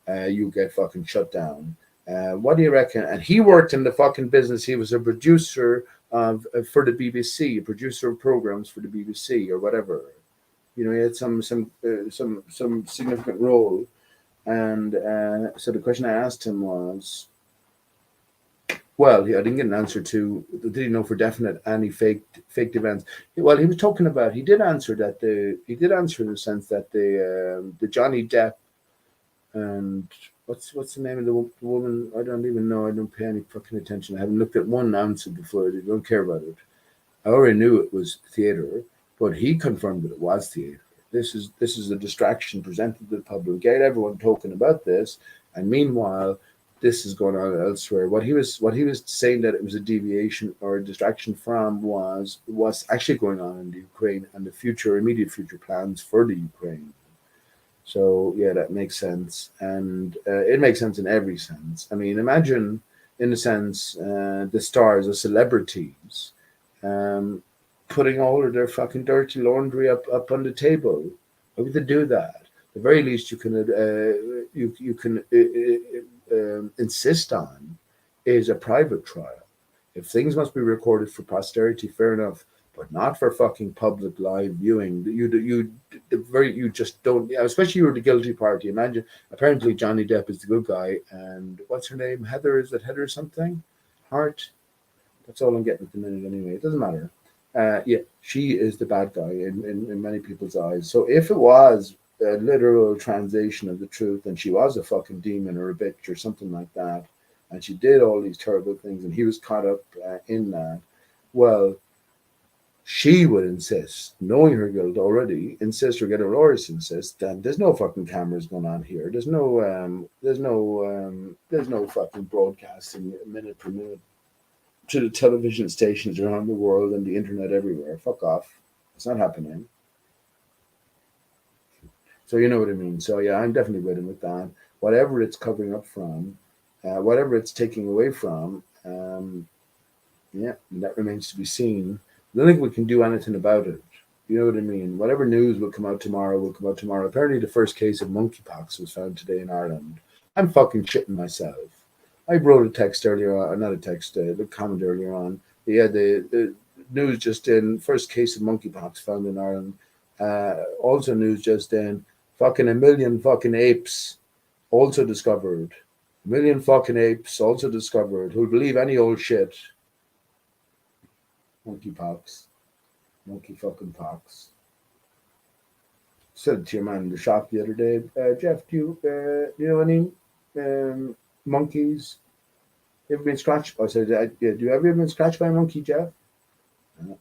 you get fucking shut down. What do you reckon? And he worked in the fucking business. He was a producer of for the BBC, a producer of programs for the BBC or whatever. You know, he had some significant role. And so the question I asked him was, well, I didn't get an answer to, did he know for definite any faked events? Well, he was talking about, he did answer in the sense that the Johnny Depp and what's the name of the woman? I don't even know. I don't pay any fucking attention. I haven't looked at one answer before. I don't care about it. I already knew it was theater, but he confirmed that it was theater. This is a distraction presented to the public. Get everyone talking about this, and meanwhile, this is going on elsewhere. What he was saying that it was a deviation or a distraction from was actually going on in the Ukraine and the immediate future plans for the Ukraine. So yeah, that makes sense, and it makes sense in every sense. I mean, imagine in a sense the stars or celebrities putting all of their fucking dirty laundry up on the table. Why would they do that? The very least you can insist on is a private trial. If things must be recorded for posterity, fair enough, but not for fucking public live viewing. You just don't. Especially you're the guilty party. Imagine. Apparently Johnny Depp is the good guy, and what's her name? Heather, is it Heather something? Hart. That's all I'm getting at the minute. Anyway, it doesn't matter. Yeah, she is the bad guy in many people's eyes. So if it was a literal translation of the truth, and she was a fucking demon or a bitch or something like that, and she did all these terrible things, and he was caught up in that, well, she would insist, knowing her guilt already, insist or get her lawyers to insist that there's no fucking cameras going on here. There's no fucking broadcasting minute per minute to the television stations around the world and the internet everywhere. Fuck off. It's not happening. So you know what I mean. So yeah, I'm definitely with him with that. Whatever it's covering up from, whatever it's taking away from, yeah, that remains to be seen. I don't think we can do anything about it. You know what I mean? Whatever news will come out tomorrow will come out tomorrow. Apparently the first case of monkeypox was found today in Ireland. I'm fucking shitting myself. I wrote a text earlier on, not a text, a comment earlier on. Yeah, the news just in, first case of monkeypox found in Ireland. Also news just in, fucking a million fucking apes also discovered. A million fucking apes also discovered. Who'd believe any old shit? Monkeypox. Monkey fucking pox. Said to your man in the shop the other day, Jeff, do you know any monkeys? You ever been scratched? I said, yeah, do you ever been scratched by a monkey, Jeff? You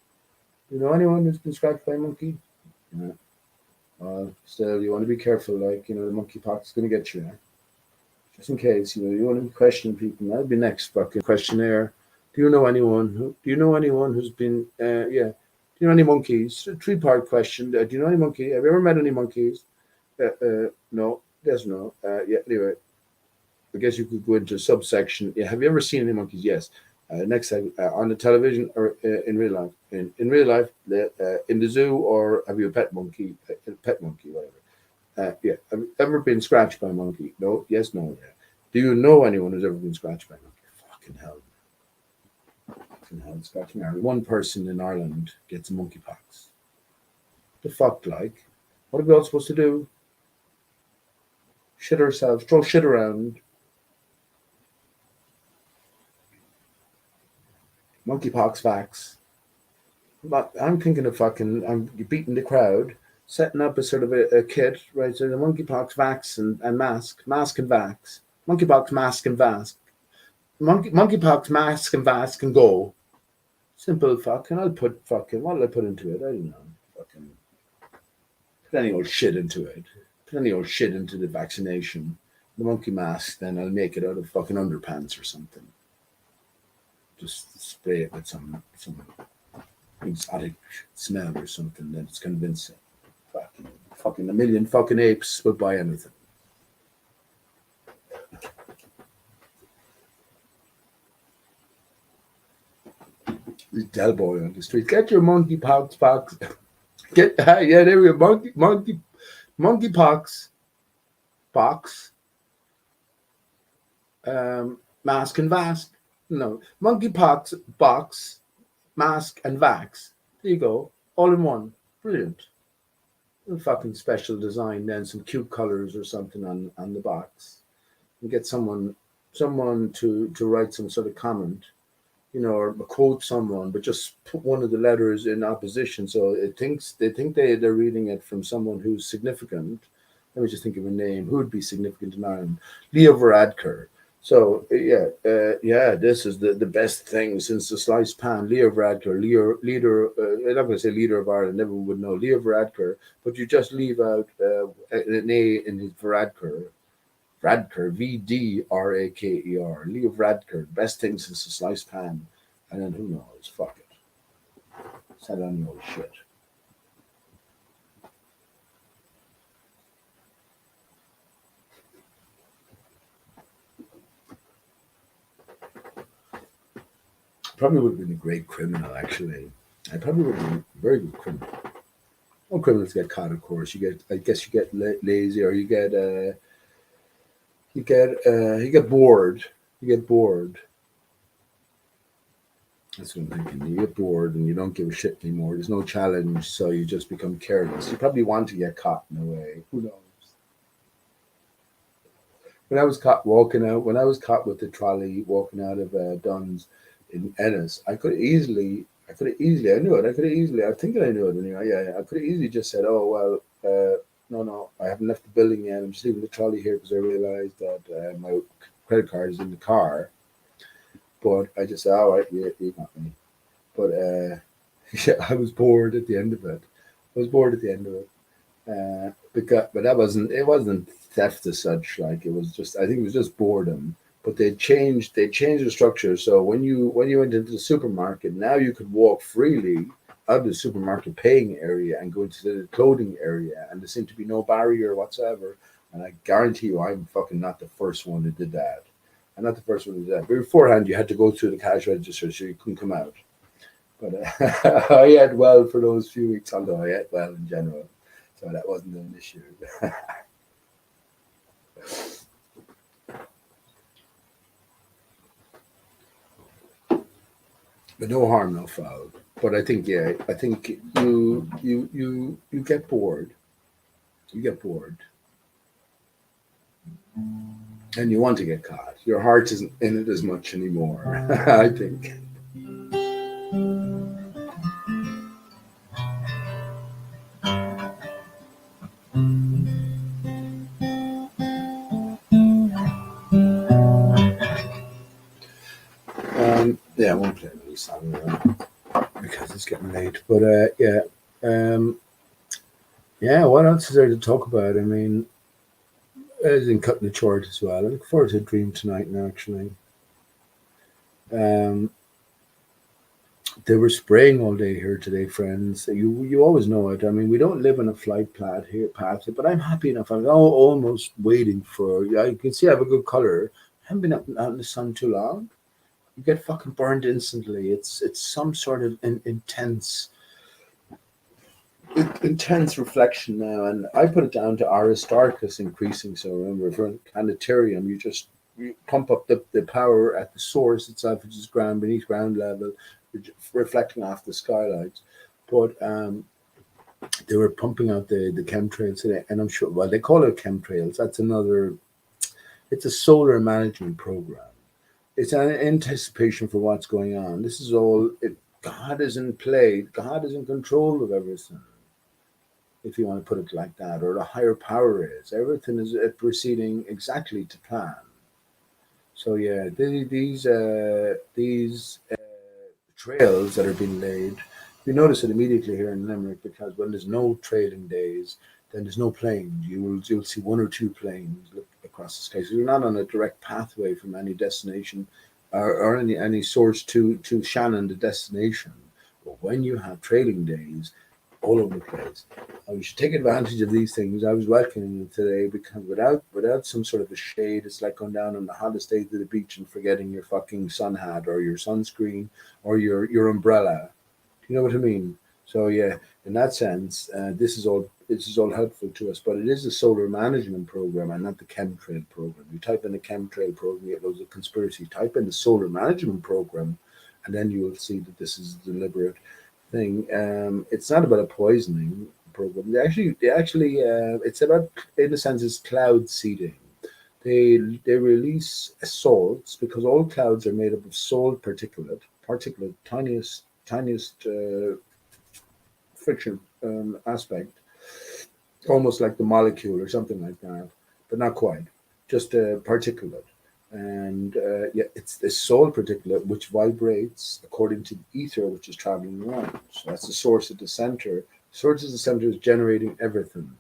know anyone who's been scratched by a monkey? Yeah. Still, you want to be careful, like, you know, the monkeypox is going to get you. Just in case, you know, you want to be questioning people. That'll be next fucking questionnaire. Do you know anyone who's been, yeah. Do you know any monkeys? A three-part question. Do you know any monkey? Have you ever met any monkeys? No. Yes, no. Yeah, anyway. I guess you could go into a subsection. Yeah, have you ever seen any monkeys? Yes. Next time, on the television or in real life? In real life, in the zoo, or have you a pet monkey? Whatever. Yeah. Have you ever been scratched by a monkey? No. Yes, no. Yeah. Do you know anyone who's ever been scratched by a monkey? Fucking hell. Scratching Ireland. One person in Ireland gets monkeypox. The fuck, like? What are we all supposed to do? Shit ourselves, throw shit around. Monkeypox vax. But I'm thinking of fucking, I'm beating the crowd, setting up a sort of a kit, right? So the monkeypox vax and mask and vax. Monkeypox mask and vax. Monkeypox mask and vax can go. Simple fucking, I'll put fucking, what will I put into it? I don't know. plenty old shit into it. Plenty old shit into the vaccination. The monkey mask, then I'll make it out of fucking underpants or something. Just spray it with some exotic smell or something that's convincing. Fucking a million fucking apes would buy anything. This Del Boy on the street. Get your monkey pox. Get yeah, there we go. Monkey pox box. Mask and vax. No, monkey pox box, mask and vax. There you go, all in one. Brilliant. A fucking special design, then some cute colors or something on the box, and get someone to write some sort of comment, or quote someone, but just put one of the letters in opposition, so they think they're reading it from someone who's significant. Let me just think of a name. Who would be significant in Ireland? Leo Varadkar. So this is the best thing since the sliced pan. Leo Varadkar, leader. I'm not going to say leader of Ireland. Never would know Leo Varadkar, but you just leave out an A in his Varadkar. Varadkar, Vdraker. Leo Varadkar, best thing since the sliced pan. And then who knows? Fuck it. Set on your old shit. Probably would have been a great criminal, actually. I probably would have been a very good criminal. All criminals get caught, of course. I guess you get lazy, or you get bored. You get bored. That's what I'm thinking. You get bored and you don't give a shit anymore. There's no challenge, so you just become careless. You probably want to get caught in a way. Who knows? When I was caught with the trolley walking out of Dunn's in Ennis, I thinking I knew it. I'm thinking I knew it anyway. Yeah. I could have easily just said, oh, well, no, I haven't left the building yet. I'm just leaving the trolley here because I realized that my credit card is in the car. But I just said, all right, you got me. But I was bored at the end of it. But it wasn't theft as such. Like, it was just, I think it was just boredom. But they changed the structure. So when you went into the supermarket, now you could walk freely out of the supermarket paying area and go into the clothing area, and there seemed to be no barrier whatsoever. And I guarantee you, I'm fucking not the first one that did that. I'm not the first one to do that. But beforehand, you had to go through the cash register, so you couldn't come out. But I ate well for those few weeks, although I ate well in general, so that wasn't an issue. But no harm, no foul. But I think you get bored. You get bored. And you want to get caught. Your heart isn't in it as much anymore, I think. I won't play another song because it's getting late. But what else is there to talk about? I mean, as in cutting it short as well. I look forward to a dream tonight now, actually. They were spraying all day here today, friends. You always know it. I mean, we don't live on a flight path here, but I'm happy enough. I'm almost waiting for. You can see I have a good color. I haven't been out in the sun too long. You get fucking burned instantly. It's some sort of intense reflection now, and I put it down to ARISTARCHUS increasing. So remember, for planetarium, you pump up the power at the source itself, which is beneath ground level, reflecting off the skylights. But they were pumping out the chemtrails today, and I'm sure. Well, they call it chemtrails. That's another. It's a solar management program. It's an anticipation for what's going on. This is all. God is in play. God is in control of everything, if you want to put it like that, or the higher power is. Everything is proceeding exactly to plan. So these trails that are being laid, You notice it immediately here in Limerick because when there's no trailing days, then there's no planes. You'll see one or two planes look across the sky. So you're not on a direct pathway from any destination or any source to Shannon, the destination. But when you have trailing days all over the place, and we should take advantage of these things. I was welcoming you today because without some sort of a shade, it's like going down on the hottest day to the beach and forgetting your fucking sun hat or your sunscreen or your umbrella. You know what I mean? So yeah, in that sense, this is all helpful to us. But it is a solar management program and not the chemtrail program. You type in the chemtrail program, you get loads of conspiracy. Type in the solar management program, and then you will see that this is a deliberate thing. It's not about a poisoning program. It's about, in a sense, it's cloud seeding. They release salts because all clouds are made up of salt particulate, tiniest friction aspect, almost like the molecule or something like that, but not quite, just a particulate. And yeah, it's the salt particulate which vibrates according to the ether which is traveling around. So that's the source at the center. Source at the center is generating everything,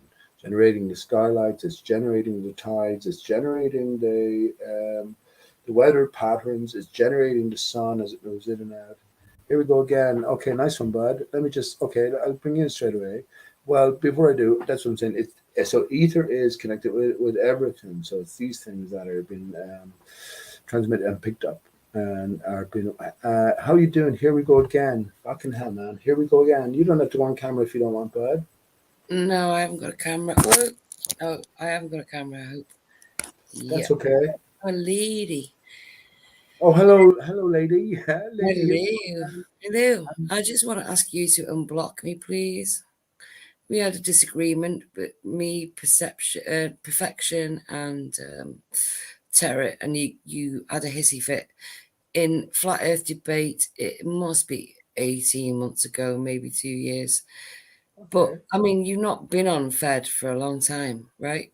generating the skylights, it's generating the tides, it's generating the weather patterns, it's generating the sun as it moves in and out. Here we go again. Okay, nice one, bud. Let me just, okay, I'll bring you in straight away. Well, before I do, that's what I'm saying. So ether is connected with everything. So it's these things that are being transmitted and picked up and are being. How you doing? Here we go again. Fucking hell, man. Here we go again. You don't have to go on camera if you don't want, bud. No, I haven't got a camera. Whoa. Oh, I haven't got a camera, I hope. That's Yep. okay. A lady. Oh, hello, lady. Lady, here we go Hello. again. Hello. I just want to ask you to unblock me, please. We had a disagreement, but me, perfection, and terror, and you had a hissy fit in flat Earth debate. It must be 18 months ago, maybe 2 years. But Okay. I mean, you've not been on Fed for a long time, right?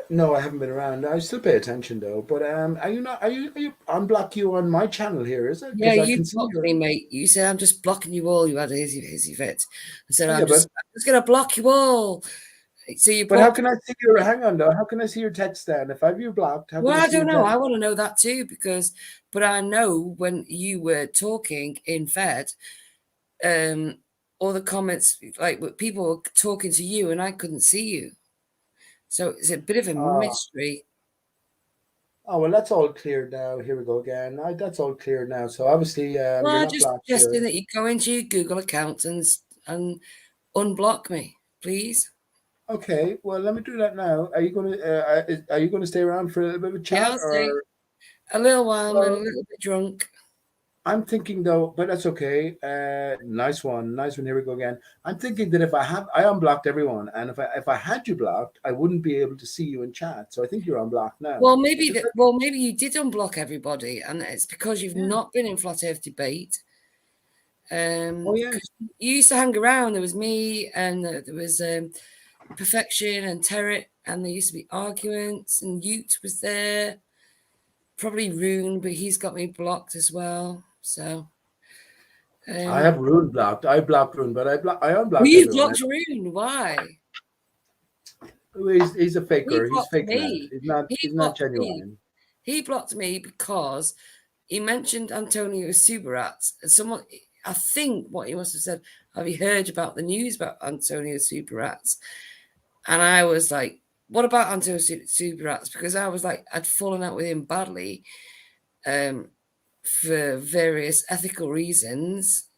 No, I haven't been around. I still pay attention though. But are you not? Are you unblock you on my channel here? Is it? Yeah, Because I you can see blocked your. me, mate. You said I'm just blocking you all. You had a hissy fit. I said Oh yeah, I'm just gonna block you all. So you but how blocked can I see your? Hang on though. How can I see your text then? If I have you blocked, how can Well, I I see your don't know. text? I want to know that too but I know when you were talking in Fed, um, all the comments like people were talking to you and I couldn't see you, so it's a bit of a Oh, mystery. oh well, that's all clear now. Here we go again. That's all clear now. So obviously, Well, you're I'm not just blocked suggesting here. that you go into your Google account and unblock me, please. Okay. Well, let me do that now. Are you gonna stay around for a little bit of Yeah, chat I'll say or? a little while. I'm a Well, little bit drunk. I'm thinking though, but that's okay. Nice one, nice one. Here we go again. I'm thinking that I unblocked everyone, and if I had you blocked, I wouldn't be able to see you in chat. So I think you're unblocked now. Well, It's maybe just that. like, Well, maybe you did unblock everybody, and it's because you've yeah. not been in flat Earth debate. Oh yeah. Because you used to hang around. There was me, and there was Perfection and Territ, and there used to be arguments, and Ute was there. Probably Rune, but he's got me blocked as well. So, I um, have Rune blocked. I blocked Rune, but I well, unblocked you everyone. blocked Rune. Why? He's a He faker. He's blocked faking it. me. He's not. He He's not blocked me. genuine. He blocked me because he mentioned Antonio Subirats. And someone, I think, what he must have said. Have you heard about the news about Antonio Subirats? And I was like, what about Antonio Subirats? Because I was like, I'd fallen out with him badly um, for various ethical reasons,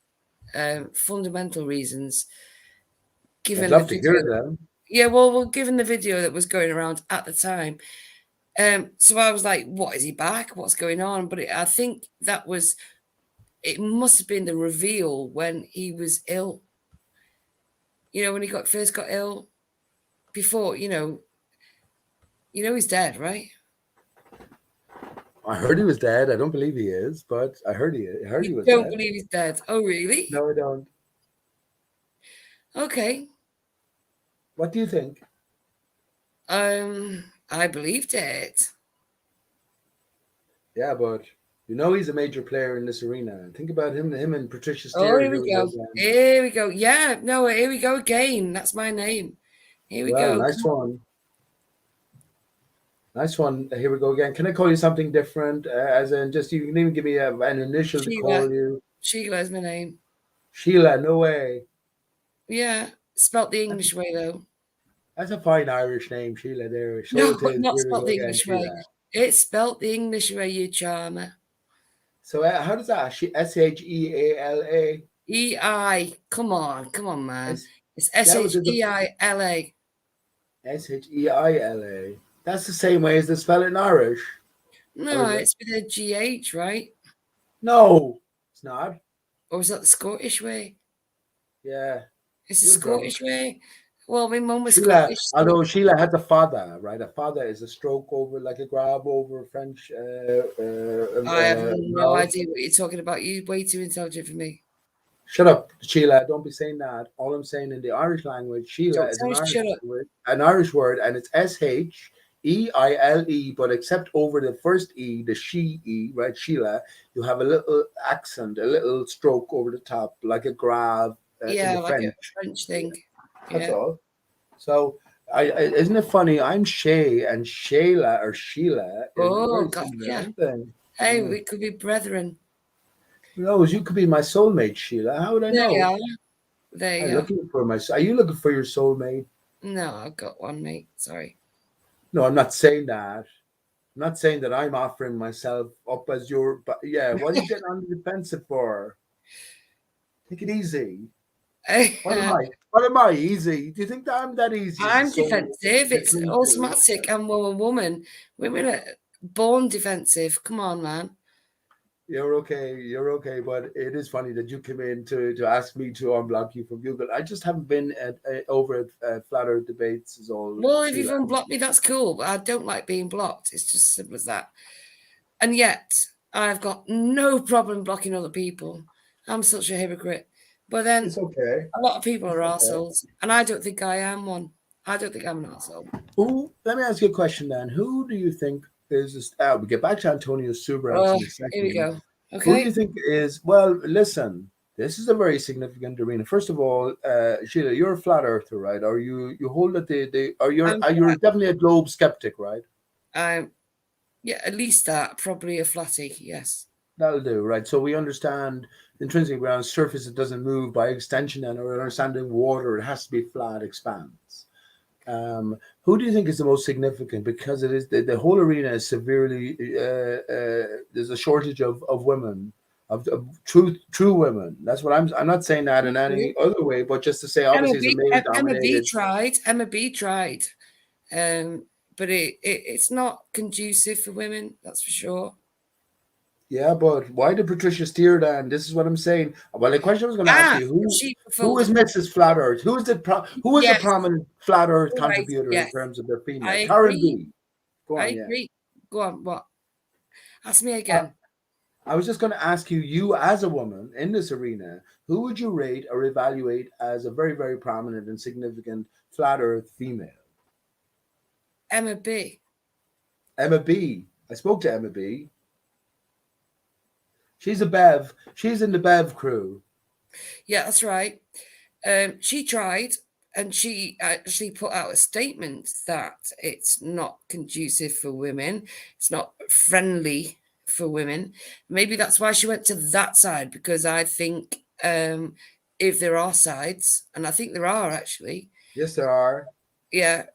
fundamental reasons, I'd given the love to hear video. them. Yeah, well, given the video that was going around at the time. So I was like, what is he back? What's going on? But I think it must have been the reveal when he was ill. When he first got ill before, he's dead, right? I heard he was dead. I don't believe he is, but I heard he You was don't dead. believe he's dead. Oh, really? No, I don't. Okay. What do you think? I believed it. Yeah, but You know he's a major player in this arena. Think about him and Patricia Oh, Steer. here Here we we go go. again. Here we go. Yeah, no, here we go again. That's my name. Here we Well, go. nice one. Nice one. Here we go again. Can I call you something different? As in, just you can even give me an initial to Sheila. call you. Sheila is my name. Sheila, no way. Yeah, spelt the That's, English way though. that's a fine Irish name, Sheila. There, so No, it is. not Here we spelt go the again, English way. Sheila. It's spelt the English way, you charmer. So how does that? Sheala. E-I. Come on, man. S. It's Yeah, but there's a S-H-E-I-L-A. Sheila. That's the same way as they spell it in Irish, or No, is it? it's with a G-H, right? No, it's not. Or is that the Scottish way? Yeah, It's the you're drunk. Scottish way. Well, my mum was Sheila, Scottish, so although Sheila has a father, right? A father is a stroke over, like a grab over French I have no mouth. idea what you're talking about. You're way too intelligent for me. Shut up, Sheila. Don't be saying that. All I'm saying in the Irish language, Sheila Don't is tell me shut up. An Irish word, and it's Sheile. But except over the first E, the she E, right? Sheila, you have a little accent, a little stroke over the top, like a grave in Yeah, the like a French. French thing. That's Yeah. all. So, isn't it funny? I'm Shay and Shayla or Sheila is Oh, very similar, gotcha. aren't they? Hey, Yeah. we could be brethren. Who knows? You could be my soulmate, Sheila. How would I There you know? are. There I'm you are. looking for my. Are you looking for your soulmate? No, I've got one, mate. Sorry. No, I'm not saying that. I'm not saying that I'm offering myself up as your. But yeah, what are you getting on the defensive for? Take it easy. What am I? What am I? Easy? Do you think that I'm that easy as a I'm soul defensive. to It's cling to? automatic. I'm a woman. Women are born defensive. Come on, man. You're okay. You're okay. But it is funny that you came in to ask me to unblock you from Google. I just haven't been over at Flat Earth debates. Is all, Well, if you've Sheila. unblocked me, that's cool. But I don't like being blocked. It's just as simple as that. And yet, I've got no problem blocking other people. I'm such a hypocrite. But then It's okay. a lot of people are It's okay. arseholes, and I don't think I am one. I don't think I'm an arsehole. Who? Let me ask you a question then. Who do you think is this? We get back to Antonio Subrats Oh, in a here we second. go. Who do you Okay. think is? Well, listen. This is a very significant arena. First of all, Sheila, you're a flat earther, right? Are you hold that they I'm, you're definitely a globe skeptic, right? I'm, yeah, at least that. Probably a flatty, yes. That'll do, right? So we understand the intrinsic ground surface, it doesn't move by extension, and or understanding water, it has to be flat, expands. Who do you think is the most significant? Because it is the whole arena is severely there's a shortage of women, of true women. That's what I'm not saying that in any other way, but just to say Emma obviously it's a B, male Emma B dominated. tried. Emma B tried. But it's not conducive for women, that's for sure. Yeah, but why did Patricia steer then? This is what I'm saying. Well, the question I was going to ask Ah, you: she who fulfilled is it. Mrs. Flat Earth? Who is a Yes, prominent Flat Earth all right. contributor in Yes, terms of their I female? Karen agree. B. Go I on, yeah. agree. Go on. What? Ask me I, again. I was just going to ask you: you as a woman in this arena, who would you rate or evaluate as a very prominent and significant Flat Earth female? Emma B. Emma B. I spoke to Emma B. She's a Bev. She's in the Bev crew. Yeah, that's right. She tried, and she actually put out a statement that it's not conducive for women. It's not friendly for women. Maybe that's why she went to that side, because I think if there are sides, and I think there are actually, Yes, there are. yeah,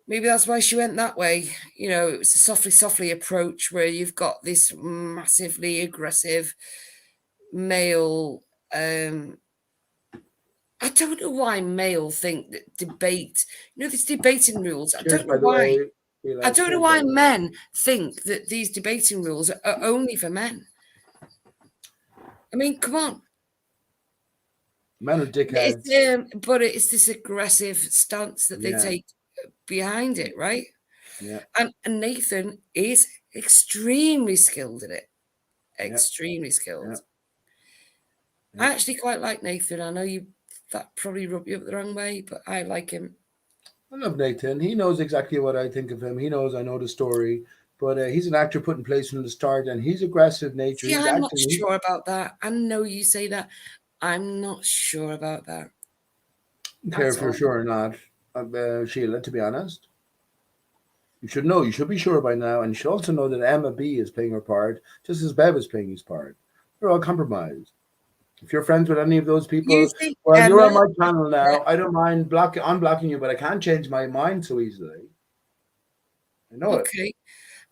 maybe that's why she went that way. You know, it was a softly approach where you've got this massively aggressive male. I don't know why male think that debate, there's debating rules. I Cheers, don't by know the why. way. I Sheila. don't know Cheers, by why the way. men think that these debating rules are only for men. I mean, come on. Men are It's dickheads. but it's this aggressive stance that they Yeah, take behind it, right? yeah, And Nathan is extremely skilled at it. yeah, Extremely yeah, skilled. yeah. I actually quite like Nathan. I know you that probably rubbed you up the wrong way, but I like him. I love Nathan. He knows exactly what I think of him. He knows I know the story. But he's an actor put in place from the start, and he's aggressive nature. See, He's I'm not acting. sure about that. I know you say that. I'm not sure about that I don't care at if you're all. sure or not, Sheila. To be honest, you should know. You should be sure by now, and you should also know that Emma B is playing her part, just as Bev is playing his part. They're all compromised. If you're friends with any of those You people, think well, you're on Emma? my channel now. I don't mind unblocking you, but I can't change my mind so easily. I know it. Okay,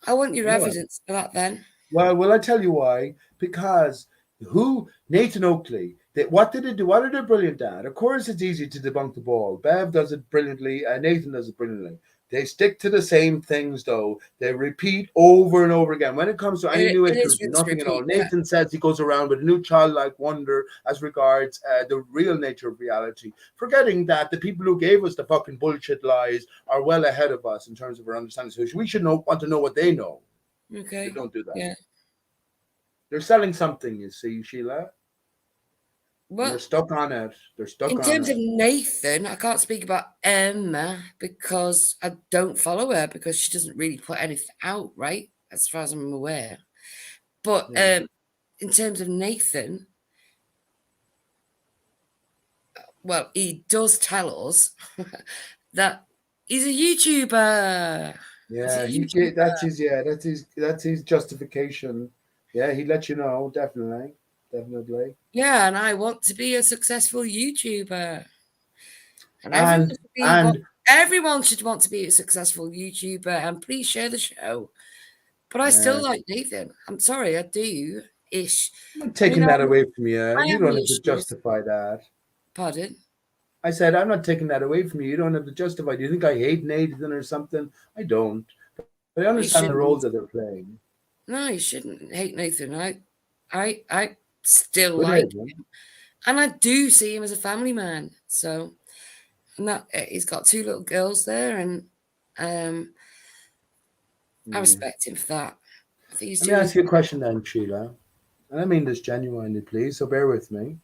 I want I your know it. evidence for that then. Well, will I tell you why? Because who Nathan Oakley? What did they do? What are they brilliant at? Of course, it's easy to debunk the ball. Bev does it brilliantly, and Nathan does it brilliantly. They stick to the same things, though. They repeat over and over again. When it comes to any new It is issues, good to nothing at all. repeat. Yeah. Nathan says he goes around with a new childlike wonder as regards the real nature of reality, forgetting that the people who gave us the fucking bullshit lies are well ahead of us in terms of our understanding. So we should want to know what they know. They Okay. don't do that. Yeah. They're selling something, you see, Sheila, and they're Well, stuck on it. They're stuck in on terms of it. Nathan, I can't speak about Emma because I don't follow her because she doesn't really put anything out, right? As far as I'm aware. But Yeah. in terms of Nathan, well, he does tell us that he's a YouTuber. He's a Yeah, he YouTuber. get that's his justification. Yeah, he let you know, definitely. Definitely. Yeah, and I want to be a successful YouTuber. And And and everyone should want to be a successful YouTuber, and please share the show. But I yeah, still like Nathan. I'm sorry, I do ish. I'm not You taking know, that away from you. I You have don't my have to issues. justify that. Pardon? I said I'm not taking that away from you. You don't have to justify. Do you think I hate Nathan or something? I don't. But I understand You the role that shouldn't. they're playing. No, you shouldn't hate Nathan. I still Good like hate him, and I do see him as a family man. So, and that he's got two little girls there, and um, I him. respect him for that. I think he's Let me doing. ask you a question then, Sheila. And I mean this genuinely, please, so bear with me.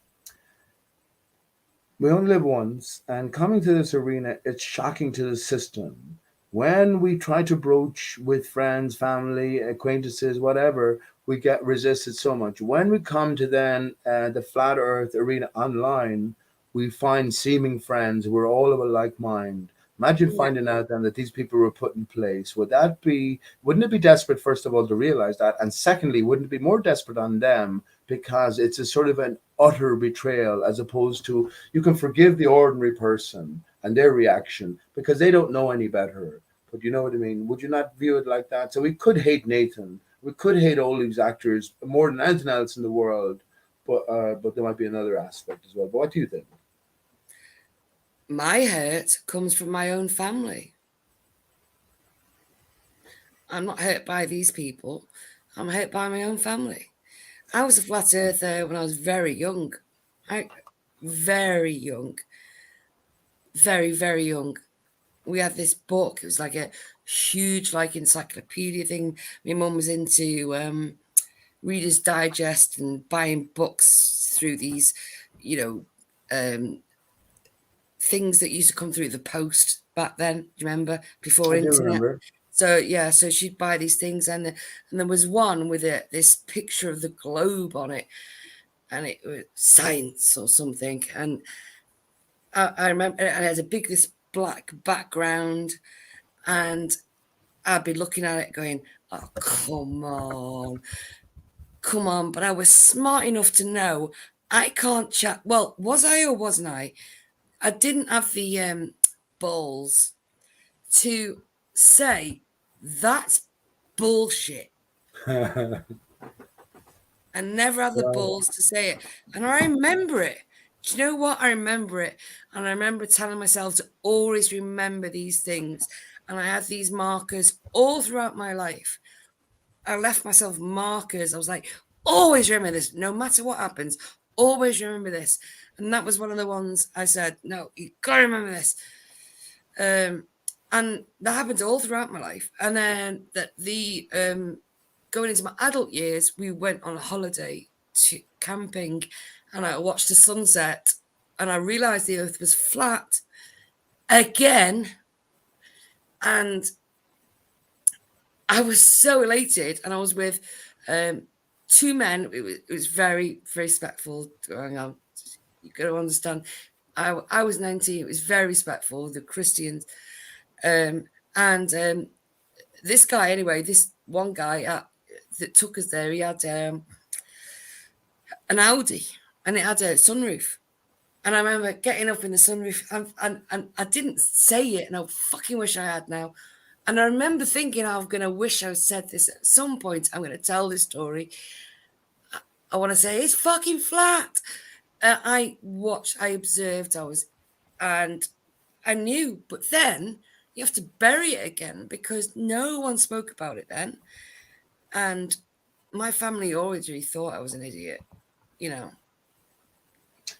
We only live once, and coming to this arena, it's shocking to the system. When we try to broach with friends, family, acquaintances, whatever, we get resisted so much. When we come to then the flat earth arena online, we find seeming friends. We're all of a like mind. Imagine Yeah. finding out then that these people were put in place. Wouldn't it be desperate, first of all, to realize that? And secondly, wouldn't it be more desperate on them because it's a sort of an utter betrayal as opposed to you can forgive the ordinary person and their reaction because they don't know any better. But you know what I mean? Would you not view it like that? So we could hate Nathan. We could hate all these actors more than anything else in the world. But there might be another aspect as well. But what do you think? My hurt comes from my own family. I'm not hurt by these people. I'm hurt by my own family. I was a flat earther when I was very young. Very young. Very, very young. We had this book. It was like a huge, like, encyclopedia thing. My mum was into Reader's Digest and buying books through these, you know, things that used to come through the post back then. Do you remember? Before I do internet. remember. So yeah, so she'd buy these things, and there was one with this picture of the globe on it, and it was science or something. And I remember, and it had a big this black background, and I'd be looking at it going, "Oh, come on!" But I was smart enough to know I can't chat. Well, was I or wasn't I? I didn't have the balls to say that's bullshit. Right. I never had the balls to say it. And I remember it. Do you know what? I remember it. And I remember telling myself to always remember these things. And I had these markers all throughout my life. I left myself markers. I was like, always remember this, no matter what happens, always remember this. And that was one of the ones I said, no, you gotta remember this. And that happened all throughout my life. And then going into my adult years, we went on a holiday to camping, and I watched the sunset, and I realized the earth was flat again. And I was so elated, and I was with two men. It was very, very respectful. Hang on, you got to understand. I was 19. It was very respectful. The Christians, and this guy anyway. This one guy that took us there. He had an Audi, and it had a sunroof. And I remember getting up in the sunroof, and I didn't say it, and I fucking wish I had now. And I remember thinking, I'm going to wish I said this at some point. I'm going to tell this story. I want to say it's fucking flat. I watched, I observed, and I knew. But then you have to bury it again because no one spoke about it then. And my family always really thought I was an idiot, you know.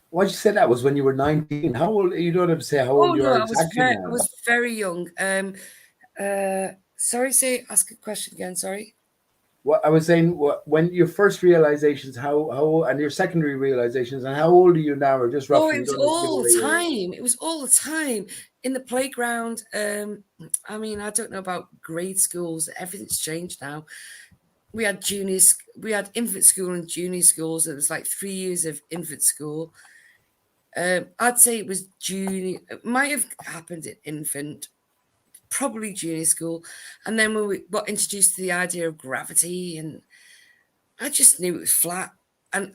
Why'd you say that was when you were 19? How old? You don't have to say how Oh old you no, are I exactly now. was very young. Sorry, ask a question again. Sorry. What I was saying, when your first realizations, how and your secondary realizations, and how old are you now, or just Oh, roughly? it You was don't have to give all away the your age. time. It was all the time in the playground. I mean, I don't know about grade schools. Everything's changed now. We had juniors, we had infant school and junior schools. It was like 3 years of infant school. I'd say it was junior. It might have happened at infant, probably junior school, and then when we got introduced to the idea of gravity, and I just knew it was flat. And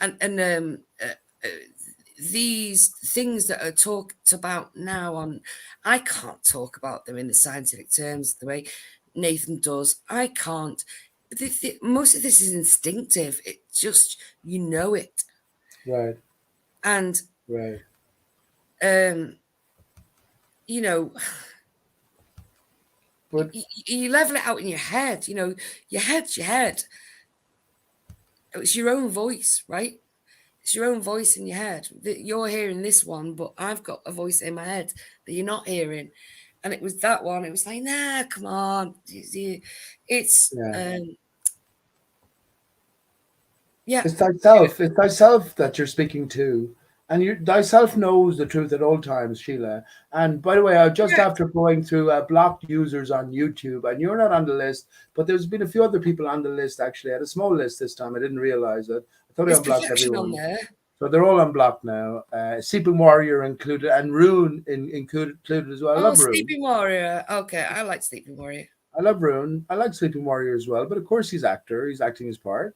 these things that are talked about now on, I can't talk about them in the scientific terms the way Nathan does. I can't. Most of this is instinctive. It just, you know it. Right. And Right. you know, But you level it out in your head. You know, your head's your head. It's your own voice, right? It's your own voice in your head. You're hearing this one, but I've got a voice in my head that you're not hearing. And it was that one. It was like, nah, come on. It's yeah. Yeah. It's thyself. It's thyself that you're speaking to. And thyself knows the truth at all times, Sheila. And by the way, just Yeah. after going through blocked users on YouTube, and you're not on the list, but there's been a few other people on the list, actually. I had a small list this time. I didn't realize it. I thought I There's unblocked perfection on everyone. there. So they're all unblocked now. Sleeping Warrior included, and Rune included as well. I Oh, love Rune. Sleeping Warrior. Okay, I like Sleeping Warrior. I love Rune. I like Sleeping Warrior as well. But of course, he's actor. He's acting his part.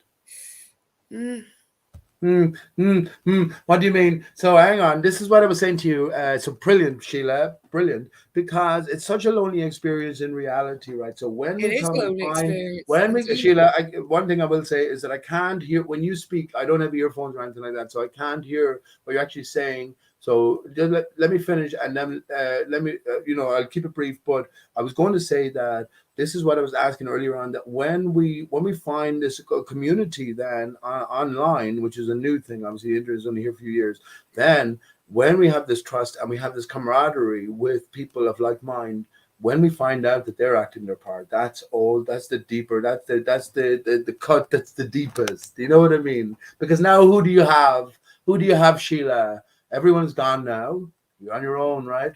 What do you mean? So hang on. This is what I was saying to you. So brilliant, Sheila. Brilliant. Because it's such a lonely experience in reality, right? So when It we is come a and lonely find, experience. when we, Indeed. Sheila, one thing I will say is that I can't hear, when you speak, I don't have earphones or anything like that. So I can't hear what you're actually saying. So just let me finish, and then let me, I'll keep it brief. But I was going to say that this is what I was asking earlier on, that when we find this community then online, which is a new thing, obviously the internet is only here for a few years, then when we have this trust and we have this camaraderie with people of like mind, when we find out that they're acting their part, that's the deeper, that's the cut, that's the deepest. Do you know what I mean? Because now who do you have, Sheila? Everyone's gone now. You're on your own, right?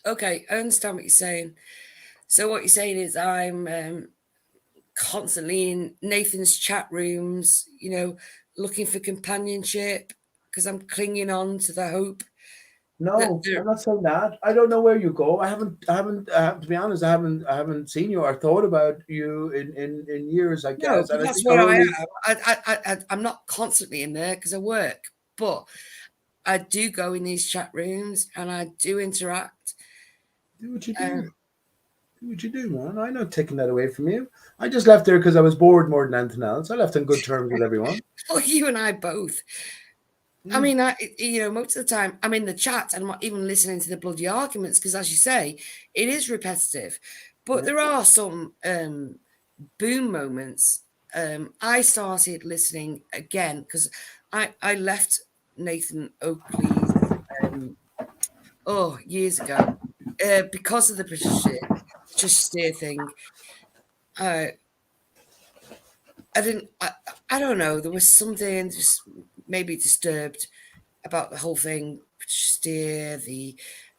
Okay, I understand what you're saying. So what you're saying is I'm constantly in Nathan's chat rooms, looking for companionship because I'm clinging on to the hope that No, I'm not saying that. I don't know where you go. To be honest, I haven't seen you or thought about you in years, I no, guess. but And I that's think what our I only, am. I'm not constantly in there because I work, but I do go in these chat rooms and I do interact. do what you do. Do what you do, man. I'm not taking that away from you. I just left there because I was bored more than anything else. I left on good terms with everyone. Well, you and I both. I mean, most of the time I'm in the chat and I'm not even listening to the bloody arguments because, as you say, it is repetitive. But there are some boom moments. I started listening again because I left Nathan Oakley's years ago because of the British steer thing. I don't know. There was something just maybe disturbed about the whole thing. Steer,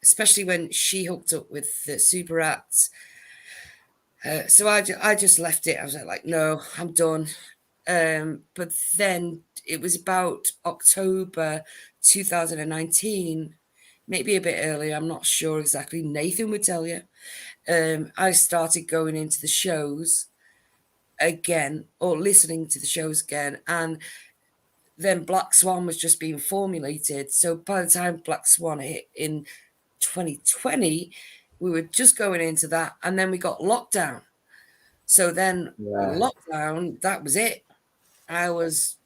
especially when she hooked up with the super rats. So I just left it. I was like, no, I'm done. But then it was about October 2019, maybe a bit earlier. I'm not sure exactly. Nathan would tell you. I started going into the shows again, or listening to the shows again, and then Black Swan was just being formulated. So by the time Black Swan hit in 2020, we were just going into that, and then we got lockdown. So then lockdown, that was it. I was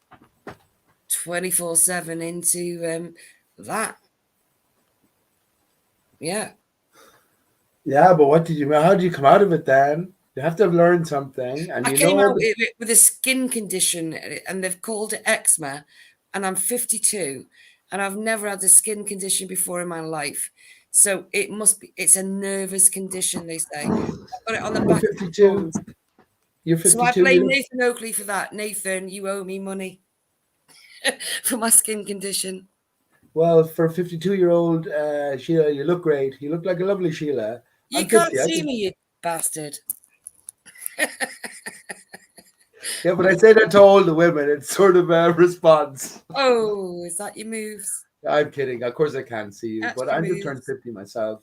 24/7 into that. Yeah. Yeah, but how did you come out of it then? You have to have learned something, and I came out with a skin condition, and they've called it eczema, and I'm 52, and I've never had a skin condition before in my life. So it's a nervous condition, they say. I've got it on the back. 52. You're 52. So I blame Nathan Oakley for that. Nathan, you owe me money for my skin condition. Well, for a 52-year-old Sheila, you look great. You look like a lovely Sheila. You can't see me, you bastard. Yeah, but I say that to all the women. It's sort of a response. Oh, is that your moves? I'm kidding. Of course I can't see you. That's but I just turned 50 myself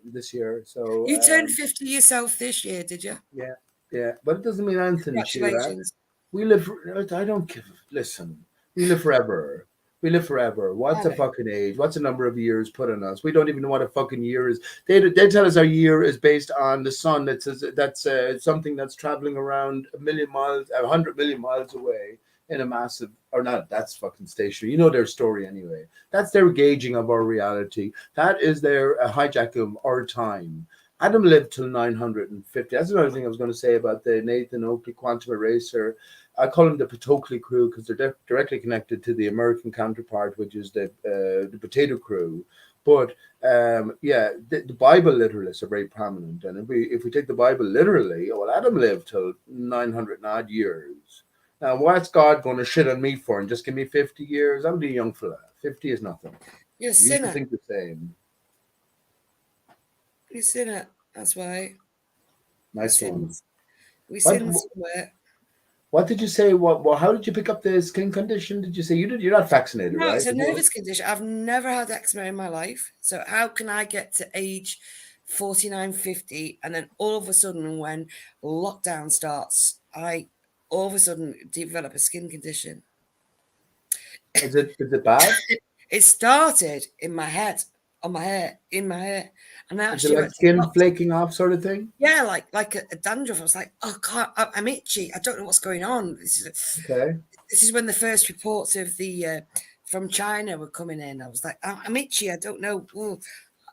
this year. So you turned 50 yourself this year, did you? Yeah, yeah. But it doesn't mean anything, Sheila. Congratulations. We live. I don't give. Listen, we live forever. We live forever. What's a fucking age? What's a number of years put on us? We don't even know what a fucking year is. They tell us our year is based on the sun. That's something that's traveling around 100 million miles away in a massive, or not. That's fucking stationary. You know their story anyway. That's their gauging of our reality. That is their hijack of our time. Adam lived till 950. That's another thing I was going to say about the Nathan Oakley quantum eraser. I call them the Potockley crew because they're directly connected to the American counterpart, which is the potato crew. But the Bible literalists are very prominent. And if we take the Bible literally, well, Adam lived till 900 odd years. Now, what's God going to shit on me for and just give me 50 years? I'm the young fella. 50 is nothing. You're a sinner. You think the same. You're a sinner. That's why. Nice one. We sin somewhere. What did you say? How did you pick up the skin condition? Did you say you're not vaccinated, right? No, it's a nervous condition. I've never had eczema in my life. So how can I get to age 49, 50, and then all of a sudden when lockdown starts, I all of a sudden develop a skin condition? Is it bad? It started in my head, on my hair, in my hair. And is it like skin flaking off sort of thing? Yeah, like a dandruff. I was like, oh God, I'm itchy. I don't know what's going on. This is when the first reports of the from China were coming in. I was like, I'm itchy. I don't know. Ooh.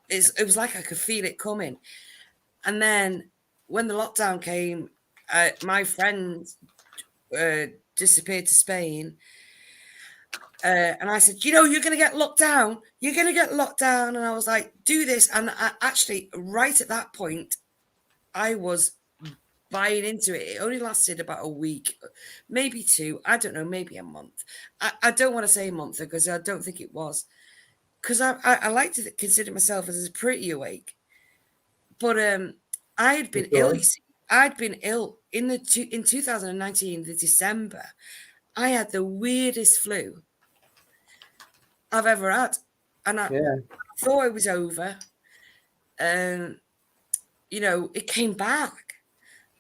It was like I could feel it coming. And then when the lockdown came, my friend disappeared to Spain. And I said, you're going to get locked down. You're going to get locked down. And I was like, do this. And I actually, right at that point, I was buying into it. It only lasted about a week, maybe 2. I don't know, maybe a month. I don't want to say a month because I don't think it was. Because I like to consider myself as pretty awake. But I had been ill. You see, I'd been ill in 2019, the December. I had the weirdest flu I've ever had, and I thought it was over. It came back,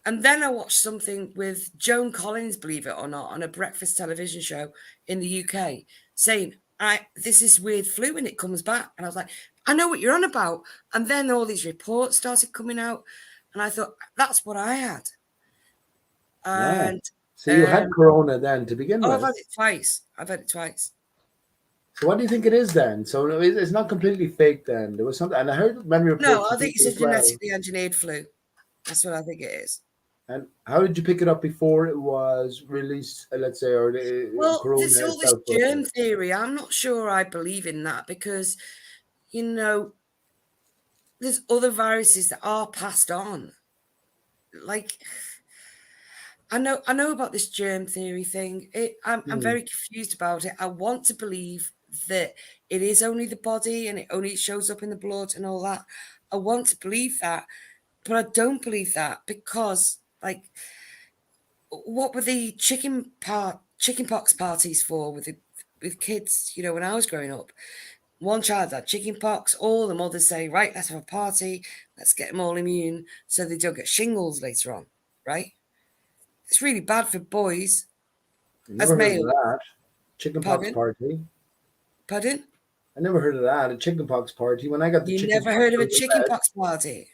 and then I watched something with Joan Collins, believe it or not, on a breakfast television show in the UK, saying, "This is weird flu, and it comes back." And I was like, "I know what you're on about." And then all these reports started coming out, and I thought, "That's what I had." And so you had corona then to begin with? I've had it twice. So what do you think it is then? So it's not completely fake then. There was something, and I heard many reports. No, I think it's a genetically engineered flu. That's what I think it is. And how did you pick it up before it was released, let's say, or corona? There's all this germ theory. I'm not sure I believe in that because, there's other viruses that are passed on. Like, I know about this germ theory thing. I'm very confused about it. I want to believe that it is only the body and it only shows up in the blood and all that. I want to believe that, But I don't believe that because, like, what were the chickenpox parties for with kids? You know, when I was growing up, one child had chickenpox. All the mothers say, right, let's have a party, let's get them all immune so they don't get shingles later on, right? It's really bad for boys as Never heard of males. that. Chickenpox Pardon? party. Pardon? I never heard of that. A chickenpox party. When I got the You never chickenpox, heard of I a was in bed. chickenpox party?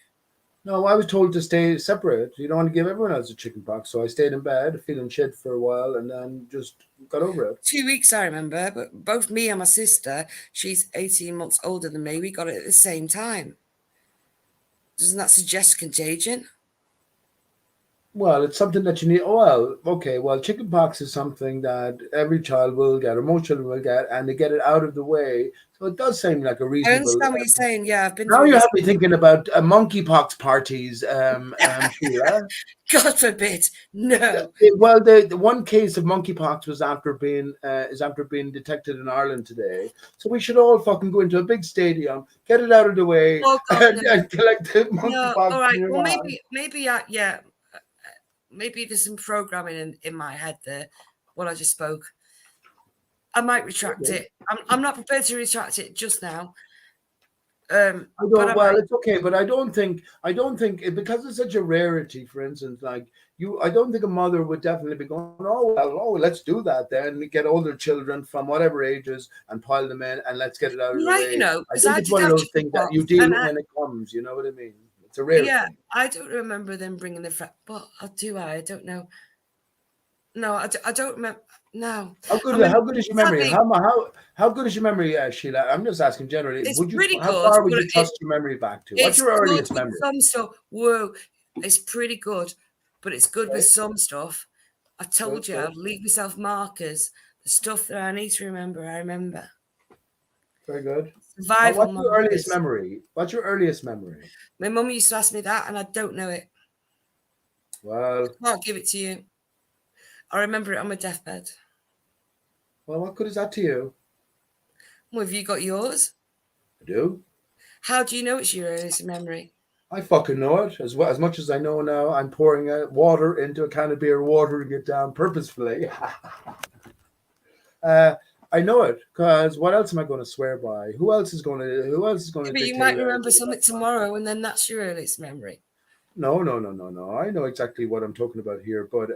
No, I was told to stay separate. You don't want to give everyone else a chickenpox. So I stayed in bed, feeling shit for a while, and then just got over it. 2 weeks, I remember, but both me and my sister, she's 18 months older than me, we got it at the same time. Doesn't that suggest contagion? Well, it's something that you need. Oh, well, okay. Well, chickenpox is something that every child will get, or most children will get, and they get it out of the way. So it does seem like a I reasonable. understand what you're saying. Yeah, I've been Now through you this. have me thinking about monkeypox parties, Sheila. God forbid. No. Well, the one case of monkeypox was after being detected in Ireland today. So we should all fucking go into a big stadium, get it out of the way, Oh, God, no. and collect the No. monkeypox. All right. from your Well, mom. maybe, yeah. Maybe there's some programming in my head there. What I just spoke. I might retract it. I'm not prepared to retract it just now. I But don't. I Well, might. it's okay, but I don't think because it's such a rarity. For instance, like you, I don't think a mother would definitely be going, oh, let's do that then. We get older children from whatever ages and pile them in, and let's get it out of You're the right, you way. know, I because think I it's did one of have those things that you chickenpox, deal and with when it comes. You know what I mean? It's a rare yeah, thing. I don't remember them bringing the but do I? I don't know. No, I don't remember. No, How I good? mean, How good is your memory? sadly, How good is your memory, Sheila? I'm just asking generally. it's pretty How good, far would but you trust your memory back to? What's it's your good earliest with memory? some stuff. Whoa, it's pretty good, but it's good with Okay, some stuff. I good, told you good, I'd leave myself markers. The stuff that I need to remember, I remember. very good. Survival What's your earliest markers. memory? What's your earliest memory? My mum used to ask me that, and I don't know it. Well, I can't give it to you. I remember it on my deathbed. what good is that to you? Well, have you got yours? I do. How do you know it's your earliest memory? I fucking know it as well. As much as I know now, I'm pouring water into a can of beer, watering it down purposefully. uh, I know it because what else am I going to swear by? Who else is going Yeah, to but you dictate? might remember something tomorrow, and then that's your earliest memory. No, no, no, no, no. I know exactly what I'm talking about here. But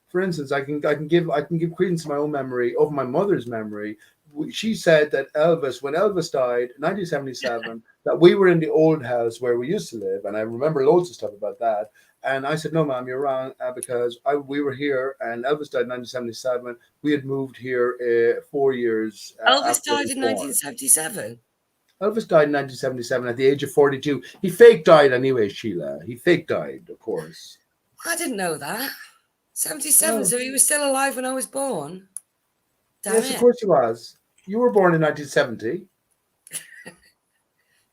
for instance, I can give credence to my own memory of my mother's memory. She said that when Elvis died, 1977, that we were in the old house where we used to live, and I remember loads of stuff about that. And I said, "No, ma'am, you're wrong, because we were here, and Elvis died in 1977. We had moved here 4 years Elvis after I died was in born." 1977. Elvis died in 1977 at the age of 42. He fake died anyway, Sheila. He fake died, of course. I didn't know that. 77, Oh, so he was still alive when I was born. Damn yes, of it. course he was. You were born in 1970.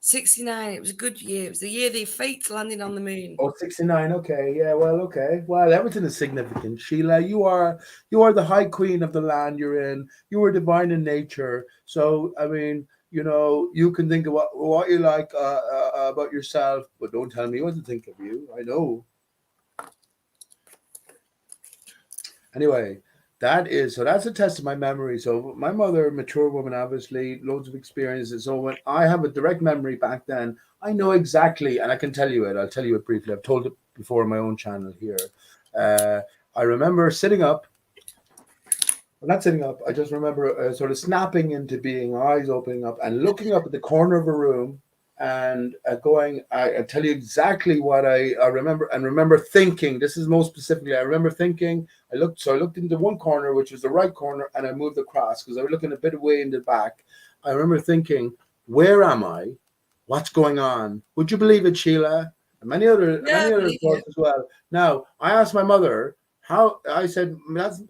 69, it was a good year. It was the year the faked landing on the moon. Oh, 69. Okay. Yeah, well, okay. Well, everything is significant. Sheila, you are the high queen of the land you're in. You are divine in nature. So, I mean, you can think of what you like about yourself, but don't tell me what to think of you. I know. Anyway, that's a test of my memory. So my mother, mature woman, obviously, loads of experiences. So when I have a direct memory back then, I know exactly, and I can tell you it. I'll tell you it briefly. I've told it before on my own channel here. I remember sitting up. Well, not sitting up. I just remember sort of snapping into being, eyes opening up, and looking up at the corner of a room and going. I tell you exactly what I remember, and remember thinking. This is most specifically. I remember thinking. I looked into one corner, which was the right corner, and I moved across because I was looking a bit away in the back. I remember thinking, "Where am I? What's going on?" Would you believe it, Sheila? And Yeah, I many other believe you. thoughts as well. Now, I asked my mother. How I said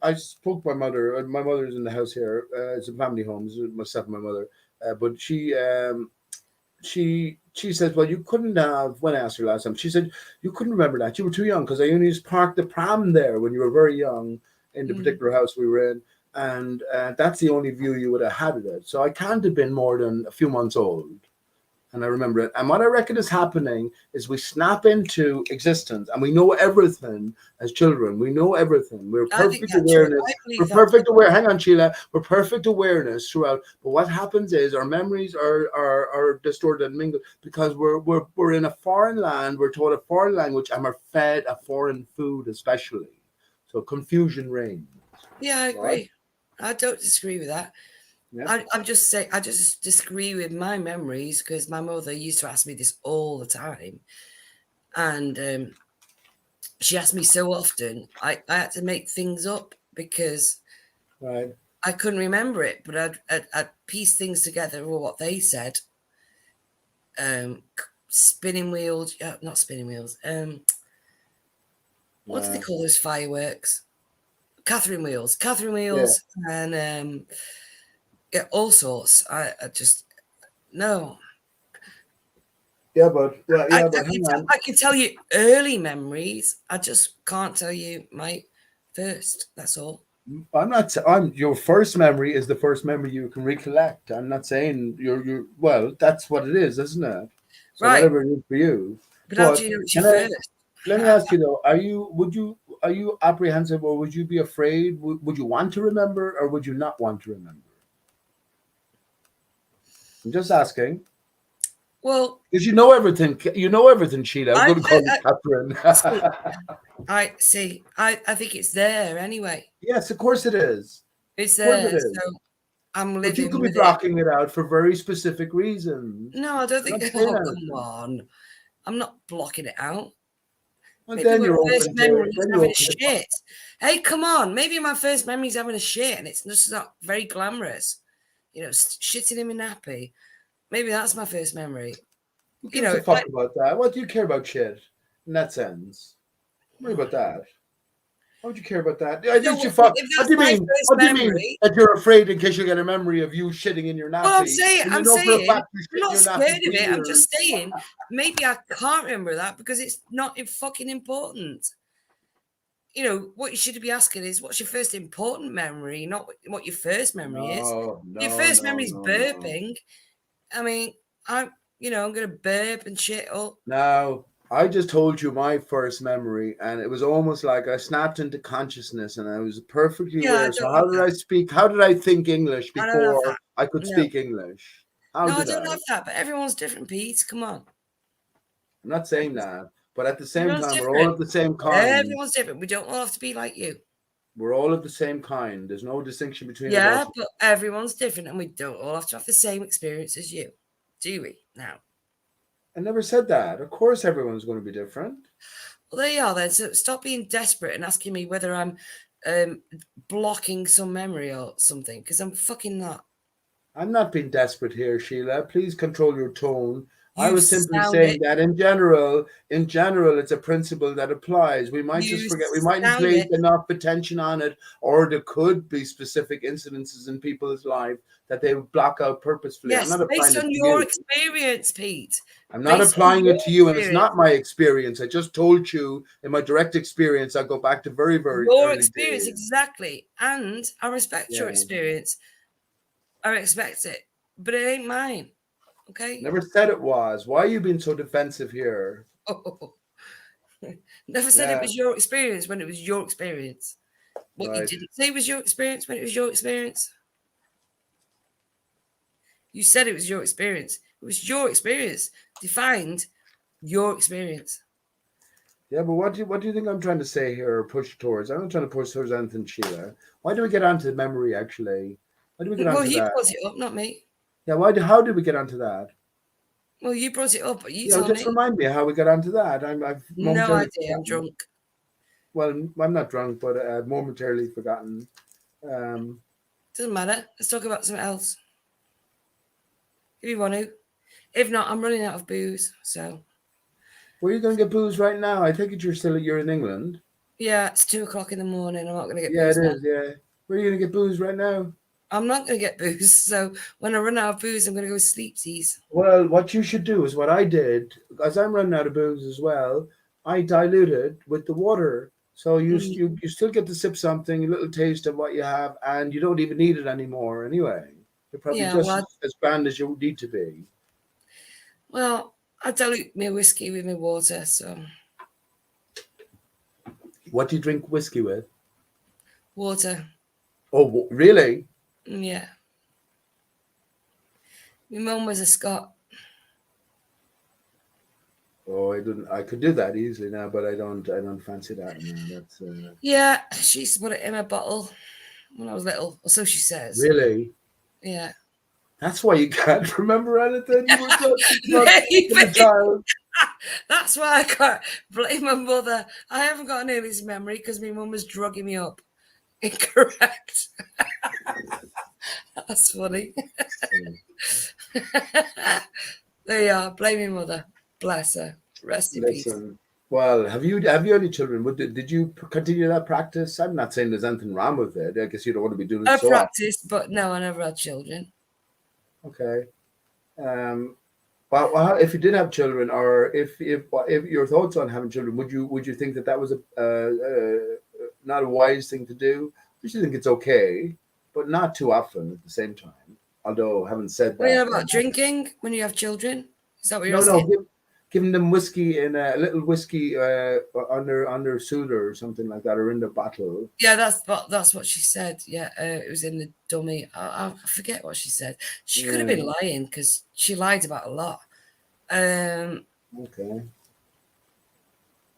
I spoke to my mother. My mother's in the house here. It's a family home. It's myself and my mother. But she says, well, you couldn't have. When I asked her last time, she said you couldn't remember that. You were too young because I only just parked the pram there when you were very young in the particular house we were in, and that's the only view you would have had of it. So I can't have been more than a few months old. and I remember it. And what I reckon is happening is we snap into existence, and we know everything as children. We know everything. We're I think perfect that's true. awareness. I believe We're that's perfect aware. Hang on, Sheila. We're perfect awareness throughout. But what happens is our memories are distorted and mingled because we're in a foreign land. We're taught a foreign language, and we're fed a foreign food, especially. So confusion reigns. Yeah, I agree. Right? I don't disagree with that. Yeah. I'm just saying, I just disagree with my memories because my mother used to ask me this all the time. And she asked me so often, I had to make things up because Right. I couldn't remember it, but I'd piece things together or what they said. Spinning wheels, not spinning wheels. What do they call those fireworks? Catherine wheels, and yeah, all sorts. I just no. Yeah, but hang on. I can tell you early memories. I just can't tell you my first. That's all. I'm not. I'm your first memory is the first memory you can recollect. I'm not saying you're. Well, that's what it is, isn't it? So Right. whatever it is for you. But how do you know it's your can I- first? let me ask you though: are you apprehensive, or would you be afraid? Would you want to remember, or would you not want to remember? I'm just asking. Well, Because you know everything. You know everything, Sheila. I'm going to call you Catherine. I see. I think it's there anyway. Yes, of course it is. It's Of course there. it is. So I'm But you living could be with it. blocking it out for very specific reasons. No, I don't think. I'm not saying Oh, anything. come on. I'm not blocking it out. Well, Maybe then my you're first open to memory it. is Then you're having a open to shit. Hey, come on. Maybe my first memory is having a shit and it's just not very glamorous. You know, shitting in my nappy. Maybe that's my first memory. Who You gives know, a fuck about that? What do you care about shit in that sense? Don't worry about that. Why would you care about that? I think you fuck. if What that's do you my mean? first What do you mean memory, that you're afraid in case you get a memory of you shitting in your well, nappy? And you I'm know for a saying, fact you I'm shit in not your scared nappy of for it. I'm just years. saying, maybe I can't remember that because it's not fucking important. You know, what you should be asking is, what's your first important memory, not what your first memory is. No, Your no, first no, memory is no, no. burping. I mean, I'm going to burp and shit up. Now, I just told you my first memory, and it was almost like I snapped into consciousness, and I was perfectly Yeah, I aware. So, don't how have did that. I speak? How did I think English I don't have before that. I could No. speak English? How No, I did don't I? have that, but everyone's different, Pete. Come on. I'm not saying that, but at the same Everyone's time, we're all different. of the same kind. Everyone's different. We don't all have to be like you. We're all of the same kind. There's no distinction between Yeah, us. but everyone's different and we don't all have to have the same experience as you. Do we? Now. I never said that. Of course, everyone's going to be different. Well, there you are then. So stop being desperate and asking me whether I'm blocking some memory or something, because I'm fucking not. I'm not being desperate here, Sheila. Please control your tone. I You was simply sound saying it. that in general, it's a principle that applies. We might just You forget. We mightn't sound place it. enough attention on it, or there could be specific incidences in people's life that they would block out purposefully. I'm Yes, not applying based it on to your you. experience, Pete. I'm not Based on applying your it to you, and it's experience. not my experience. I just told you in my direct experience, I go back to very, very Your early experience, days. exactly. And I respect your Yeah. experience. I respect it. But it ain't mine. Okay? Never said it was. Why are you being so defensive here? Oh. Never said it was your experience when it was your experience. What you didn't say was your experience when it was your experience. You said it was your experience. It was your experience. Defined your experience. Yeah, but what do you think I'm trying to say here or push towards? I'm not trying to push towards anything, Sheila. Why do we get onto memory actually? Why do we get Well, onto you that? brought it up, not me. Yeah, how did we get onto that? Well, you brought it up, but you Yeah, tell just me. remind me how we got onto that. I've No momentarily idea. I'm forgotten. drunk. Well, I'm not drunk, but momentarily forgotten. Doesn't matter. Let's talk about something else. If you want to. If not, I'm running out of booze. So. Where are you going to get booze right now? I take it you're in England. Yeah, it's 2:00 in the morning. I'm not going to get Yeah, booze it now. is. Yeah. Where are you going to get booze right now? I'm not going to get booze. So when I run out of booze, I'm going to go sleepsies. Well, what you should do is what I did, as I'm running out of booze as well. I diluted with the water, so you still get to sip something, a little taste of what you have, and you don't even need it anymore anyway. You're probably Yeah, just well, as grand as you need to be. Well, I dilute my whiskey with my water, so What do you drink whiskey with? water. Oh, really? Yeah. My mum was a Scot. Oh, I didn't. I could do that easily now, but I don't. I don't fancy that. No, that's Yeah, she used to put it in a bottle when I was little, or so she says. really. Yeah. That's why you can't remember anything. You were such a Maybe. child. That's why I can't blame my mother. I haven't got an Ely's memory because my mum was drugging me up. Incorrect. That's funny. There you are. Blame your mother. Bless her. Rest in peace. Listen. Well, have you any children? Did you continue that practice? I'm not saying there's anything wrong with it. I guess you don't want to be doing it I so often. practiced, but no, I never had children. Okay. Well, if you did have children, or if your thoughts on having children, would you think that was not a wise thing to do? I just think it's okay, but not too often at the same time. Although, having said What that, about drinking when you have children? Is that what you're no, saying? giving them whiskey in a little whiskey under soda or something like that, or in the bottle. Yeah, that's what she said. Yeah, it was in the dummy. I forget what she said. She could have been lying because she lied about a lot. Okay.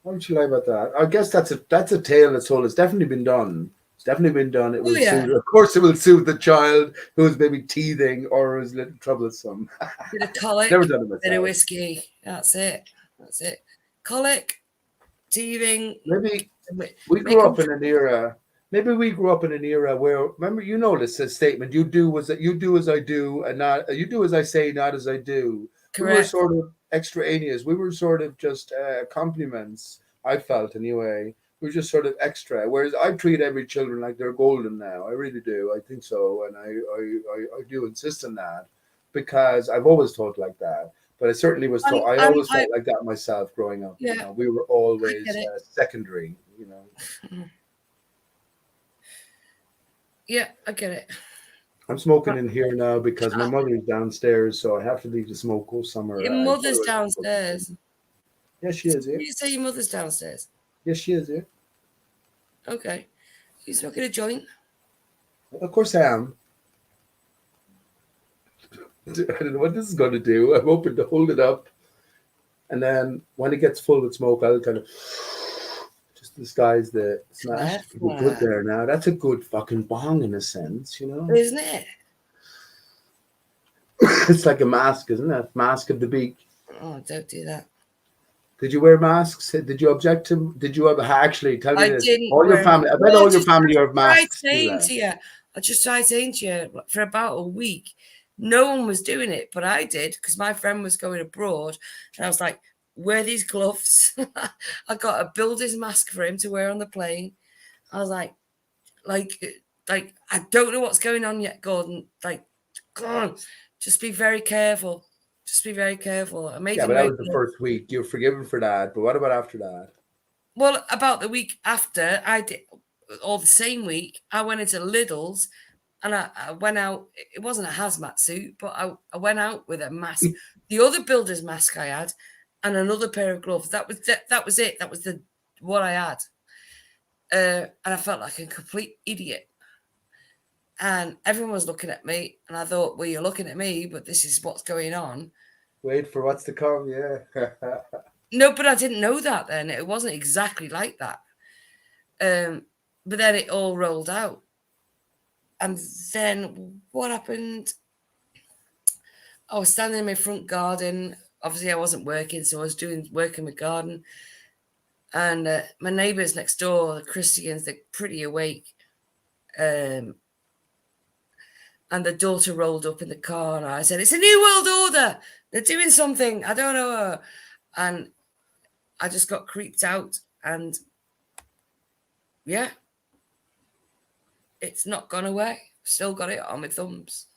Why would you lie about that? I guess that's a tale that's told. It's definitely been done. It's definitely been done. It will soothe. Of course, it will soothe the child who is maybe teething or is a little troublesome. Bit of colic, Never done it myself. bit of whiskey. That's it. Colic, teething. Maybe we grew up in an era. Maybe we grew up in an era where, remember, you know, this statement: "You do as I do, and not you do as I say, not as I do." Correct. We were sort of extraneous. We were sort of just compliments. I felt anyway. We were just sort of extra. Whereas I treat every children like they're golden now. I really do. I think so, and I do insist on that because I've always thought like that. But I certainly was taught. I always felt like that myself growing up. Yeah, you know, we were always secondary. You know. Yeah, I get it. I'm smoking in here now because my mother is downstairs, so I have to leave the smoke go somewhere. Your mother's downstairs. Yes, she is here. You say your mother's downstairs? Yes, she is here. Okay. You smoking a joint? Of course I am. I don't know what this is going to do. I'm hoping to hold it up, and then when it gets full with smoke, I'll kind of just disguise the smash. Good there now. That's a good fucking bong in a sense, you know, isn't it? It's like a mask, isn't it? Mask of the beak. Oh, don't do that. Did you wear masks? Did you object to? Did you actually tell me this? Didn't. All your family. I bet all your family are masks. I just tried saying to you for about a week. No one was doing it, but I did because my friend was going abroad, and I was like, "Wear these gloves." I got a builder's mask for him to wear on the plane. I was like, I don't know what's going on yet, Gordon. Like, come on, just be very careful. Just be very careful. I made but that was the first week. You're forgiven for that. But what about after that? Well, about the week after, I did, or the same week, I went into Lidl's and I went out. It wasn't a hazmat suit, but I went out with a mask. The other builder's mask I had and another pair of gloves. That was it. That was what I had. And I felt like a complete idiot. And everyone was looking at me, and I thought, well, you're looking at me, but this is what's going on. Wait for what's to come, yeah. No, but I didn't know that then. It wasn't exactly like that. But then it all rolled out. And then what happened? I was standing in my front garden. Obviously, I wasn't working, so I was working my garden. And my neighbours next door, the Christians, they're pretty awake. And the daughter rolled up in the car, and I said, "It's a new world order. They're doing something. I don't know." And I just got creeped out, and yeah, it's not gone away. Still got it on my thumbs.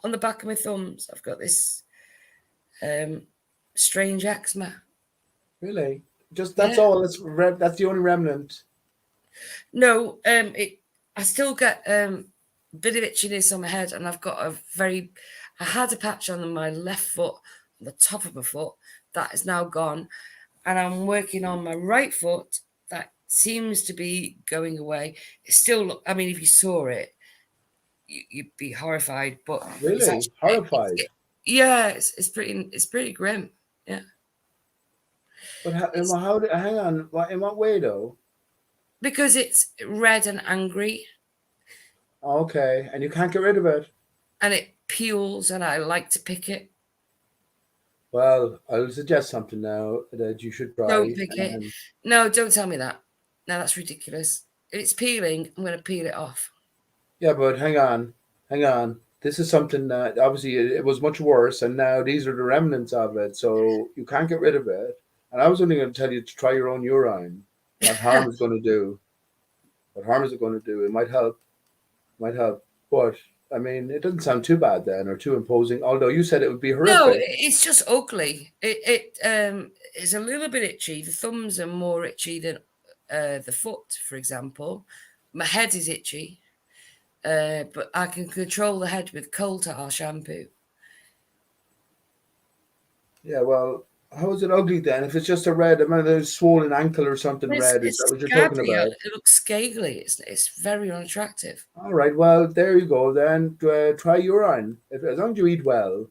On the back of my thumbs, I've got this strange eczema. Really? Just that's all. That's the only remnant. No, I still get bit of itchiness on my head, and I've got I had a patch on my left foot the top of my foot. That is now gone. And I'm working on my right foot. That seems to be going away. It's still, I mean, if you saw it, you'd be horrified. But it's Really? actually, Horrified. yeah, it's pretty grim. Yeah. But hang on, in what way though? Because it's red and angry. Okay, and you can't get rid of it. And it peels, and I like to pick it. Well, I'll suggest something now that you should try. Don't pick it. No, don't tell me that. No, that's ridiculous. If it's peeling, I'm going to peel it off. Yeah, but hang on. This is something that obviously it was much worse, and now these are the remnants of it. So you can't get rid of it. And I was only going to tell you to try your own urine. What harm is going to do? What harm is it going to do? It might help. But I mean, it doesn't sound too bad then, or too imposing. Although you said it would be horrific. No, it's just ugly. It is a little bit itchy. The thumbs are more itchy than the foot, for example. My head is itchy, but I can control the head with coal tar shampoo. Yeah, well, how is it ugly then? If it's just a red, I mean, there's swollen ankle or something red. Is that what you're talking scabby. about? It looks scaly. It's very unattractive. All right, well, there you go. Then try urine. As long as you eat well,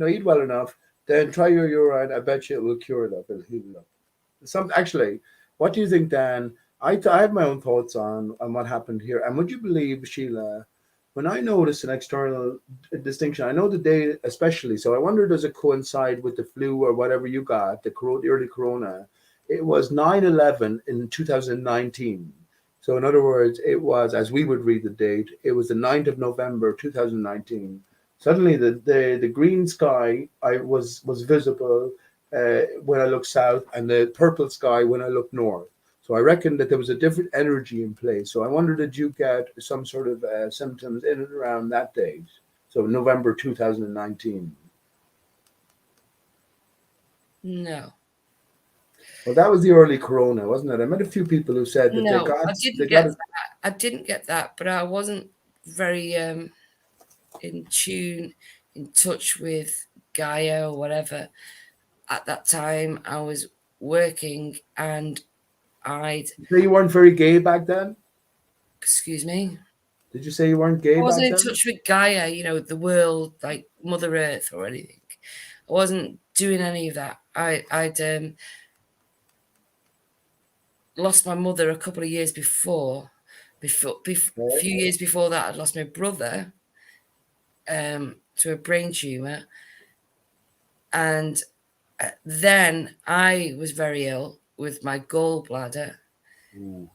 eat well enough, then try your urine. I bet you it will cure it up. It'll heal it up. Actually, what do you think, Dan? I have my own thoughts on what happened here. And would you believe, Sheila, when I noticed an external distinction, I know the day especially, so I wonder does it coincide with the flu or whatever you got, the early corona? It was 9/11 in 2019. So in other words, it was, as we would read the date, it was the 9th of November 2019. Suddenly the green sky was visible when I looked south, and the purple sky when I looked north. So I reckon that there was a different energy in place. So I wonder, did you get some sort of symptoms in and around that date? So November 2019. No. Well, that was the early corona, wasn't it? I met a few people who said that No, they got. I didn't get that. I didn't get that, but I wasn't very in tune, in touch with Gaia or whatever. At that time, I was working, and So you weren't very gay back then? Excuse me? Did you say you weren't gay I wasn't back in then? touch with Gaia, the world, like Mother Earth or anything. I wasn't doing any of that. I'd lost my mother a couple of years before. A few years before that, I'd lost my brother to a brain tumor. And then I was very ill with my gallbladder. Mm.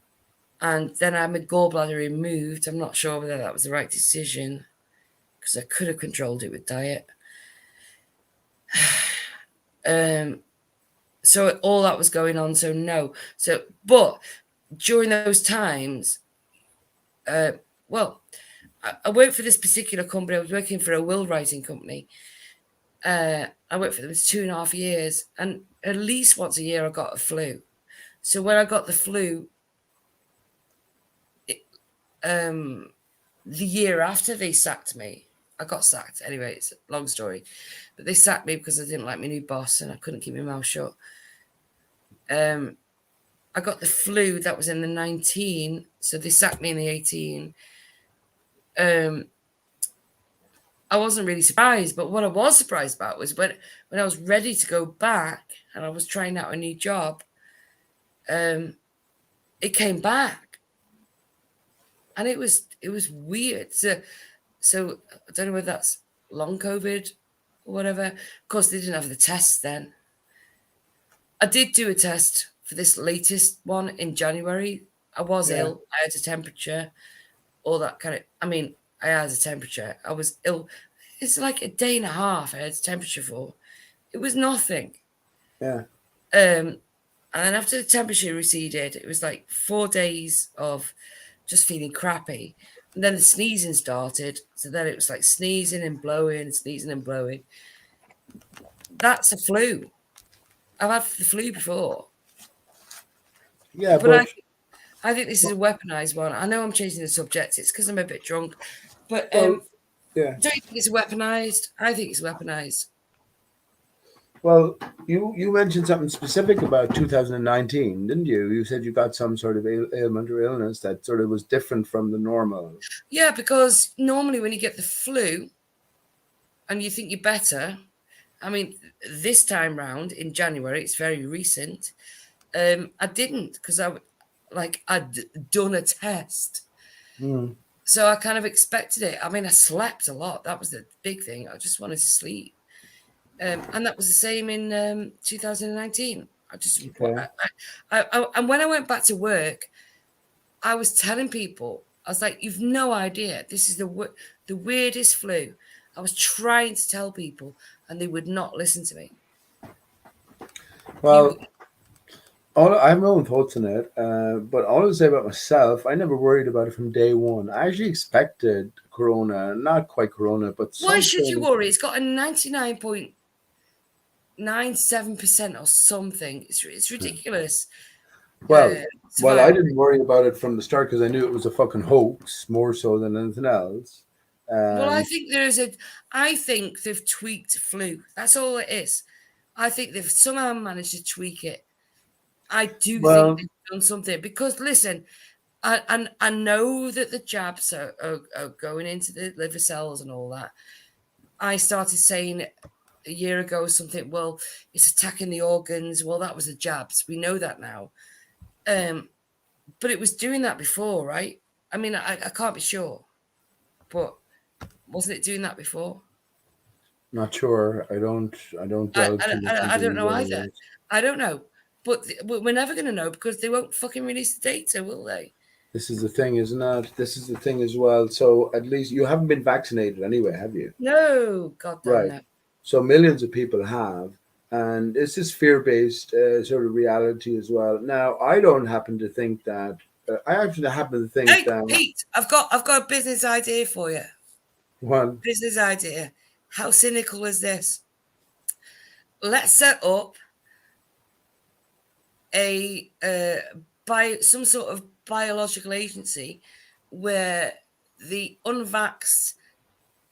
And then I had my gallbladder removed. I'm not sure whether that was the right decision because I could have controlled it with diet. So all that was going on. So no. But during those times, I worked for this particular company. I was working for a will writing company. I worked for them for 2.5 years, and at least once a year I got a flu. So when I got the flu, the year after they sacked me, I got sacked. Anyway, it's a long story, but they sacked me because I didn't like my new boss and I couldn't keep my mouth shut. I got the flu. That was in the 19, so they sacked me in the 18. I wasn't really surprised, but what I was surprised about was when I was ready to go back and I was trying out a new job, it came back, and it was weird. So I don't know whether that's long COVID or whatever. Of course, they didn't have the tests then. I did do a test for this latest one in January. I was ill. I had a temperature, all that kind of. I mean, I had a temperature. I was ill. It's like a day and a half I had a temperature for. It was nothing. Yeah. And then after the temperature receded, it was like 4 days of just feeling crappy. And then the sneezing started. So then it was like sneezing and blowing, sneezing and blowing. That's a flu. I've had the flu before. Yeah, but I think this is a weaponized one. I know I'm changing the subject. It's because I'm a bit drunk. But yeah. Don't you think it's weaponized? I think it's weaponized. Well, you mentioned something specific about 2019, didn't you? You said you got some sort of ailment or illness that sort of was different from the normal. Yeah, because normally when you get the flu and you think you're better, I mean, this time round in January, it's very recent. I didn't because I'd done a test, Mm. so I kind of expected it. I mean, I slept a lot. That was the big thing. I just wanted to sleep, and that was the same in 2019. I just Okay. and when I went back to work, I was telling people, I was like, "You've no idea. This is the weirdest flu." I was trying to tell people, and they would not listen to me. You Well, I have my own thoughts on it, but all I'll say about myself, I never worried about it from day one. I actually expected corona, not quite corona, but Why should you something. worry? It's got a 99.97% or something. It's ridiculous. Well, well, I Survival. didn't worry about it from the start because I knew it was a fucking hoax more so than anything else. Well, And I think they've tweaked flu. That's all it is. I think they've somehow managed to tweak it. I do think well, they've done something because listen, I know that the jabs are going into the liver cells and all that. I started saying a year ago something, well, it's attacking the organs. Well, that was the jabs. We know that now. But it was doing that before, right? I mean, I can't be sure, but wasn't it doing that before? not sure. I don't delve too much I into don't these know either. areas. I don't know, but we're never going to know because they won't fucking release the data, will they? This is the thing, isn't it? This is the thing as well. So at least you haven't been vaccinated anyway, have you? No, goddamn Right. no. So millions of people have, and it's this fear-based sort of reality as well. Now, I don't happen to think that. I actually happen to think Hey, that Pete, I've got a business idea for you. one. Business idea. How cynical is this? Let's set up a some sort of biological agency where the unvaxxed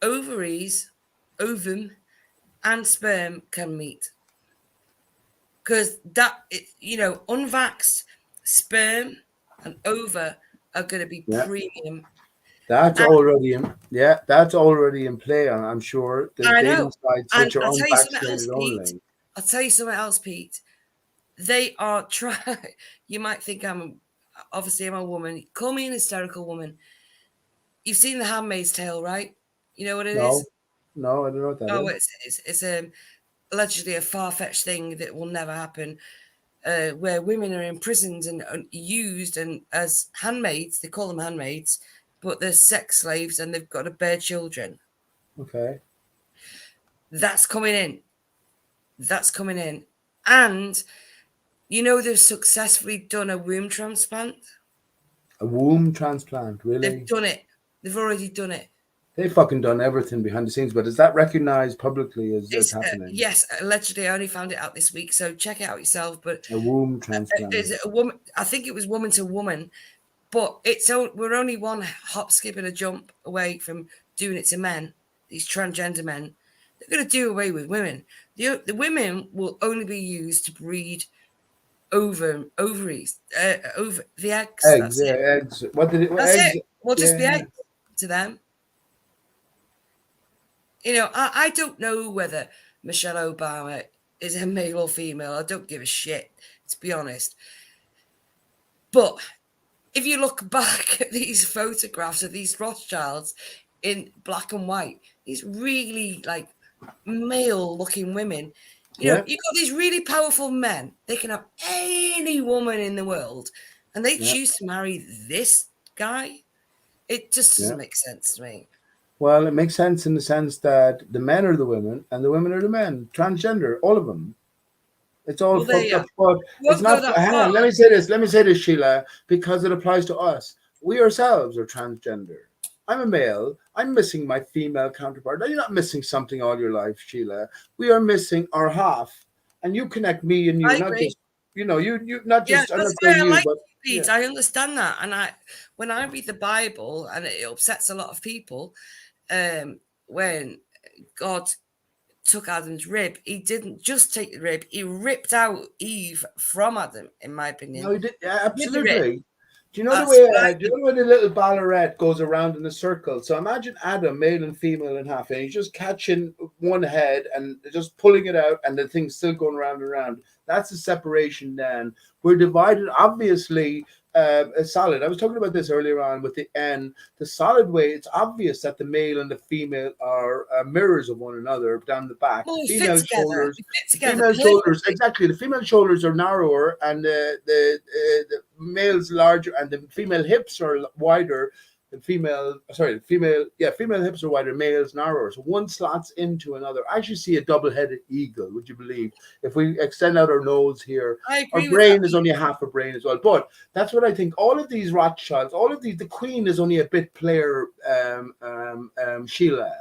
ovaries, ovum, and sperm can meet. Because unvaxxed sperm and ova are going to be Yeah, premium. that's And already in. Yeah, that's already in play. I'm sure there's I dating know. sites And which are I'll tell you something else, unvaccinated Pete. only. I'll tell you something else, Pete. They are trying. You might think obviously I'm a woman. Call me an hysterical woman. You've seen The Handmaid's Tale, right? You know what it No, is? no, I don't know what that Oh, is. it's allegedly a far-fetched thing that will never happen, where women are imprisoned and used and as handmaids. They call them handmaids, but they're sex slaves and they've got to bear children. Okay. That's coming in. That's coming in. And they've successfully done a womb transplant. A womb transplant, They've really? done it. They've already done it. They fucking done everything behind the scenes, but is that recognized publicly as It's happening? yes, allegedly. I only found it out this week, so check it out yourself. But A womb transplant. is it a woman? I think it was woman to woman, but we're only one hop, skip, and a jump away from doing it to men. These transgender men, they're going to do away with women. The women will only be used to breed ovaries, over the eggs. Eggs, That's yeah, it. eggs. What did it? That's Eggs. it. We'll just be Yeah. eggs to them. I don't know whether Michelle Obama is a male or female. I don't give a shit, to be honest. But if you look back at these photographs of these Rothschilds in black and white, these really like male looking women, Yeah. you've got these really powerful men. They can have any woman in the world and they Yeah. choose to marry this guy. It just Yeah. doesn't make sense to me. Well, it makes sense in the sense that the men are the women and the women are the men. Transgender, all of them. It's all Well, there fucked you up. are. But it's Won't go not. that Hang far. on. Let me say this. Let me say this, Sheila, because it applies to us. We ourselves are transgender. I'm a male. I'm missing my female counterpart. Now, you're not missing something all your life, Sheila. We are missing our half, and you connect me and you, I not agree. just you, not Yeah, just. I'm that's not why saying I you, like but Pete. yeah, I understand that, and when I read the Bible, and it upsets a lot of people, when God took Adam's rib, he didn't just take the rib, he ripped out Eve from Adam, in my opinion. No, he did. Yeah, With the rib. absolutely. Do you know the That's way? what I Do you know the way the little ballarat goes around in a circle? So imagine Adam, male and female, in half, and he's just catching one head and just pulling it out, and the thing's still going round and round. That's the separation. Then we're divided. Obviously, a solid. I was talking about this earlier on with the N. The solid way. It's obvious that the male and the female are mirrors of one another down the back. Well, The we female fit together. shoulders. We fit The together. female perfectly. shoulders, exactly. The female shoulders are narrower, and the male's larger, and the female hips are wider. Female hips are wider, males narrower. So one slots into another. I actually see a double-headed eagle. Would you believe? If we extend out our nose here, I our agree with brain that. is only half a brain as well. But that's what I think. All of these Rothschilds, all of these, the Queen is only a bit player. Sheila.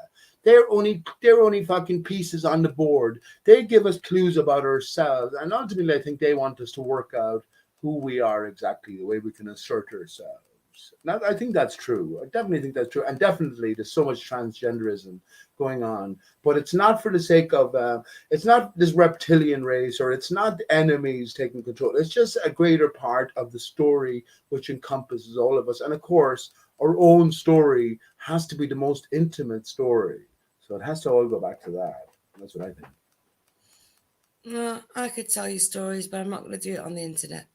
They're only fucking pieces on the board. They give us clues about ourselves, and ultimately, I think they want us to work out who we are exactly, the way we can assert ourselves. Now, I think that's true. I definitely think that's true, and definitely there's so much transgenderism going on, but it's not for the sake of. It's not this reptilian race, or it's not the enemies taking control. It's just a greater part of the story which encompasses all of us, and of course, our own story has to be the most intimate story. So it has to all go back to that. That's what I think. No, I could tell you stories, but I'm not going to do it on the internet.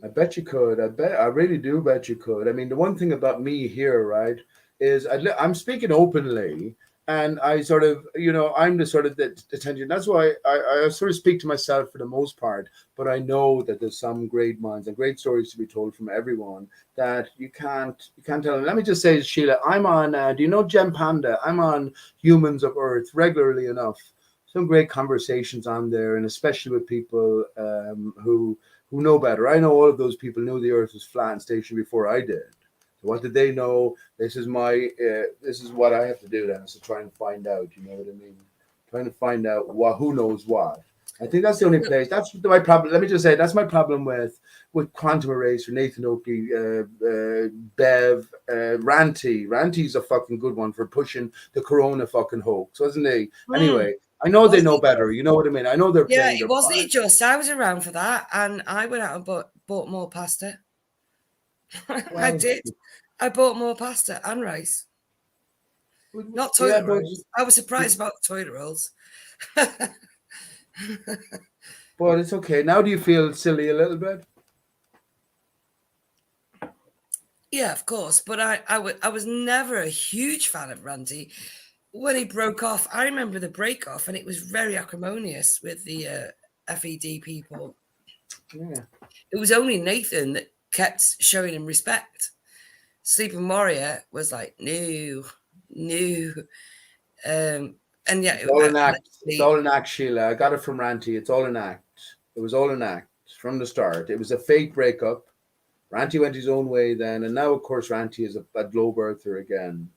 I bet you could. I really do bet you could. I mean, the one thing about me here, right, is I'm speaking openly, and I sort of, I'm the sort of the attention. That's why I sort of speak to myself for the most part, but I know that there's some great minds and great stories to be told from everyone that you can't tell them. Let me just say, Sheila, I'm on, do you know Gem Panda? I'm on Humans of Earth regularly enough. Some great conversations on there, and especially with people who know better. I know all of those people knew the Earth was flat and stationary before I did. So what did they know? This is what I have to do then, is to try and find out. You know what I mean? Trying to find out who knows what. I think that's the only place. That's my problem. Let me just say that's my problem with Quantum Eraser, Nathan Oakley, Bev, Ranty. Ranty's a fucking good one for pushing the Corona fucking hoax, wasn't he? Anyway. I know they know better. You know what I mean? I know they're playing their it wasn't part. it just. I was around for that, and I went out and bought more pasta. I did. I bought more pasta and rice. Not toilet rolls. I was surprised about toilet rolls. But it's okay. Now do you feel silly a little bit? Yeah, of course. But I was never a huge fan of Randy. When he broke off, I remember the break off, and it was very acrimonious with the FED people. Yeah. It was only Nathan that kept showing him respect. Sleeping Warrior was like, no. And yeah, it's all an act. It's all an act, Sheila. I got it from Ranty. It's all an act. It was all an act from the start. It was a fake breakup. Ranty went his own way then, and now, of course, Ranty is a globe earther again.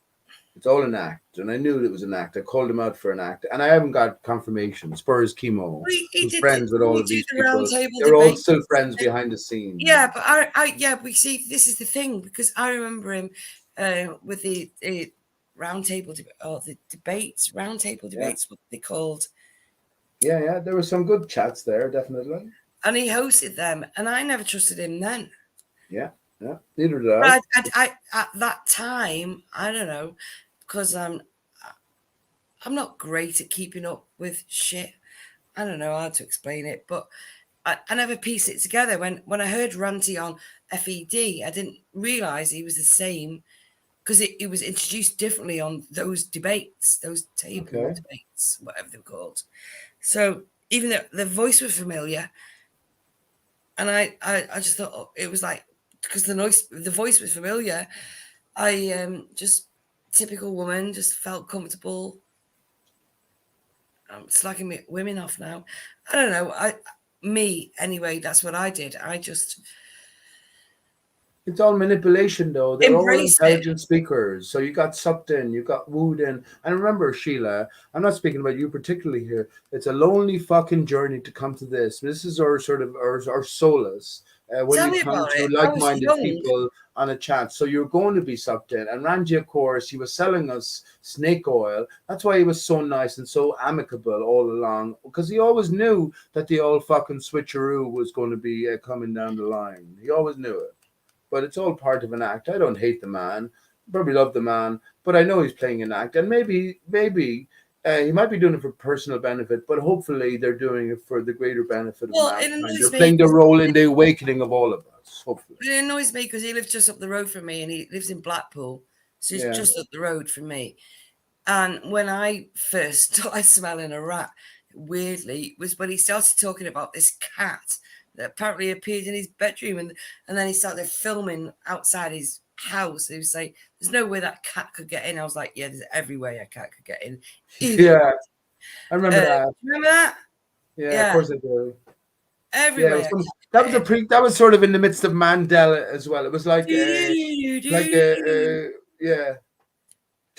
It's all an act, and I knew it was an act. I called him out for an act, and I haven't got confirmation. Spurs Chemo, who's friends with all of these people. They're all still friends behind the scenes. Yeah, but we see this is the thing, because I remember him with the roundtable the debates, roundtable debates, what they called. Yeah, there were some good chats there, definitely. And he hosted them, and I never trusted him then. Yeah, neither did I. I at that time, I don't know, because I'm not great at keeping up with shit. I don't know how to explain it, but I never pieced it together. When I heard Ranty on FED, I didn't realise he was the same, because it was introduced differently on those debates, those table debates, whatever they're called. So even though the voice was familiar, and I just thought it was like, because the voice was familiar, I just typical woman, just felt comfortable. I'm slagging women off now. I don't know. Me anyway. That's what I did. It's all manipulation, though. They're all intelligent speakers. So you got sucked in, you got wooed in. And remember, Sheila, I'm not speaking about you particularly here. It's a lonely fucking journey to come to this. This is our sort of our solace. when Tell you me come about to it. I was like-minded young. people on a chat. So you're going to be sucked in. And Ranji, of course, he was selling us snake oil. That's why he was so nice and so amicable all along, because he always knew that the old fucking switcheroo was going to be coming down the line. He always knew it. But it's all part of an act. I don't hate the man. Probably love the man, but I know he's playing an act, and maybe he might be doing it for personal benefit, but hopefully they're doing it for the greater benefit of Well, it mankind. They're annoys me playing their because role in the awakening of all of us. Hopefully, it annoys me because he lives just up the road from me, and he lives in Blackpool, so he's yeah. just up the road from me. And when I first started smelling a rat, weirdly, was when he started talking about this cat that apparently appeared in his bedroom, and then he started filming outside his house. He was like, "There's no way that cat could get in." I was like, "Yeah, there's every way a cat could get in." Yeah, I remember that. Remember that? Yeah, of Yeah, course I do. every Yeah, way a cat that could was get in. that was sort of in the midst of Mandela as well. It was like Do-do-do-do-do. yeah.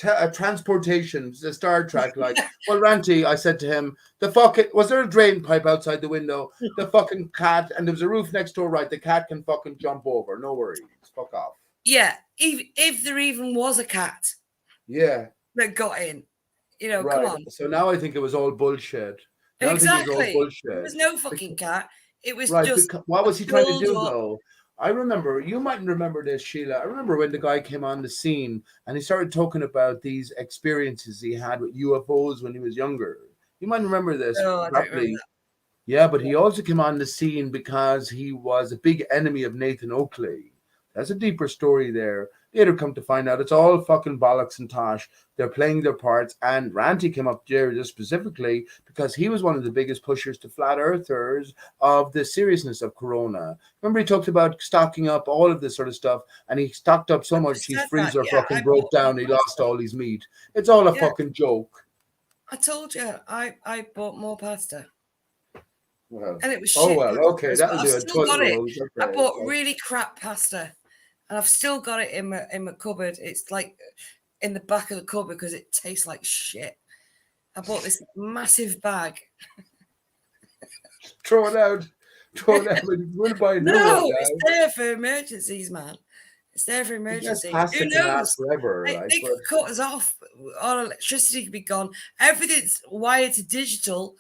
A transportation, a Star Trek, like, well, Ranty, I said to him, the fucking, was there a drain pipe outside the window? The fucking cat, and there was a roof next door, right? The cat can fucking jump over, no worries, fuck off. Yeah, if there even was a cat Yeah, that got in, come right. on. So now I think it was all bullshit. Now I think it was all Exactly. There bullshit. was no fucking cat. It was Right, just because what a was he trying to do build up. though? I remember, you mightn't remember this, Sheila. I remember when the guy came on the scene and he started talking about these experiences he had with UFOs when he was younger. You might remember this, Oh, I don't remember probably. Yeah, but he also came on the scene because he was a big enemy of Nathan Oakley. That's a deeper story there. Later come to find out it's all fucking bollocks and tosh. They're playing their parts. And Ranty came up there just specifically because he was one of the biggest pushers to flat earthers of the seriousness of Corona. Remember he talked about stocking up all of this sort of stuff, and he stocked up so that. I much just his said that. freezer Yeah, fucking I broke bought more down. He lost pasta. all his meat. It's all a Yeah, fucking joke. I told you, I bought more pasta. Well, And it was oh shit well, pasta okay, as well. that'll I've do it. still Toilet got it. rolls, I okay. bought really crap pasta. And I've still got it in my cupboard. It's like in the back of the cupboard because it tastes like shit. I bought this massive bag. Throw it out. Throw it out. We'll buy a new one No, it's now. there for emergencies, man. It's there for I guess emergencies. Who pasta can last knows? forever, They, like, they but could cut us off. All electricity could be gone. Everything's wired to digital.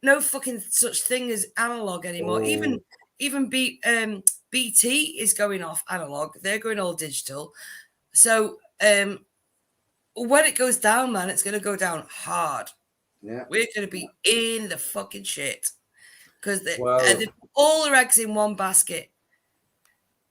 No fucking such thing as analog anymore. oh, Even BT is going off analog. They're going all digital. So when it goes down, man, it's going to go down hard. yeah. We're going to be in the fucking shit because they Well, put all their eggs in one basket.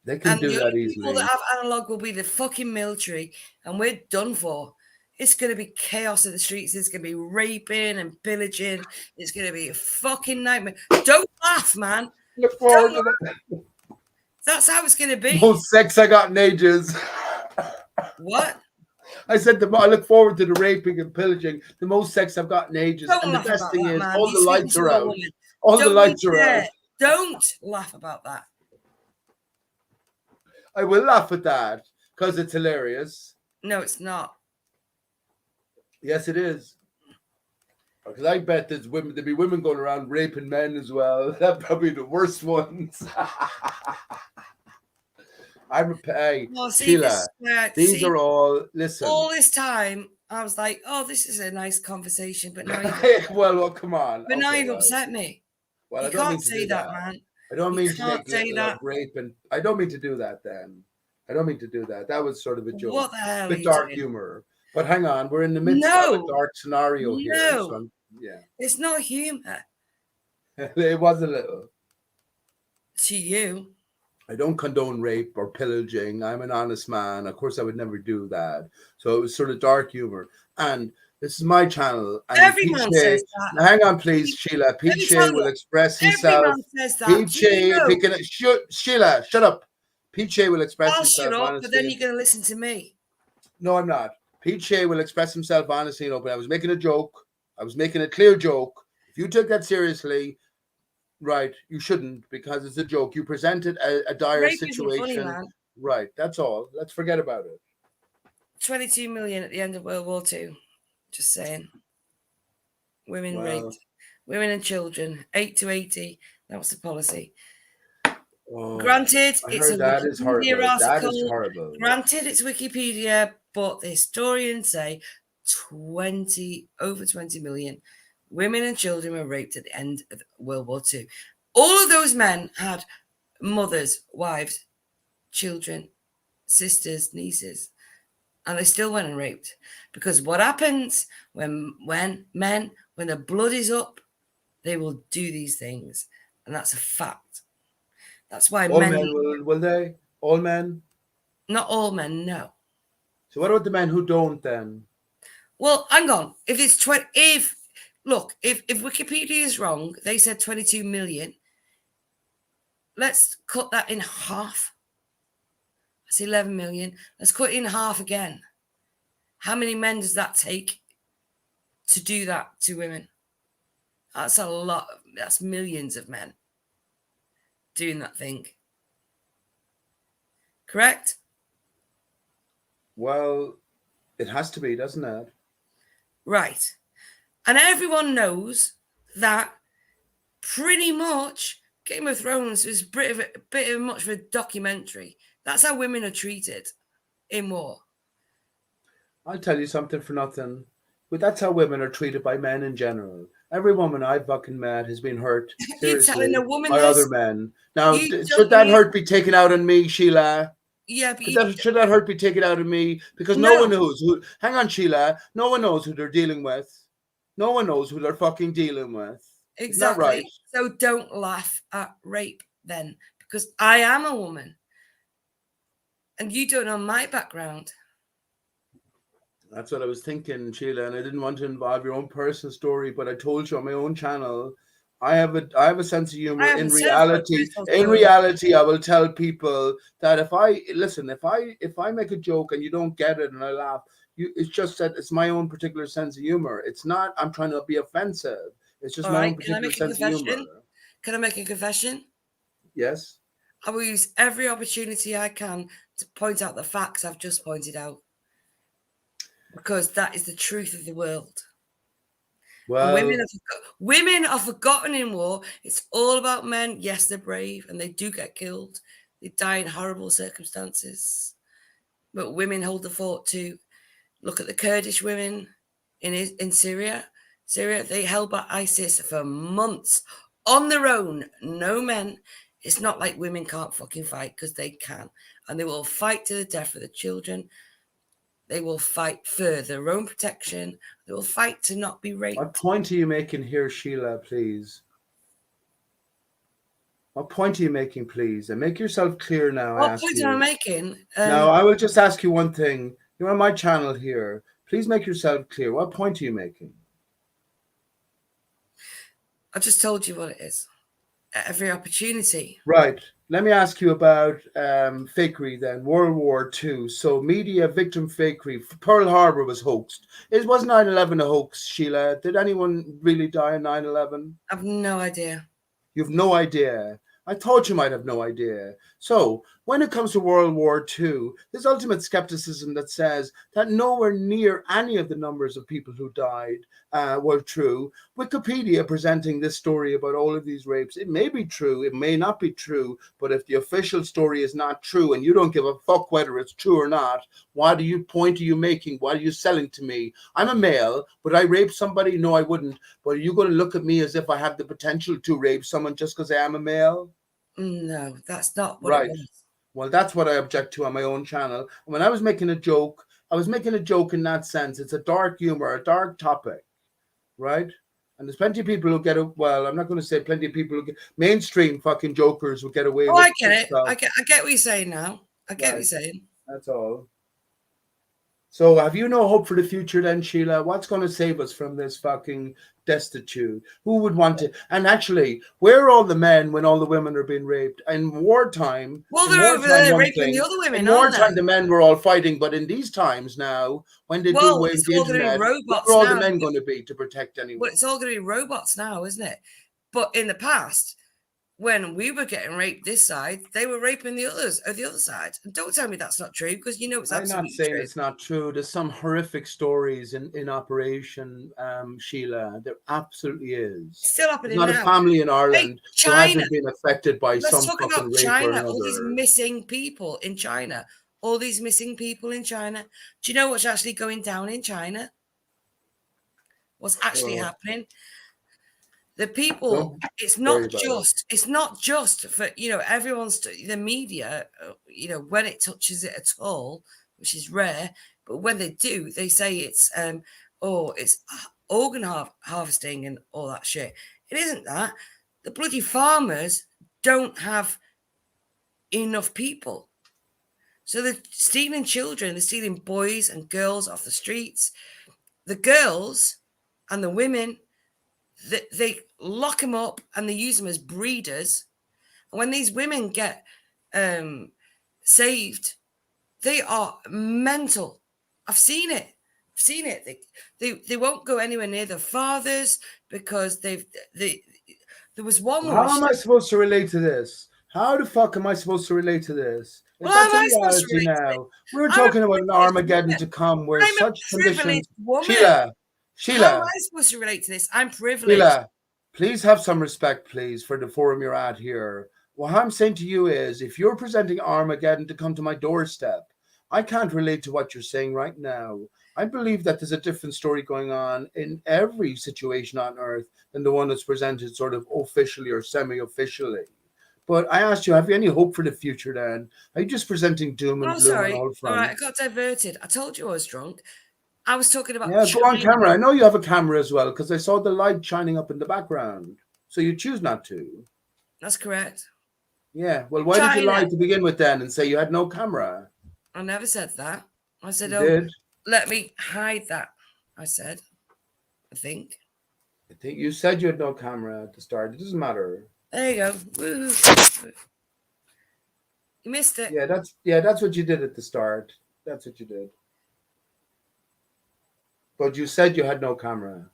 they can And do the that only people that easily. have analog will be the fucking military, and we're done for. It's going to be chaos in the streets. It's going to be raping and pillaging. It's going to be a fucking nightmare. Don't laugh, man. Look Don't forward to laugh. that. That's how it's going to be. Most sex I got in ages. What? I said I look forward to the raping and pillaging. The most sex I've got in ages. Don't And the laugh best about thing that, is man. all You're the speaking lights to are a out. woman. All the Don't you lights are out. dare. Don't laugh about that. I will laugh at that because it's hilarious. No, it's not. Yes, it is. Because I bet there'll be women going around raping men as well. That'd probably be the worst ones. Hey, Well, see, Sheila, these see, are all, listen. all this time, I was like, "Oh, this is a nice conversation," but now well, come on. but now Okay, you've well, upset me. well, You I don't can't mean to say do that, that. man. I don't You mean to can't make say little of that. rape, and I don't mean to do that then. I don't mean to do that. That was sort of a joke. What the hell are With you dark doing? humor. But hang on, we're in the midst of a No, dark scenario here. So no, yeah. it's not humor It was a little. to you. I don't condone rape or pillaging. I'm an honest man. Of course, I would never do that. So it was sort of dark humor. And this is my channel. And Every Pete man Shea, says that. now hang on, please, Sheila. Let Pete me Shea tell will you, express every himself. man says that. Pete Do you Shea, if know? he can, Sheila, shut up. Pete Shea will express I'll shut himself up, but then honestly. you're going to listen to me. No, I'm not. Pete Shea will express himself honestly and open. I was making a joke. I was making a clear joke. If you took that seriously, right, you shouldn't because it's a joke. You presented a dire Rape isn't funny, situation. man. Right, that's all. Let's forget about it. 22 million at the end of World War II. Just saying. Women Well, raped. Women and children. 8 to 80. That was the policy. Oh, Granted, I it's a heard that is Wikipedia horrible. That is article. horrible. Granted, it's Wikipedia, but the historians say over 20 million women and children were raped at the end of World War II. All of those men had mothers, wives, children, sisters, nieces, and they still went and raped. Because what happens when the blood is up, they will do these things, and that's a fact. That's why All men will they? All men? Not all men, no. So what about the men who don't then? Well, hang on. If it's if Wikipedia is wrong, they said 22 million. Let's cut that in half. That's 11 million. Let's cut it in half again. How many men does that take to do that to women? That's a lot. That's millions of men doing that thing. Correct? Well, it has to be, doesn't it? Right. And everyone knows that pretty much Game of Thrones is a bit of much of a documentary. That's how women are treated in war. I'll tell you something for nothing. But that's how women are treated by men in general. Every woman I've fucking met has been hurt You're seriously telling a woman by this? other men. Now, You should that don't- hurt be taken out on me, Sheila? Yeah, but Should that hurt be taken out on me? Because no one knows who. Hang on, Sheila. No one knows who they're dealing with. No one knows who they're fucking dealing with. exactly. Isn't that right? So don't laugh at rape then, because I am a woman, and you don't know my background. That's what I was thinking, Sheila, and I didn't want to involve your own personal story, but I told you on my own channel, I have a sense of humor. In reality, I will tell people that if I make a joke and you don't get it and I laugh, it's just that it's my own particular sense of humor. It's not I'm trying to be offensive. It's just my own particular sense of humor. Can I make a confession? Yes. I will use every opportunity I can to point out the facts I've just pointed out. Because that is the truth of the world. Well, women are forgotten in war. It's all about men. Yes, they're brave and they do get killed. They die in horrible circumstances. But women hold the fort too. Look at the Kurdish women in Syria. They held by ISIS for months on their own. No men. It's not like women can't fucking fight, because they can. And they will fight to the death for the children. They will fight for their own protection. They will fight to not be raped. What point are you making here, Sheila, please? What point are you making, please? And make yourself clear now. What point am I making? Now, I will just ask you one thing. You're on my channel here. Please make yourself clear. What point are you making? I just told you what it is. At every opportunity. Right. Let me ask you about fakery then, World War II. So media victim fakery. Pearl Harbor was hoaxed. Was 9/11 a hoax, Sheila? Did anyone really die in 9/11? I have no idea. You've no idea. I thought you might have no idea. So when it comes to World War II, there's ultimate skepticism that says that nowhere near any of the numbers of people who died were true. Wikipedia presenting this story about all of these rapes, it may be true, it may not be true, but if the official story is not true and you don't give a fuck whether it's true or not, what point are you making? What are you selling to me? I'm a male. Would I rape somebody? No, I wouldn't. But are you going to look at me as if I have the potential to rape someone just because I am a male? No, that's not what it was. Well, that's what I object to on my own channel. When I was making a joke, in that sense. It's a dark humor, a dark topic, right? And there's plenty of people who get it. Well, I'm not going to say plenty of people who get mainstream fucking jokers who get away with it. I get it. I get what you're saying now. I get what you're saying. That's all. So have you no hope for the future then, Sheila? What's going to save us from this fucking destitute? Who would want to? And actually, where are all the men when all the women are being raped? In wartime... Well, they're over there raping the other women, in wartime, the men were all fighting, but in these times now, when they do away with the internet, where are all the men going to be to protect anyone? Well, it's all going to be robots now, isn't it? But in the past, when we were getting raped this side, they were raping the others at the other side. And don't tell me that's not true, because you know it's I'm absolutely not saying true. it's not true. There's some horrific stories in operation, Sheila. There absolutely is. Still There's happening not a now. family in Hey, Ireland who China. hasn't been affected by Let's some talk fucking about rape or China. All these another. missing people in China. All these missing people in China. Do you know what's actually going down in China? What's actually Oh, happening? The people, don't it's worry not about it. just for, everyone's, the media, when it touches it at all, which is rare, but when they do, they say it's, it's organ harvesting and all that shit. It isn't that. The bloody farmers don't have enough people. So they're stealing children, they're stealing boys and girls off the streets. The girls and the women, they lock them up and they use them as breeders. And when these women get saved, they are mental. I've seen it. They won't go anywhere near their fathers because there was one woman. How am I supposed to relate to this? How the fuck am I supposed to relate to this? If Well, that's how a am I supposed to reality relate to it? now, we're I'm a talking about an privileged Armageddon woman. to come where I'm a such conditions. privileged woman. Sheila, How am Sheila, I supposed to relate to this? I'm privileged. Sheila, please have some respect, please, for the forum you're at here. What I'm saying to you is, if you're presenting Armageddon to come to my doorstep, I can't relate to what you're saying right now. I believe that there's a different story going on in every situation on earth than the one that's presented sort of officially or semi-officially. But I asked you, have you any hope for the future then? Are you just presenting doom and Oh, gloom on sorry. all All right, I fronts? got diverted. I told you I was drunk. I was talking about Yeah, go on China. camera. I know you have a camera as well because I saw the light shining up in the background. So you choose not to. That's correct. Yeah. Well, why did you lie China. to begin with then and say you had no camera? I never said that. I said, You oh, did. let me hide that. I said, I think. I think you said you had no camera at the start. It doesn't matter. There you go. Woo. You missed it. That's what you did at the start. That's what you did. But you said you had no camera,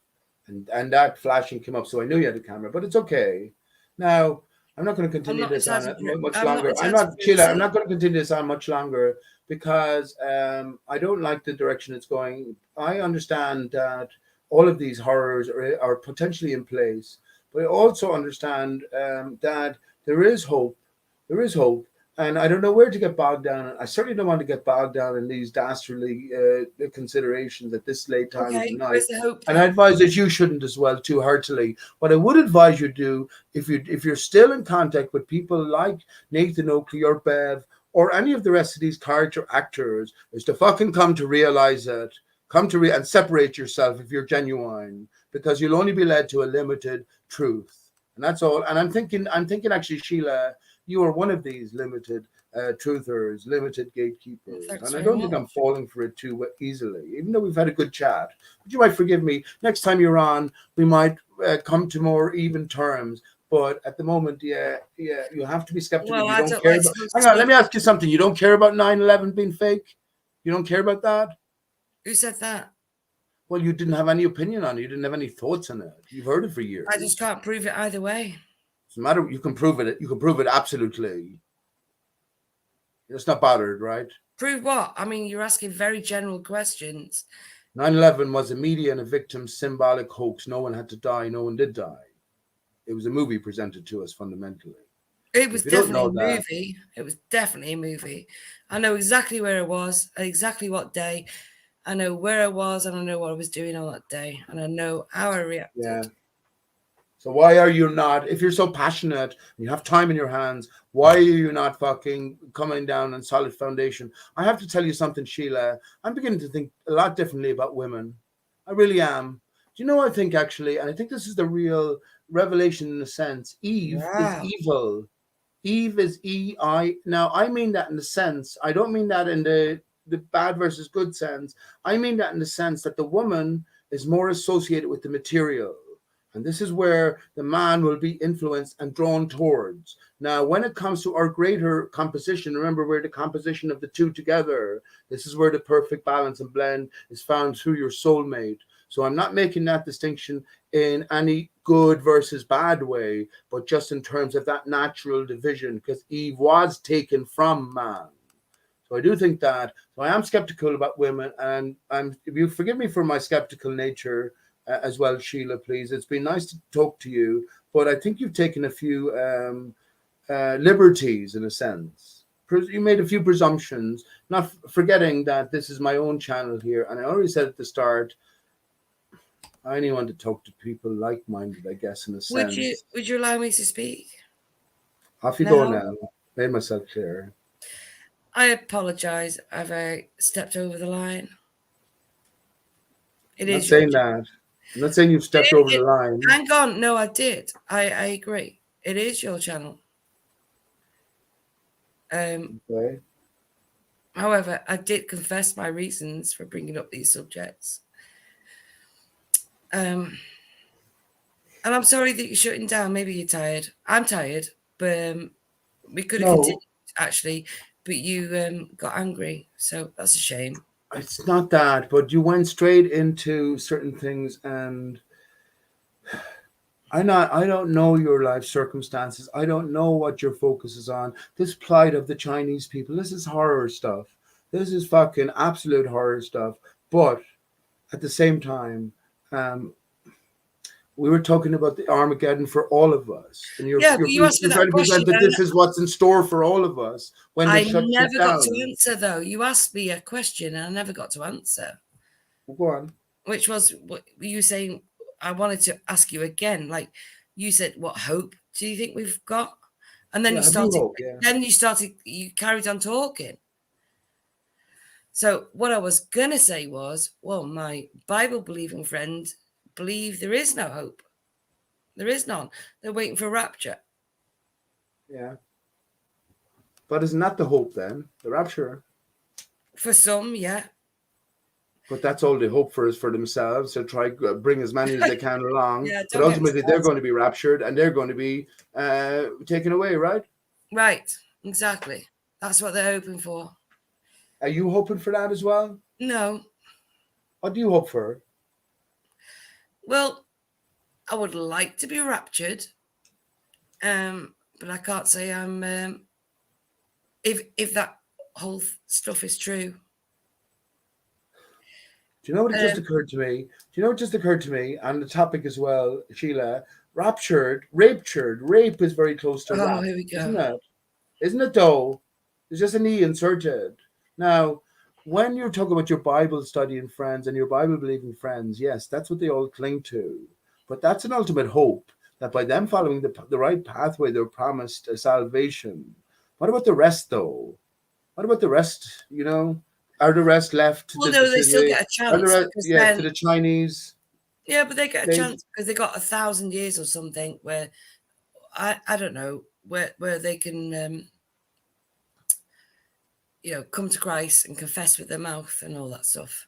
and that flashing came up, so I knew you had a camera. But it's okay. Now I'm not going to I'm continue not this on entitled. much I'm not longer. I'm entitled not, to Sheila. I'm receipt. not going to continue this on much longer because I don't like the direction it's going. I understand that all of these horrors are potentially in place, but I also understand that there is hope. There is hope. And I don't know where to get bogged down. I certainly don't want to get bogged down in these dastardly considerations at this late time of the Okay, night. where's the hope And I then? advise that you shouldn't as well too heartily. What I would advise you do, if you're still in contact with people like Nathan Oakley or Bev or any of the rest of these character actors, is to fucking come to realize it. And separate yourself if you're genuine, because you'll only be led to a limited truth. And that's all. And I'm thinking actually, Sheila, you are one of these limited truthers, limited gatekeepers. Thanks And I very don't think much. I'm falling for it too easily, even though we've had a good chat. But you might forgive me. Next time you're on, we might come to more even terms. But at the moment, you have to be skeptical. Well, You I don't don't care like about. to Hang on, let speak. me ask you something. You don't care about 9/11 being fake? You don't care about that? Who said that? Well, you didn't have any opinion on it. You didn't have any thoughts on it. You've heard it for years. I just can't prove it either way. Doesn't matter. You can prove it. You can prove it absolutely. You're just not bothered, right? Prove what? I mean, you're asking very general questions. 9/11 was a media and a victim symbolic hoax. No one had to die. No one did die. It was a movie presented to us fundamentally. It was If you don't definitely know a that, movie. It was definitely a movie. I know exactly where it was, exactly what day. I know where I was, and I know what I was doing on that day, and I know how I reacted. yeah. So why are you not, if you're so passionate and you have time in your hands, why are you not fucking coming down on solid foundation? I have to tell you something, Sheila. I'm beginning to think a lot differently about women. I really am. Do you know what I think actually? And I think this is the real revelation in a sense. Eve is Wow. evil. Eve is E-I. Now, I mean that in the sense, I don't mean that in the bad versus good sense. I mean that in the sense that the woman is more associated with the material. And this is where the man will be influenced and drawn towards. Now, when it comes to our greater composition, remember we're the composition of the two together. This is where the perfect balance and blend is found through your soulmate. So I'm not making that distinction in any good versus bad way, but just in terms of that natural division, because Eve was taken from man. So I do think that. So I am skeptical about women, and if you forgive me for my skeptical nature as well, Sheila, please. It's been nice to talk to you, but I think you've taken a few liberties in a sense. You made a few presumptions, not forgetting that this is my own channel here, and I already said at the start, I only want to talk to people like-minded, I guess, in a sense. Would you allow me to speak? Off you go now. Made myself clear. I apologise. Have I stepped over the line? I'm not saying that. I'm not saying you've stepped over the line. Hang on. No, I did. I agree. It is your channel. Okay. However, I did confess my reasons for bringing up these subjects. And I'm sorry that you're shutting down. Maybe you're tired. I'm tired, but we could have continued, actually. But you got angry, so that's a shame. It's not that, but you went straight into certain things, and I don't know your life circumstances. I don't know what your focus is on. This plight of the Chinese people, this is horror stuff. This is fucking absolute horror stuff. But at the same time, we were talking about the Armageddon for all of us, and you're trying to present that this is what's in store for all of us. When I never got to answer, though. You asked me a question, and I never got to answer. Well, go on. Which was, what were you saying? I wanted to ask you again. Like you said, what hope do you think we've got? And then you carried on talking. So what I was gonna say was, well, my Bible believing friend believe there is no hope. There is none. They're waiting for rapture. Yeah. But isn't that the hope then? The rapture? For some, yeah. But that's all they hope for is for themselves. They'll try to bring as many as they can along. Yeah, but ultimately, they're going to be raptured and they're going to be taken away, right? Right. Exactly. That's what they're hoping for. Are you hoping for that as well? No. What do you hope for? Well, I would like to be raptured, but I can't say I'm. If that whole stuff is true. Do you know what just occurred to me? Do you know what just occurred to me on the topic as well, Sheila? Raptured, rape is very close to rap. Here we go. Isn't it? Isn't it though? There's just an E inserted. Now, when you're talking about your Bible studying friends and your Bible believing friends, yes, that's what they all cling to. But that's an ultimate hope that by them following the right pathway, they're promised a salvation. What about the rest, though? What about the rest? You know, are the rest left? Well, no, they still get a chance. To the Chinese. Yeah, but they get a chance because they got 1,000 years or something where I don't know where they can. Come to Christ and confess with their mouth and all that stuff.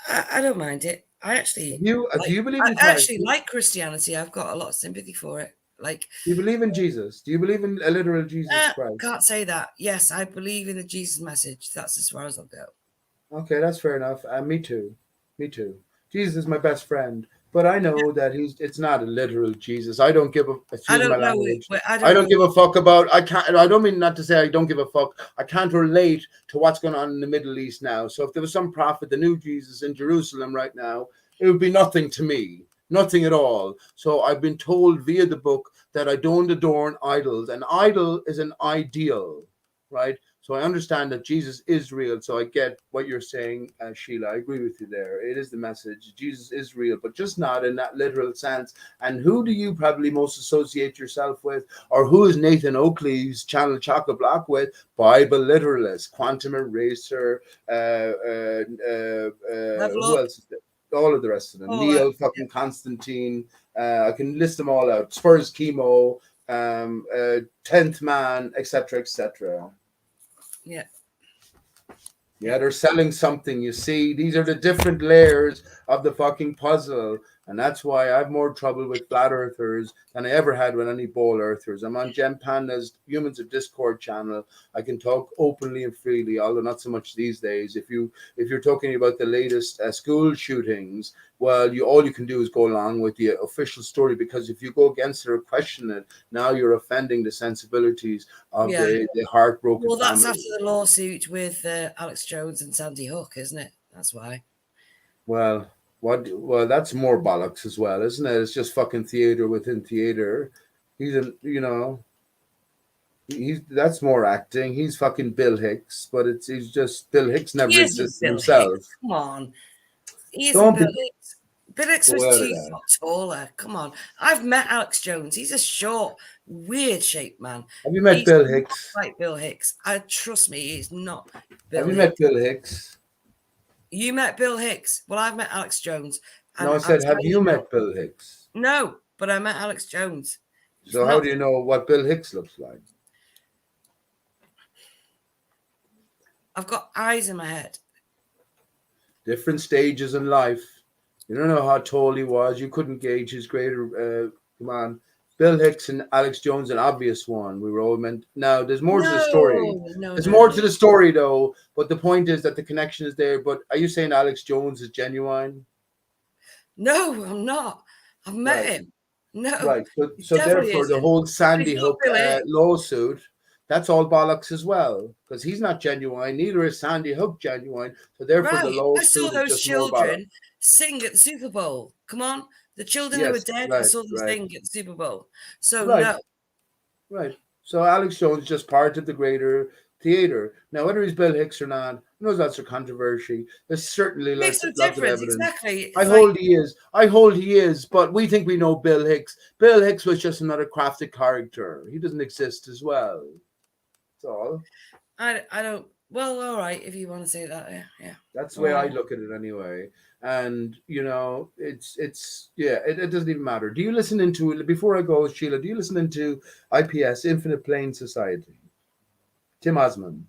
I don't mind it. I actually do you believe in Christ? I actually like Christianity. I've got a lot of sympathy for it. Like, do you believe in Jesus? Do you believe in a literal Jesus Christ? Can't say that. Yes, I believe in the Jesus message. That's as far as I'll go. Okay, that's fair enough. Me too. Jesus is my best friend. But I know that it's not a literal Jesus. I don't give a I don't know. I don't give a fuck about. I don't mean not to say I don't give a fuck. I can't relate to what's going on in the Middle East now. So if there was some prophet, the new Jesus in Jerusalem right now, it would be nothing to me, nothing at all. So I've been told via the book that I don't adorn idols. An idol is an ideal, right? So I understand that Jesus is real. So I get what you're saying, Sheila. I agree with you there. It is the message. Jesus is real, but just not in that literal sense. And who do you probably most associate yourself with? Or who is Nathan Oakley's channel Chock-a-Block with? Bible literalist, quantum eraser, who else is there? All of the rest of them. Neil fucking Constantine. I can list them all out. Spurs Chemo, 10th Man, etc., etc. Yeah. Yeah, they're selling something. You see, these are the different layers of the fucking puzzle. And that's why I have more trouble with flat earthers than I ever had with any ball earthers. I'm on Jem Panda's Humans of Discord channel. I can talk openly and freely, although not so much these days. If you're talking about the latest school shootings, well, all you can do is go along with the official story, because if you go against it or question it, now you're offending the sensibilities of Yeah. the heartbroken Well, that's family. after the lawsuit with Alex Jones and Sandy Hook, isn't it? That's why. Well, well, that's more bollocks as well, isn't it? It's just fucking theater within theater. He's that's more acting. He's fucking Bill Hicks, but he's just Bill Hicks never He isn't existed Bill himself. Hicks. Come on. He isn't Don't Bill be Hicks. Bill Hicks go was out of 2 that. foot taller. Come on. I've met Alex Jones. He's a short, weird shaped man. Have you met He's Bill not Hicks? like Bill Hicks. Trust me, he's not Bill Have you Hicks. met Bill Hicks? You met Bill Hicks. Well, I've met Alex Jones. And No, I said, have you met Bill Hicks? No, but I met Alex Jones. So how do you know what Bill Hicks looks like? I've got eyes in my head. Different stages in life. You don't know how tall he was. You couldn't gauge his greater. Come on. Bill Hicks and Alex Jones, an obvious one. We were all meant. Now, there's more to the story. There's more to the story, though. But the point is that the connection is there. But are you saying Alex Jones is genuine? No, I'm not. I've met him. No. Right. So therefore, the whole Sandy Hook lawsuit, that's all bollocks as well, because he's not genuine. Neither is Sandy Hook genuine. So therefore, the lawsuit I saw those is just children sing at the Super Bowl. Come on. The children who were dead, I saw them sing at the Super Bowl. So no. Right. So Alex Jones is just part of the greater theater. Now, whether he's Bill Hicks or not, who knows, that's a controversy. There's certainly lots of evidence. Exactly. I hold he is, but we think we know Bill Hicks. Bill Hicks was just another crafted character. He doesn't exist as well. That's all. I don't. Well, all right, if you want to say that, yeah. That's the way I look at it anyway. And it doesn't even matter. Do you listen into, before I go, Sheila, do you listen into IPS, Infinite Plane Society? Tim Osman,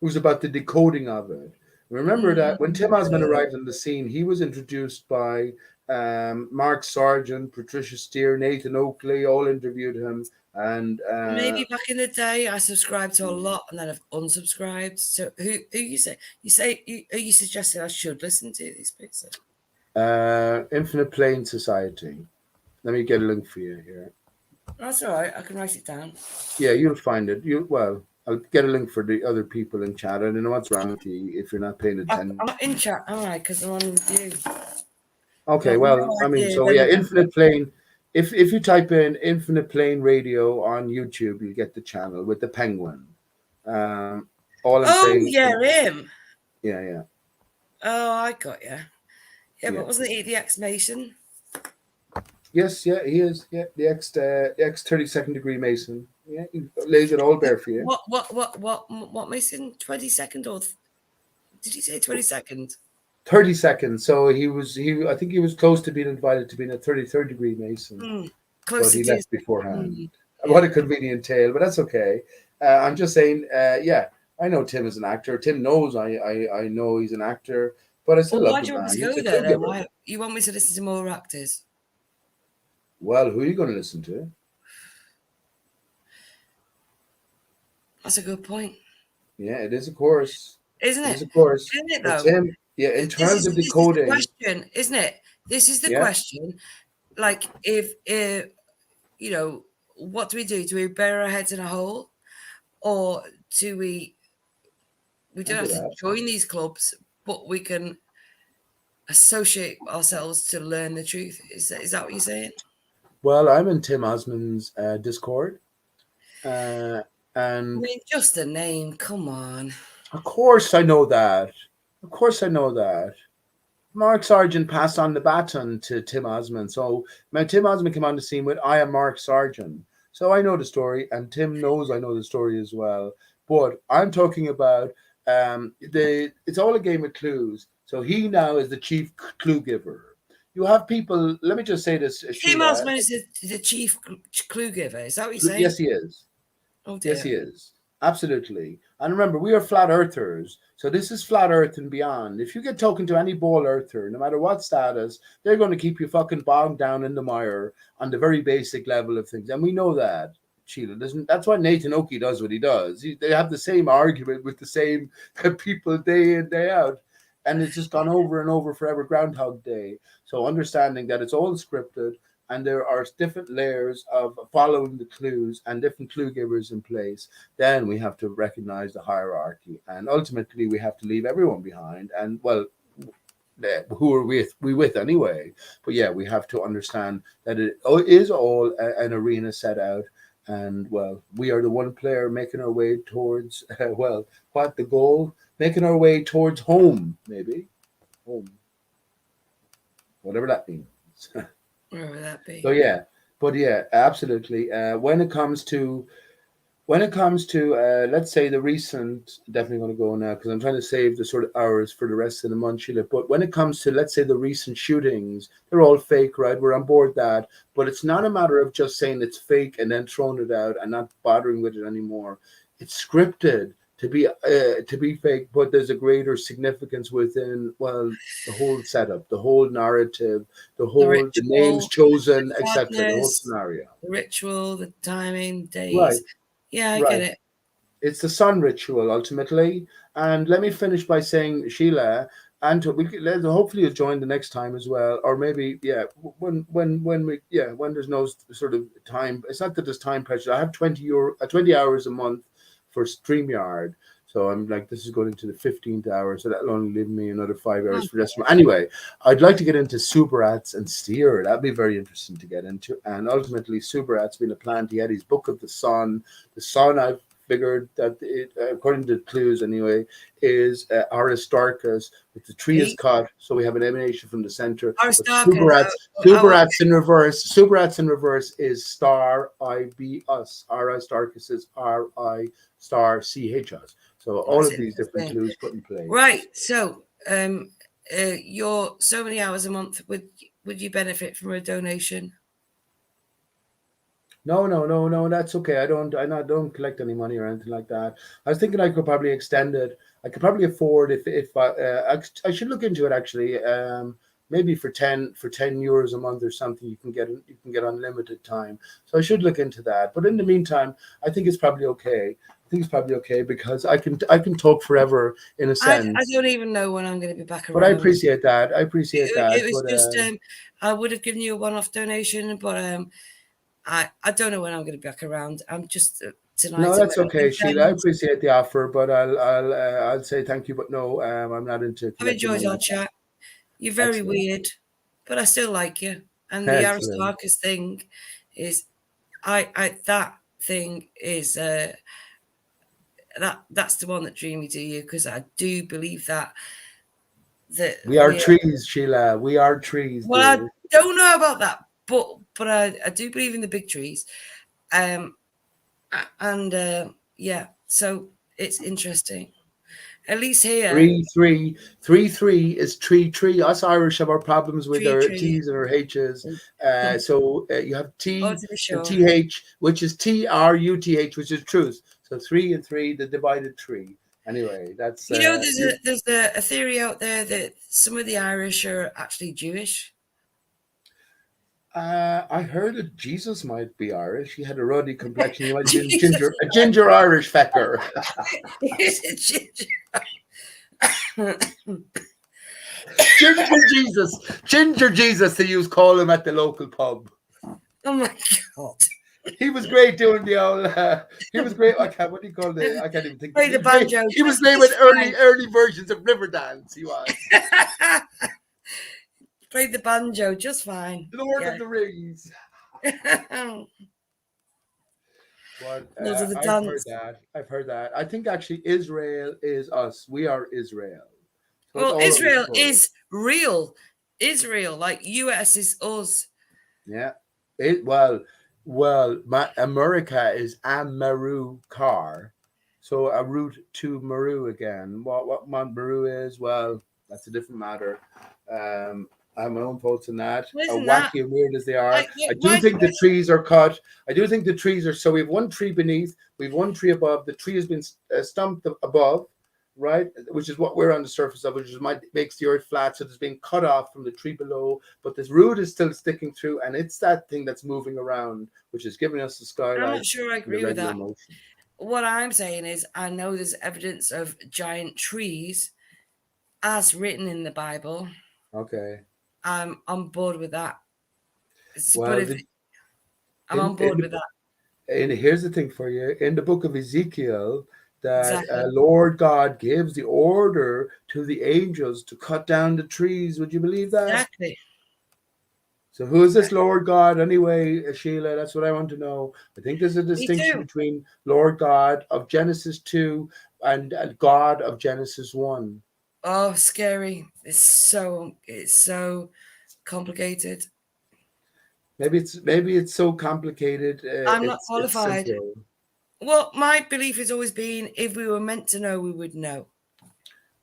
who's about the decoding of it. Remember that when Tim Osman arrived on the scene, he was introduced by Mark Sargent, Patricia Steer, Nathan Oakley, all interviewed him. And maybe back in the day, I subscribed to a lot, and then I've unsubscribed. So who you suggested I should listen to these people? Infinite Plane Society. Let me get a link for you here. That's all right. I can write it down. Yeah, you'll find it. I'll get a link for the other people in chat. I don't know what's wrong with you if you're not paying attention. I'm not in chat, am I? Because I'm on with you. Okay, Infinite Plane. If you type in Infinite Plane Radio on YouTube, you'll get the channel with the penguin. Him. Yeah. Oh, I got you. Yeah, but wasn't he the ex-Mason? Yes, he is. Yeah, the ex 32nd degree Mason. Yeah, he lays it all bare for you. What Mason? 22nd or did you say 22nd? 32nd. So I think he was close to being invited to being a 33rd degree Mason. But he left beforehand. What a convenient tale, but that's okay. I'm just saying, I know Tim is an actor. Tim knows I know he's an actor, but I still love the man. Why do you want me to go there? Why you want me to listen to more actors? Well, who are you going to listen to? That's a good point. Yeah, it is a course. Isn't it? It is a course. Isn't it, though? Tim, in terms of decoding. This is the question, isn't it? This is the question. Like, if what do? Do we bury our heads in a hole? Or do we don't have to join these clubs, but we can associate ourselves to learn the truth? Is that what you're saying? Well, I'm in Tim Osman's Discord. And I mean, just the name, come on. Of course I know that. Mark Sargent passed on the baton to Tim Osman. So when Tim Osman came on the scene with I am Mark Sargent. So I know the story, and Tim knows I know the story as well. But I'm talking about it's all a game of clues. So he now is the chief clue giver. You have people, let me just say this. Tim Osman is the chief clue giver. Is that what you're saying? Yes, he is. Oh, dear. Yes, he is. Absolutely. And remember, we are flat earthers. So this is flat earth and beyond. If you get talking to any ball earther, no matter what status, they're going to keep you fucking bogged down in the mire on the very basic level of things. And we know that. Sheila doesn't. That's why Nathan Oakey does what he does. They have the same argument with the same people day in, day out. And it's just gone over and over forever, Groundhog Day. So understanding that it's all scripted and there are different layers of following the clues and different clue givers in place, then we have to recognize the hierarchy. And ultimately, we have to leave everyone behind. And, well, who are we with anyway? But yeah, we have to understand that it is all an arena set out. And, well, we are the one player making our way towards, well, what the goal? Making our way towards home, maybe. Home. Whatever that means. Wherever that be. So yeah, but yeah, absolutely. When it comes to let's say the recent, definitely going to go now because I'm trying to save the sort of hours for the rest of the month, Sheila. But when it comes to, let's say, the recent shootings, they're all fake, right? We're on board that, but it's not a matter of just saying it's fake and then throwing it out and not bothering with it anymore. It's scripted to be fake, but there's a greater significance within, well, the whole setup, the whole narrative, the names chosen, etc., the whole scenario. The ritual, the timing, days. Right. Yeah, I get it. It's the sun ritual ultimately. And let me finish by saying, Sheila, and hopefully you'll join the next time as well, or maybe when there's no sort of time. It's not that there's time pressure. I have 20 hours a month for StreamYard. So I'm like, this is going into the 15th hour, so that'll only leave me another 5 hours for this one. Anyway, I'd like to get into Subarats and Steer. That'd be very interesting to get into. And ultimately, Subarat's been a plant. He had his Book of the Sun. The Sun, I've figured that, according to the clues anyway, is Aristarchus, with the tree is cut, so we have an emanation from the center. Subarats in reverse. Subarats in reverse is star IB-us. Aristarchus is RI star CH-us. So all of these different clues put in place. Right. So you're so many hours a month. Would you benefit from a donation? No, that's okay. I don't collect any money or anything like that. I was thinking I could probably extend it. I could probably afford if I should look into it actually. Maybe for 10 euros a month or something, you can get unlimited time. So I should look into that. But in the meantime, I think it's probably okay. Because I can talk forever in a sense. I don't even know when I'm going to be back around. But I appreciate that. It was just I would have given you a one-off donation, but I don't know when I'm going to be back around. I'm just tonight. No, that's okay, Sheila. I appreciate the offer, but I'll say thank you, but no, I'm not into. I've enjoyed our chat. You're very weird, but I still like you. And the Aristarchus thing is, that thing is that's the one that drew me to you, because I do believe that we are trees, Sheila. We are trees. Well, dear. I don't know about that, but I do believe in the big trees, so it's interesting. At least here, 3-3 is tree. Us Irish have our problems with our T's and our H's. So you have T and TH, which is TRUTH, which is truth. So 3 and 3, the divided tree. Anyway, that's there's a theory out there that some of the Irish are actually Jewish. I heard that Jesus might be Irish. He had a ruddy complexion. He might be a ginger Irish fecker. Ginger Jesus, they used to call him at the local pub. Oh my God. He was great doing the old. He was great. What do you call it? I can't even think. Play the banjo. He was playing with early versions of Riverdance. He was. Played the banjo just fine. Lord of the Rings. But I've heard that. I think actually Israel is us. We are Israel. So well, Israel is real. Israel, like US is us. Yeah. America is Amaru car. So a route to Maru again. What Mount Maru is, well, that's a different matter. I have my own thoughts on that. Well, How isn't that wacky and weird as they are. like I do why? think the trees are cut. I do think the trees are. So we have one tree beneath. We have one tree above. The tree has been stumped above, right? Which is what we're on the surface of, which is makes the earth flat. So it's being cut off from the tree below, but this root is still sticking through, and it's that thing that's moving around, which is giving us the I'm skylight not sure I and the agree with regular that. motion. What I'm saying is, I know there's evidence of giant trees as written in the Bible. Okay. I'm on board with that. But Well, if I'm on board with that, and here's the thing for you in the book of Ezekiel that exactly. Lord God gives the order to the angels to cut down the trees. Would you believe that? Exactly. So who is this Lord God anyway, Sheila? That's what I want to know. I think there's a distinction too. between Lord God of Genesis 2 and God of Genesis 1. Oh, scary. It's so complicated. Maybe it's so complicated. I'm not It's qualified. simple. Well, my belief has always been if we were meant to know, we would know.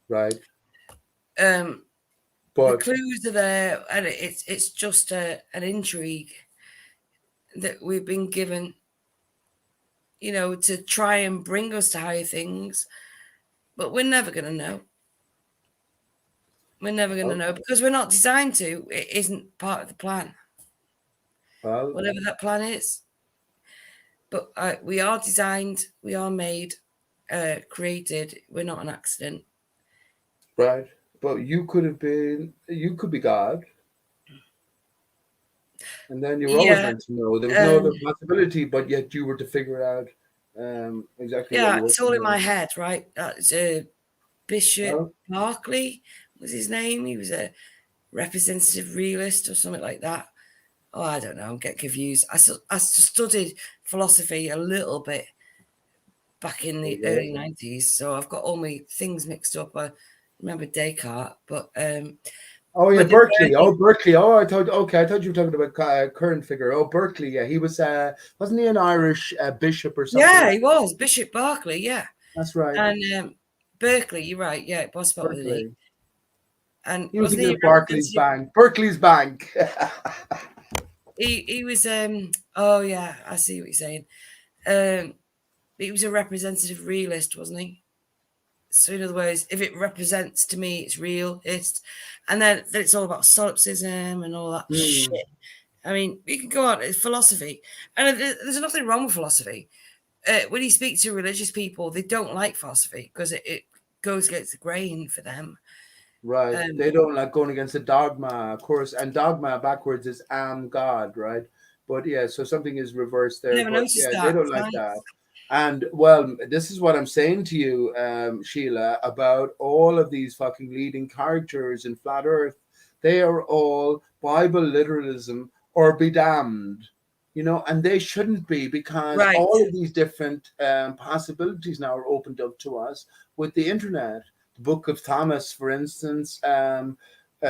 Right. The But clues are there, and it's just an intrigue that we've been given, to try and bring us to higher things. But we're never going to know. We're never going to know because we're not designed to. It isn't part of the plan. well, Whatever that plan is. But we are designed, we are made, created. We're not an accident. right. But you could be God. And then you were always meant to know. There was no other possibility, but yet you were to figure out exactly what you were it's all to in my know. head, right? That's Bishop Berkeley was his name. He was a representative realist or something like that. Oh, I don't know. I'm getting confused. I studied philosophy a little bit back in the early 90s, so I've got all my things mixed up. I remember Descartes, but oh yeah, but Berkeley. Berkeley. I thought you were talking about current figure. Oh, Berkeley. Yeah, he was. Wasn't he an Irish bishop or something? Yeah, he was Bishop Berkeley. Yeah, that's right. And Berkeley, you're right. Yeah, it was spelled with an E. And he was wasn't he Barclays Bank? Berkeley's Bank. he was. Oh yeah, I see what you're saying. He was a representative realist, wasn't he? So in other words, if it represents to me, it's realist, and then it's all about solipsism and all that shit. I mean, you can go on. It's philosophy, and there's nothing wrong with philosophy. When you speak to religious people, they don't like philosophy because it goes against the grain for them. Right. They don't like going against the dogma, of course, and dogma backwards is am God, right? But yeah, so something is reversed there. Never But noticed yeah, that. they don't like that. And well, this is what I'm saying to you, Sheila, about all of these fucking leading characters in Flat Earth. They are all Bible literalism or be damned, and they shouldn't be because all of these different possibilities now are opened up to us with the internet. The Book of Thomas, for instance, the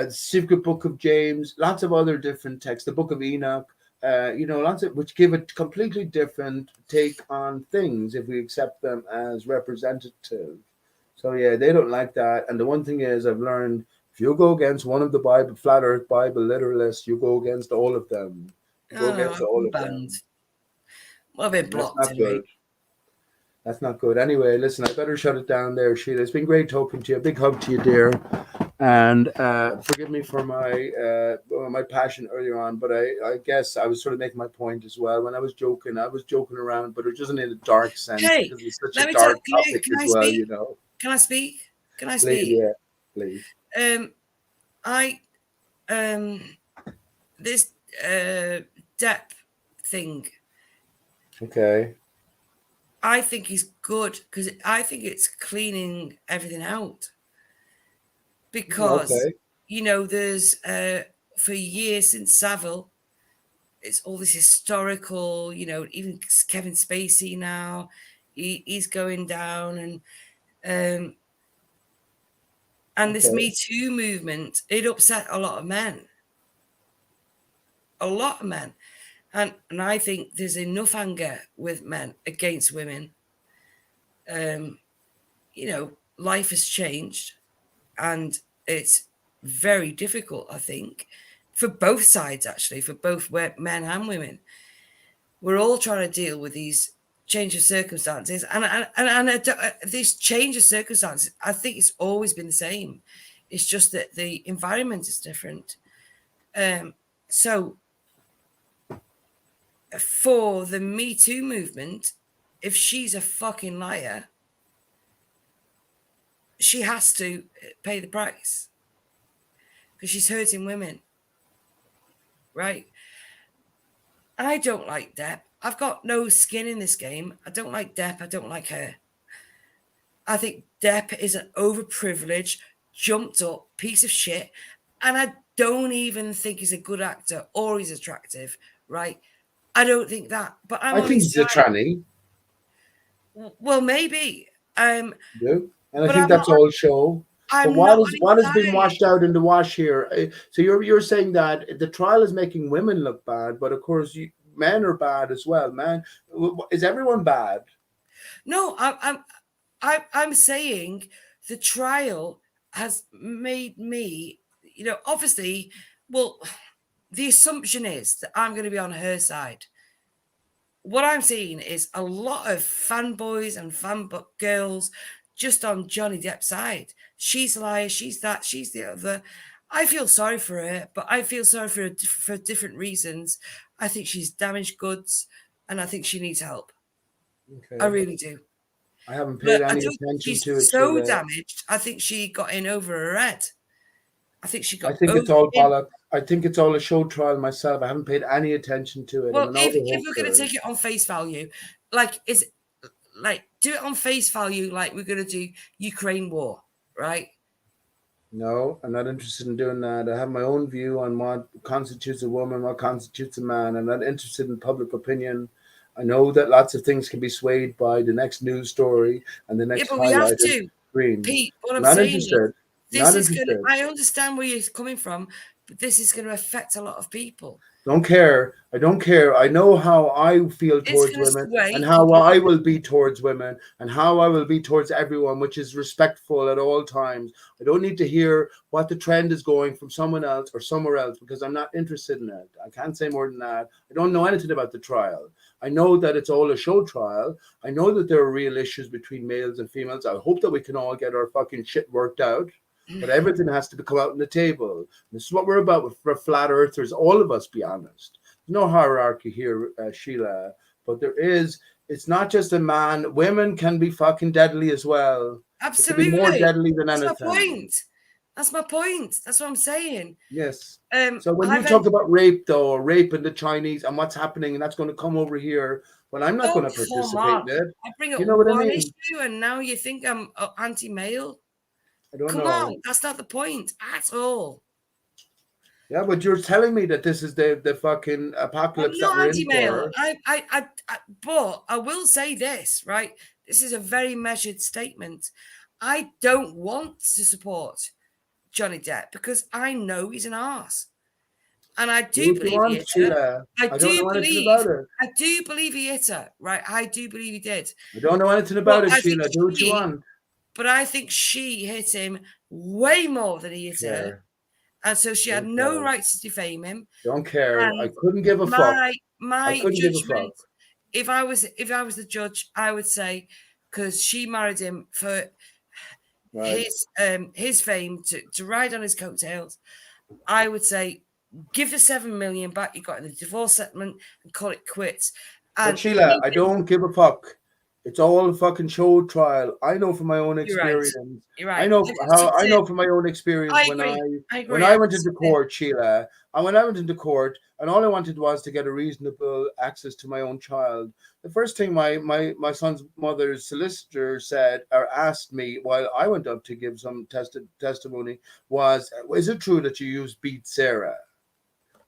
Secret Book of James, lots of other different texts, the Book of Enoch. Lots of which give a completely different take on things if we accept them as representative. So yeah, they don't like that. And the one thing is, I've learned if you go against one of the Bible, flat Earth Bible literalists, you go against all of them. You go against all of them. Well, I've been blocked. That's not good. That's not good. Anyway, listen, I better shut it down there, Sheila. It's been great talking to you. A big hug to you, dear. And forgive me for my passion earlier on, but I guess I was sort of making my point as well. When I was joking around, but it wasn't in a dark sense because it's such a dark topic as well, Can I speak? Please, yeah, please. This depth thing. Okay. I think is good because I think it's cleaning everything out. Because there's for years since Savile, it's all this historical. Even Kevin Spacey now, he's going down, and this Me Too movement, it upset a lot of men. And I think there's enough anger with men against women. Life has changed, and it's very difficult, I think, for both sides, actually, for both men and women. We're all trying to deal with these change of circumstances, and this change of circumstances, I think it's always been the same. It's just that the environment is different. So for the Me Too movement, if she's a fucking liar, she has to pay the price because she's hurting women, right? I don't like Depp. I've got no skin in this game. I don't like Depp. I don't like her. I think Depp is an overprivileged, jumped up piece of shit. And I don't even think he's a good actor or he's attractive, right? I don't think that. But I think he's a tranny. Well, maybe. Yeah. And I think that's all show. But what has been washed out in the wash here? So you're saying that the trial is making women look bad, but of course men are bad as well. Man, is everyone bad? No, I'm saying the trial has made me, obviously. Well, the assumption is that I'm going to be on her side. What I'm seeing is a lot of fanboys and fangirls just on Johnny Depp's side. She's a liar, she's that, she's the other. I feel sorry for her, but I feel sorry for her for different reasons. I think she's damaged goods, and I think she needs help. Okay. I really do. I haven't paid any attention to it. So damaged, I think she got in over her head. I think it's all bollocks. I think it's all a show trial myself. I haven't paid any attention to it. Well, if we're going to take it on face value, do it on face value, like we're going to do Ukraine war, right? No, I'm not interested in doing that. I have my own view on what constitutes a woman, what constitutes a man. I'm not interested in public opinion. I know that lots of things can be swayed by the next news story and the next highlight. We have to. Green. Pete, what I'm saying is, I understand where you're coming from, but this is going to affect a lot of people. Don't care. I don't care. I know how I feel towards women and how I will be towards women and how I will be towards everyone, which is respectful at all times. I don't need to hear what the trend is going from someone else or somewhere else because I'm not interested in it. I can't say more than that. I don't know anything about the trial. I know that it's all a show trial. I know that there are real issues between males and females. I hope that we can all get our fucking shit worked out. But everything has to come out on the table. This is what we're about for flat earthers, all of us, be honest. There's no hierarchy here, Sheila, but there is. It's not just a man. Women can be fucking deadly as well. Absolutely. It can be more deadly than anything. That's my point. That's my point. That's what I'm saying. Yes. So when you talk about rape, though, or rape in the Chinese and what's happening, and that's going to come over here, well, I'm not going to participate in it. I bring up one issue, and now you think I'm anti-male. Come on, that's not the point at all. Yeah, but you're telling me that this is the fucking apocalypse that we're in for. But I will say this, right? This is a very measured statement. I don't want to support Johnny Depp because I know he's an arse. And I do believe he hit her. I do believe he hit her, right? I do believe he did. I don't know anything about it, Sheila. Do what you want. But I think she hit him way more than he hit her. And so she had no right to defame him. Don't care. And I couldn't give a fuck. My judgment, if I was the judge, I would say, because she married him for his fame to ride on his coattails, I would say, give the $7 million back you got in the divorce settlement and call it quits. But Sheila, I don't give a fuck. It's all a fucking show trial. I know from my own experience. You're right. I know from my own experience when I went into court, Sheila. And when I went into court, and all I wanted was to get a reasonable access to my own child. The first thing my son's mother's solicitor said or asked me while I went up to give some testimony was, "Is it true that you used Beat Sarah?"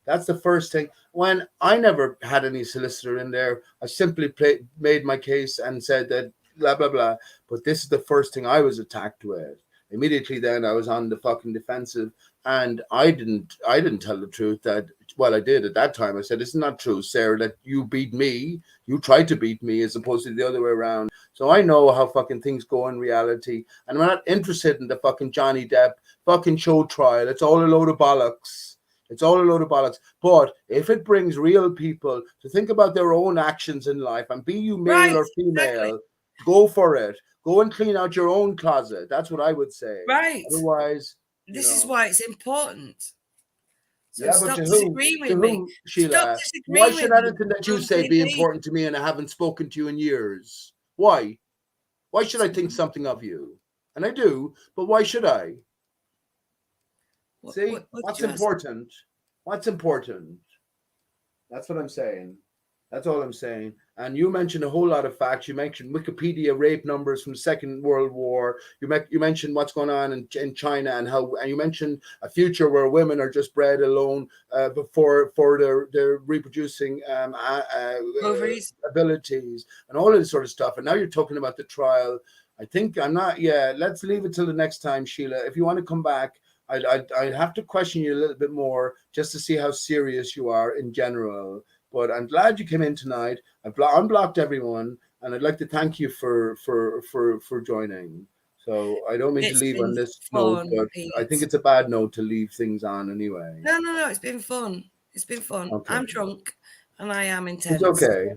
That's the first thing. When I never had any solicitor in there, I simply made my case and said that blah, blah, blah. But this is the first thing I was attacked with. Immediately then I was on the fucking defensive. And I didn't tell the truth that well, I did at that time. I said, "It's not true, Sarah, that you beat me. You tried to beat me, as opposed to the other way around." So I know how fucking things go in reality, and I'm not interested in the fucking Johnny Depp fucking show trial. It's all a load of bollocks. It's all a load of bollocks. But if it brings real people to think about their own actions in life, and be you male Right, or female, exactly. go for it. Go and clean out your own closet. That's what I would say. Right. Otherwise, This is why it's important. So yeah, but stop to disagreeing with me. whom, Sheila? Stop Why disagreeing should with me. anything that you Don't say say be me. important to me and I haven't spoken to you in years? Why? Why should I think something of you? And I do, but why should I? See, what what's did you ask? important? What's important? That's what I'm saying. That's all I'm saying. And you mentioned a whole lot of facts. You mentioned Wikipedia rape numbers from the Second World War. You mentioned what's going on in China, and you mentioned a future where women are just bred alone before for their reproducing Ovaries. abilities and all of this sort of stuff. And now you're talking about the trial. I think I'm not. Yeah, let's leave it till the next time, Sheila. If you want to come back, I'd have to question you a little bit more just to see how serious you are in general. But I'm glad you came in tonight. I've unblocked everyone, and I'd like to thank you for joining. So I don't mean to leave on this note, but I think it's a bad note to leave things on anyway. No. It's been fun. It's been fun. Okay. I'm drunk, and I am intense. It's okay.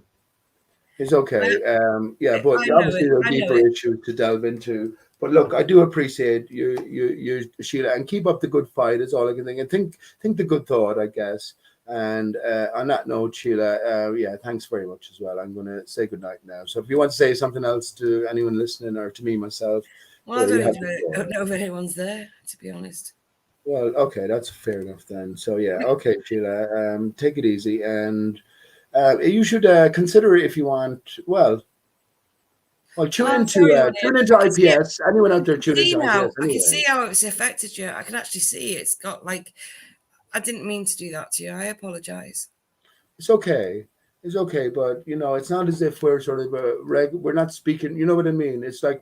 It's okay. Yeah, but obviously there are deeper issues to delve into. But look, I do appreciate you, Sheila, and keep up the good fight. Is all I can think. And think the good thought, I guess. And on that note, Sheila, yeah, thanks very much as well. I'm going to say good night now. So if you want to say something else to anyone listening or to me myself, well, I don't know if anyone's there, to be honest. Well, okay, that's fair enough then. So yeah, okay, Sheila, take it easy, and you should consider it if you want. Well, tune into IPS. Anyone out there tune into IPS? I can see how it's affected you. I can actually see it's got like. I didn't mean to do that to you. I apologize. It's okay. It's okay, but it's not as if we're sort of we're not speaking. You know what I mean? It's like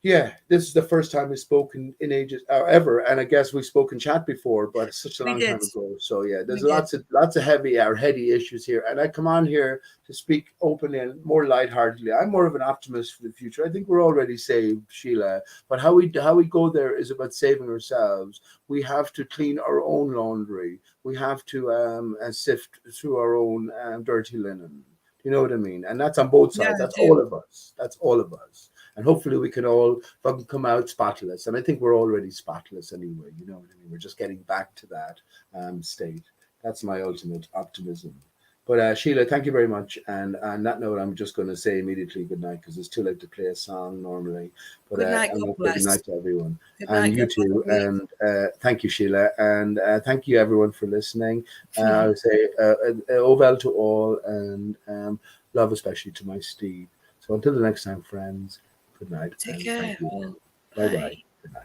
yeah, this is the first time we've spoken in ages ever, and I guess we spoke in chat before, but it's such a long time ago. So yeah, there's lots of heady issues here, and I come on here to speak openly and more lightheartedly. I'm more of an optimist for the future. I think we're already saved, Sheila, but how we go there is about saving ourselves. We have to clean our own laundry. We have to sift through our own dirty linen. You know what I mean? And that's on both sides. That's all of us. That's all of us. And hopefully we can all fucking come out spotless. And I think we're already spotless anyway. You know what I mean? We're just getting back to that state. That's my ultimate optimism. But Sheila, thank you very much. And on that note, I'm just going to say immediately good night because it's too late to play a song normally. But good night, good night to everyone. And you too. And thank you, Sheila. And thank you, everyone, for listening. I would say Ovel to all, and love especially to my Steve. So until the next time, friends. Good night. Take care. Bye-bye. Good night.